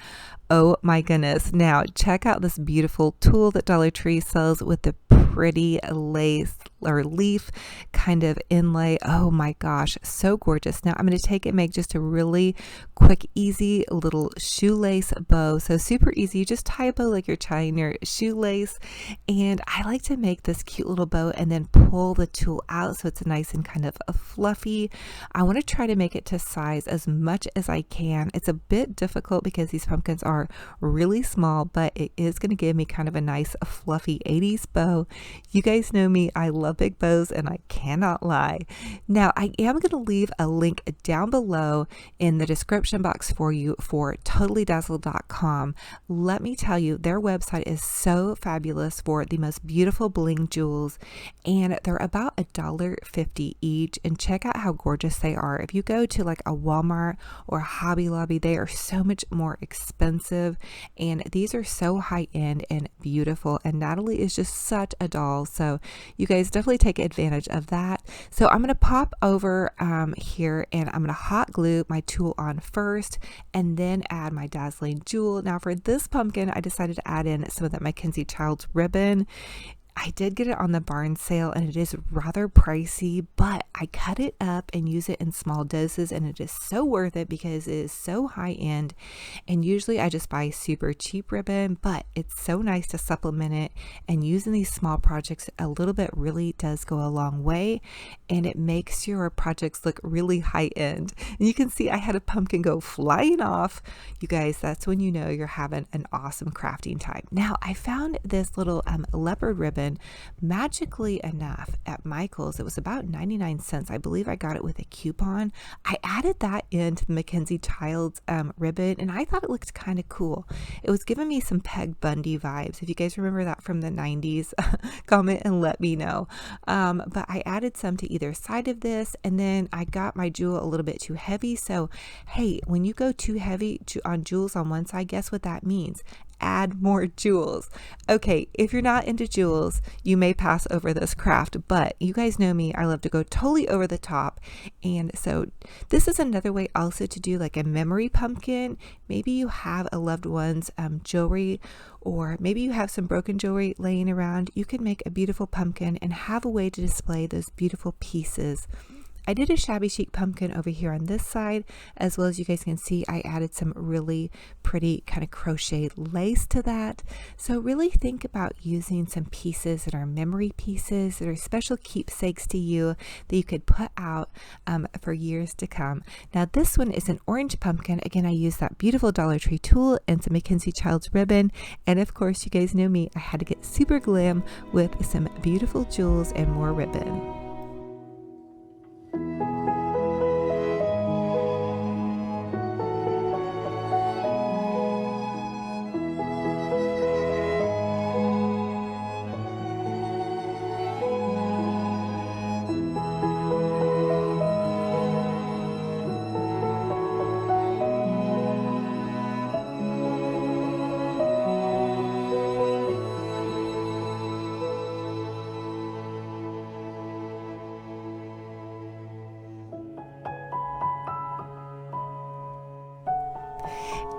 Oh my goodness. Now check out this beautiful tool that Dollar Tree sells with the pretty lace or leaf kind of inlay. Oh my gosh, so gorgeous. Now I'm going to take it and make just a really quick, easy little shoelace bow. So super easy. You just tie a bow like you're tying your shoelace. And I like to make this cute little bow and then pull the tool out so it's nice and kind of fluffy. I want to try to make it to size as much as I can. It's a bit difficult because these pumpkins are really small, but it is going to give me kind of a nice fluffy 80s bow. You guys know me, I love big bows and I cannot lie. Now I am going to leave a link down below in the description box for you for TotallyDazzle.com. Let me tell you, their website is so fabulous for the most beautiful bling jewels, and they're about $1.50 each, and check out how gorgeous they are. If you go to like a Walmart or a Hobby Lobby, they are so much more expensive, and these are so high end and beautiful, and Natalie is just such a doll, so you guys definitely take advantage of that. So I'm going to pop over here, and I'm going to hot glue my tool on first and then add my dazzling jewel. Now for this pumpkin, I decided to add in some of that Mackenzie Childs ribbon. I did get it on the barn sale, and it is rather pricey, but I cut it up and use it in small doses, and it is so worth it because it is so high end. And usually I just buy super cheap ribbon, but it's so nice to supplement it, and using these small projects a little bit really does go a long way, and it makes your projects look really high end. And you can see I had a pumpkin go flying off. You guys, that's when you know you're having an awesome crafting time. Now I found this little leopard ribbon magically enough at Michael's. It was about 99 cents. I believe I got it with a coupon. I added that into the Mackenzie Childs ribbon, and I thought it looked kind of cool. It was giving me some Peg Bundy vibes. If you guys remember that from the 90s, comment and let me know. But I added some to either side of this, and then I got my jewel a little bit too heavy. So hey, when you go too heavy on jewels on one side, guess what that means? Add more jewels. Okay, if you're not into jewels, you may pass over this craft, but you guys know me, I love to go totally over the top. And so this is another way also to do like a memory pumpkin. Maybe you have a loved one's jewelry, or maybe you have some broken jewelry laying around. You can make a beautiful pumpkin and have a way to display those beautiful pieces. I did a shabby chic pumpkin over here on this side, as well as you guys can see I added some really pretty kind of crocheted lace to that. So really think about using some pieces that are memory pieces, that are special keepsakes to you that you could put out for years to come. Now this one is an orange pumpkin. Again, I used that beautiful Dollar Tree tool and some Mackenzie Childs ribbon, and of course you guys know me, I had to get super glam with some beautiful jewels and more ribbon.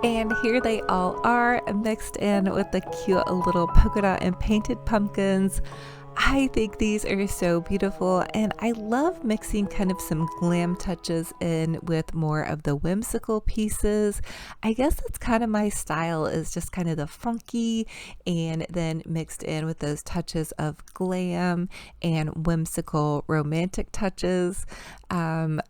And here they all are, mixed in with the cute little polka dot and painted pumpkins. I think these are so beautiful, and I love mixing kind of some glam touches in with more of the whimsical pieces. I guess that's kind of my style, is just kind of the funky and then mixed in with those touches of glam and whimsical romantic touches. And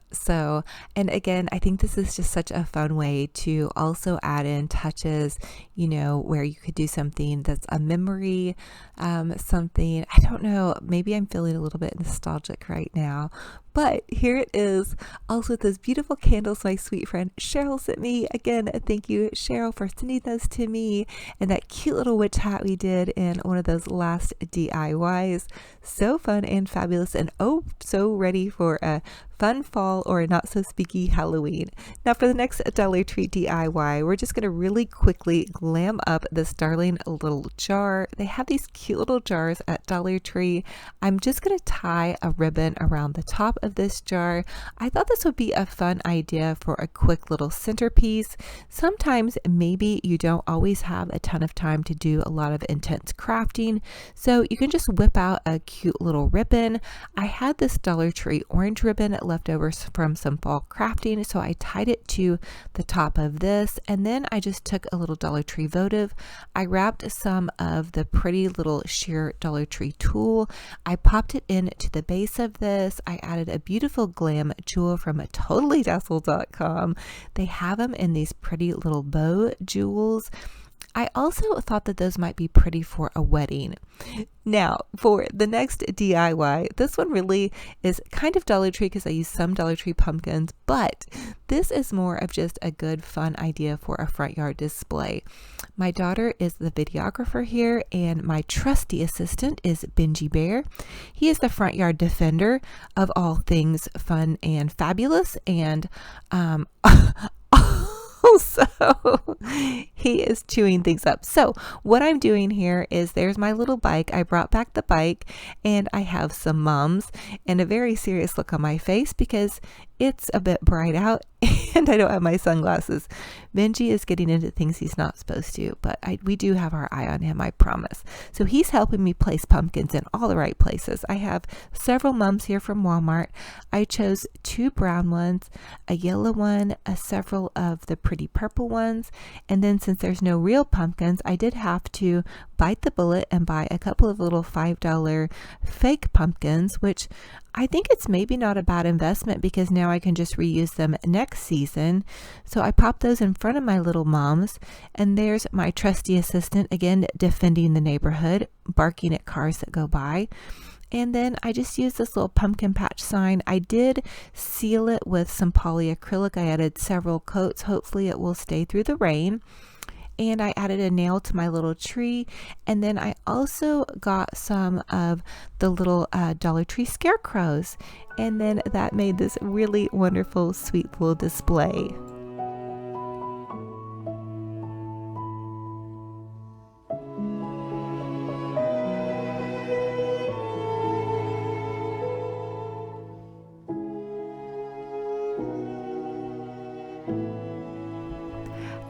again, I think this is just such a fun way to also add in touches, you know, where you could do something that's a memory, something, I don't know, maybe I'm feeling a little bit nostalgic right now, but here it is, also with those beautiful candles my sweet friend Cheryl sent me. Again, thank you, Cheryl, for sending those to me, and that cute little witch hat we did in one of those last DIYs. So fun and fabulous, and oh, so ready for a fun fall or a not so spooky Halloween. Now for the next Dollar Tree DIY, we're just going to really quickly glam up this darling little jar. They have these cute little jars at Dollar Tree. I'm just going to tie a ribbon around the top of this jar. I thought this would be a fun idea for a quick little centerpiece. Sometimes maybe you don't always have a ton of time to do a lot of intense crafting, so you can just whip out a cute little ribbon. I had this Dollar Tree orange ribbon leftovers from some fall crafting, so I tied it to the top of this, and then I just took a little Dollar Tree votive. I wrapped some of the pretty little sheer Dollar Tree tulle. I popped it into the base of this. I added a beautiful glam jewel from totallydazzle.com. They have them in these pretty little bow jewels. I also thought that those might be pretty for a wedding. Now, for the next DIY, this one really is kind of Dollar Tree because I used some Dollar Tree pumpkins, but this is more of just a good, fun idea for a front yard display. My daughter is the videographer here, and my trusty assistant is BINGE Bear. He is the front yard defender of all things fun and fabulous, and so he is chewing things up. So what I'm doing here is, there's my little bike. I brought back the bike, and I have some mums and a very serious look on my face because it's a bit bright out and I don't have my sunglasses. Benji is getting into things he's not supposed to, but we do have our eye on him, I promise. So he's helping me place pumpkins in all the right places. I have several mums here from Walmart. I chose 2 brown ones, a yellow one, several of the pretty purple ones, and then since there's no real pumpkins, I did have to bite the bullet and buy a couple of little $5 fake pumpkins, which I think it's maybe not a bad investment because now I can just reuse them next season. So I popped those in front of my little moms, and there's my trusty assistant again defending the neighborhood, barking at cars that go by. And then I just used this little pumpkin patch sign. I did seal it with some polyacrylic. I added several coats. Hopefully it will stay through the rain. And I added a nail to my little tree, and then I also got some of the little Dollar Tree scarecrows, and then that made this really wonderful sweet little display.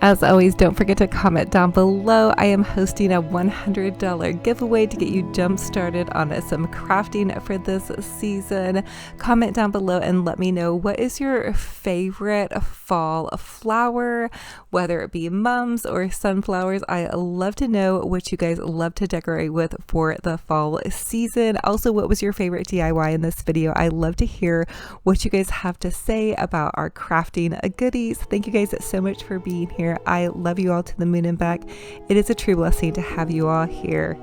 As always, don't forget to comment down below. I am hosting a $100 giveaway to get you jump started on some crafting for this season. Comment down below and let me know, what is your favorite fall flower, whether it be mums or sunflowers. I love to know what you guys love to decorate with for the fall season. Also, what was your favorite DIY in this video? I love to hear what you guys have to say about our crafting goodies. Thank you guys so much for being here. I love you all to the moon and back. It is a true blessing to have you all here.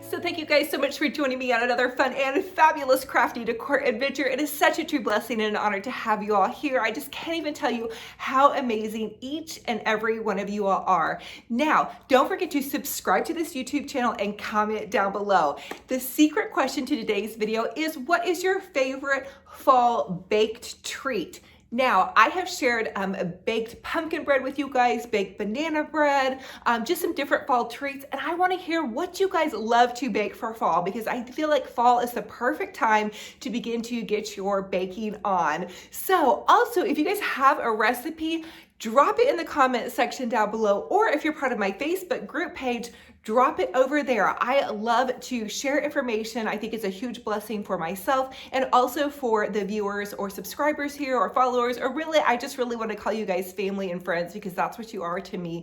So thank you guys so much for joining me on another fun and fabulous crafty decor adventure. It is such a true blessing and an honor to have you all here. I just can't even tell you how amazing each and every one of you all are. Now, don't forget to subscribe to this YouTube channel and comment down below. The secret question to today's video is, what is your favorite fall baked treat? Now, I have shared baked pumpkin bread with you guys, baked banana bread, just some different fall treats, and I want to hear what you guys love to bake for fall, because I feel like fall is the perfect time to begin to get your baking on. So also, if you guys have a recipe, drop it in the comment section down below, or if you're part of my Facebook group page, drop it over there. I love to share information. I think it's a huge blessing for myself and also for the viewers or subscribers here or followers, or really, I just really want to call you guys family and friends because that's what you are to me.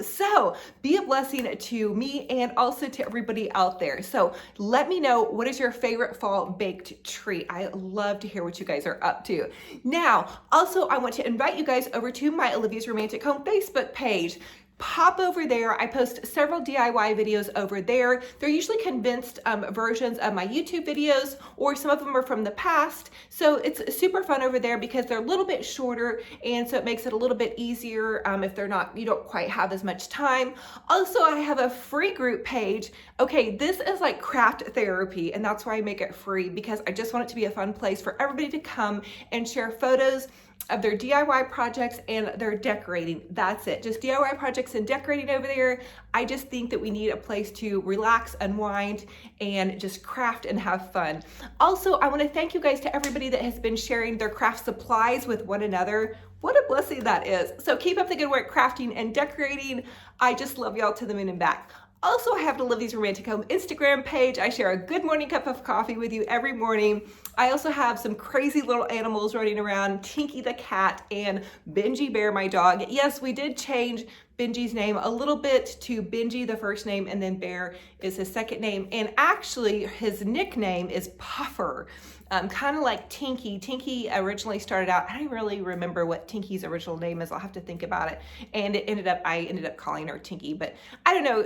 So be a blessing to me and also to everybody out there. So let me know, what is your favorite fall baked treat? I love to hear what you guys are up to. Now, also, I want to invite you guys over to my Olivia's Romantic Home Facebook page. Pop over there. I post several DIY videos over there. They're usually condensed versions of my YouTube videos, or some of them are from the past. So it's super fun over there because they're a little bit shorter, and so it makes it a little bit easier if you don't quite have as much time. Also, I have a free group page. Okay, this is like craft therapy, and that's why I make it free, because I just want it to be a fun place for everybody to come and share photos of their DIY projects and their decorating. That's it, just DIY projects and decorating over there. I just think that we need a place to relax, unwind, and just craft and have fun. Also, I want to thank you guys to everybody that has been sharing their craft supplies with one another. What a blessing that is. So keep up the good work crafting and decorating. I just love y'all to the moon and back. Also, I have the Olivia's Romantic Home Instagram page. I share a good morning cup of coffee with you every morning. I also have some crazy little animals running around, Tinky the cat and Benji Bear, my dog. Yes, we did change Benji's name a little bit to Benji, the first name, and then Bear is his second name. And actually, his nickname is Puffer. Kind of like Tinky. Tinky originally started out, I don't really remember what Tinky's original name is. I'll have to think about it. And I ended up calling her Tinky, but I don't know.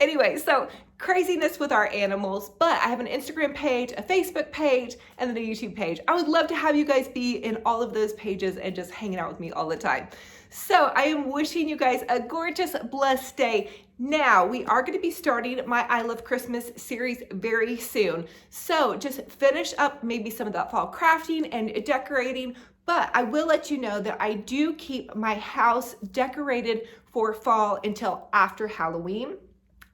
Anyway, so craziness with our animals, but I have an Instagram page, a Facebook page, and then a YouTube page. I would love to have you guys be in all of those pages and just hanging out with me all the time. So I am wishing you guys a gorgeous, blessed day. Now, we are going to be starting my I Love Christmas series very soon. So just finish up maybe some of that fall crafting and decorating, but I will let you know that I do keep my house decorated for fall until after Halloween.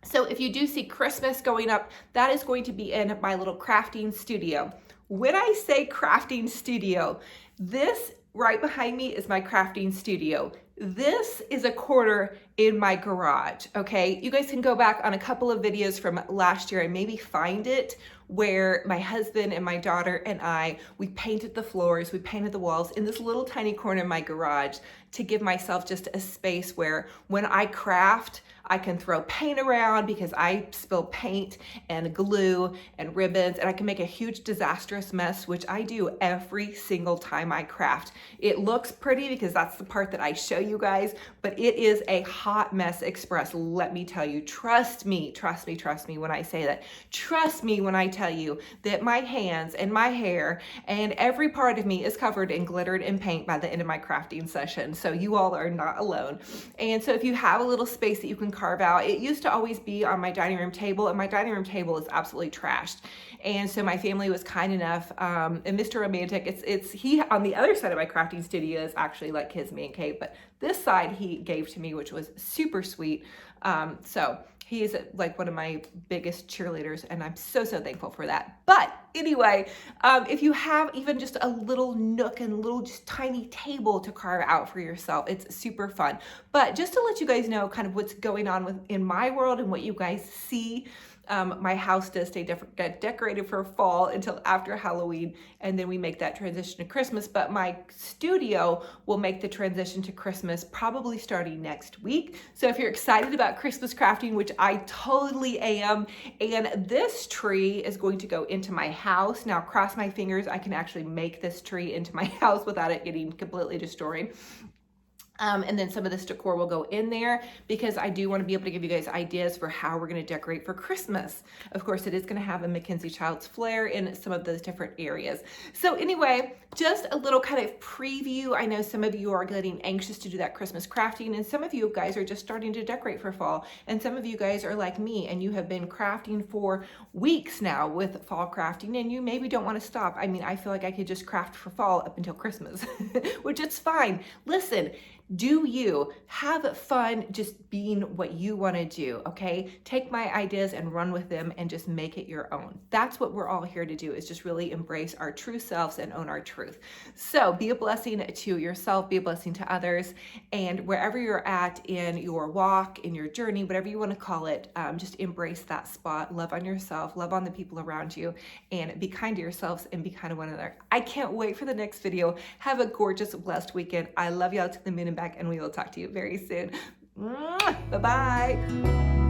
So if you do see Christmas going up, that is going to be in my little crafting studio. When I say crafting studio, this right behind me is my crafting studio. This is a corner in my garage, okay? You guys can go back on a couple of videos from last year and maybe find it, where my husband and my daughter and we painted the floors, we painted the walls in this little tiny corner in my garage to give myself just a space where when I craft, I can throw paint around because I spill paint and glue and ribbons, and I can make a huge disastrous mess, which I do every single time I craft. It looks pretty because that's the part that I show you guys, but it is a hot mess express. Let me tell you, trust me when I say that. Trust me when I tell you that my hands and my hair and every part of me is covered in glitter and paint by the end of my crafting session. So you all are not alone. And so if you have a little space that you can carve out, it used to always be on my dining room table, and my dining room table is absolutely trashed. And so my family was kind enough, and Mr. Romantic, he on the other side of my crafting studio is actually like his man cave, but this side he gave to me, which was super sweet. So he is like one of my biggest cheerleaders, and I'm so thankful for that. But anyway, if you have even just a little nook and a little just tiny table to carve out for yourself, it's super fun. But just to let you guys know kind of what's going on in my world and what you guys see, my house does stay decorated for fall until after Halloween, and then we make that transition to Christmas. But my studio will make the transition to Christmas probably starting next week. So if you're excited about Christmas crafting, which I totally am, and this tree is going to go into my house. Now, cross my fingers, I can actually make this tree into my house without it getting completely destroyed. And then some of this decor will go in there because I do want to be able to give you guys ideas for how we're going to decorate for Christmas. Of course, it is going to have a Mackenzie Childs flair in some of those different areas. So anyway, just a little kind of preview. I know some of you are getting anxious to do that Christmas crafting, and some of you guys are just starting to decorate for fall. And some of you guys are like me, and you have been crafting for weeks now with fall crafting, and you maybe don't want to stop. I mean, I feel like I could just craft for fall up until Christmas, which is fine. Listen, Do you have fun just being what you want to do, okay? Take my ideas and run with them and just make it your own. That's what we're all here to do, is just really embrace our true selves and own our truth. So be a blessing to yourself, be a blessing to others, and wherever you're at in your walk, in your journey, whatever you want to call it, just embrace that spot. Love on yourself, love on the people around you, and be kind to yourselves and be kind to one another. I can't wait for the next video. Have a gorgeous, blessed weekend. I love y'all to the moon and back, and we will talk to you very soon. Bye-bye.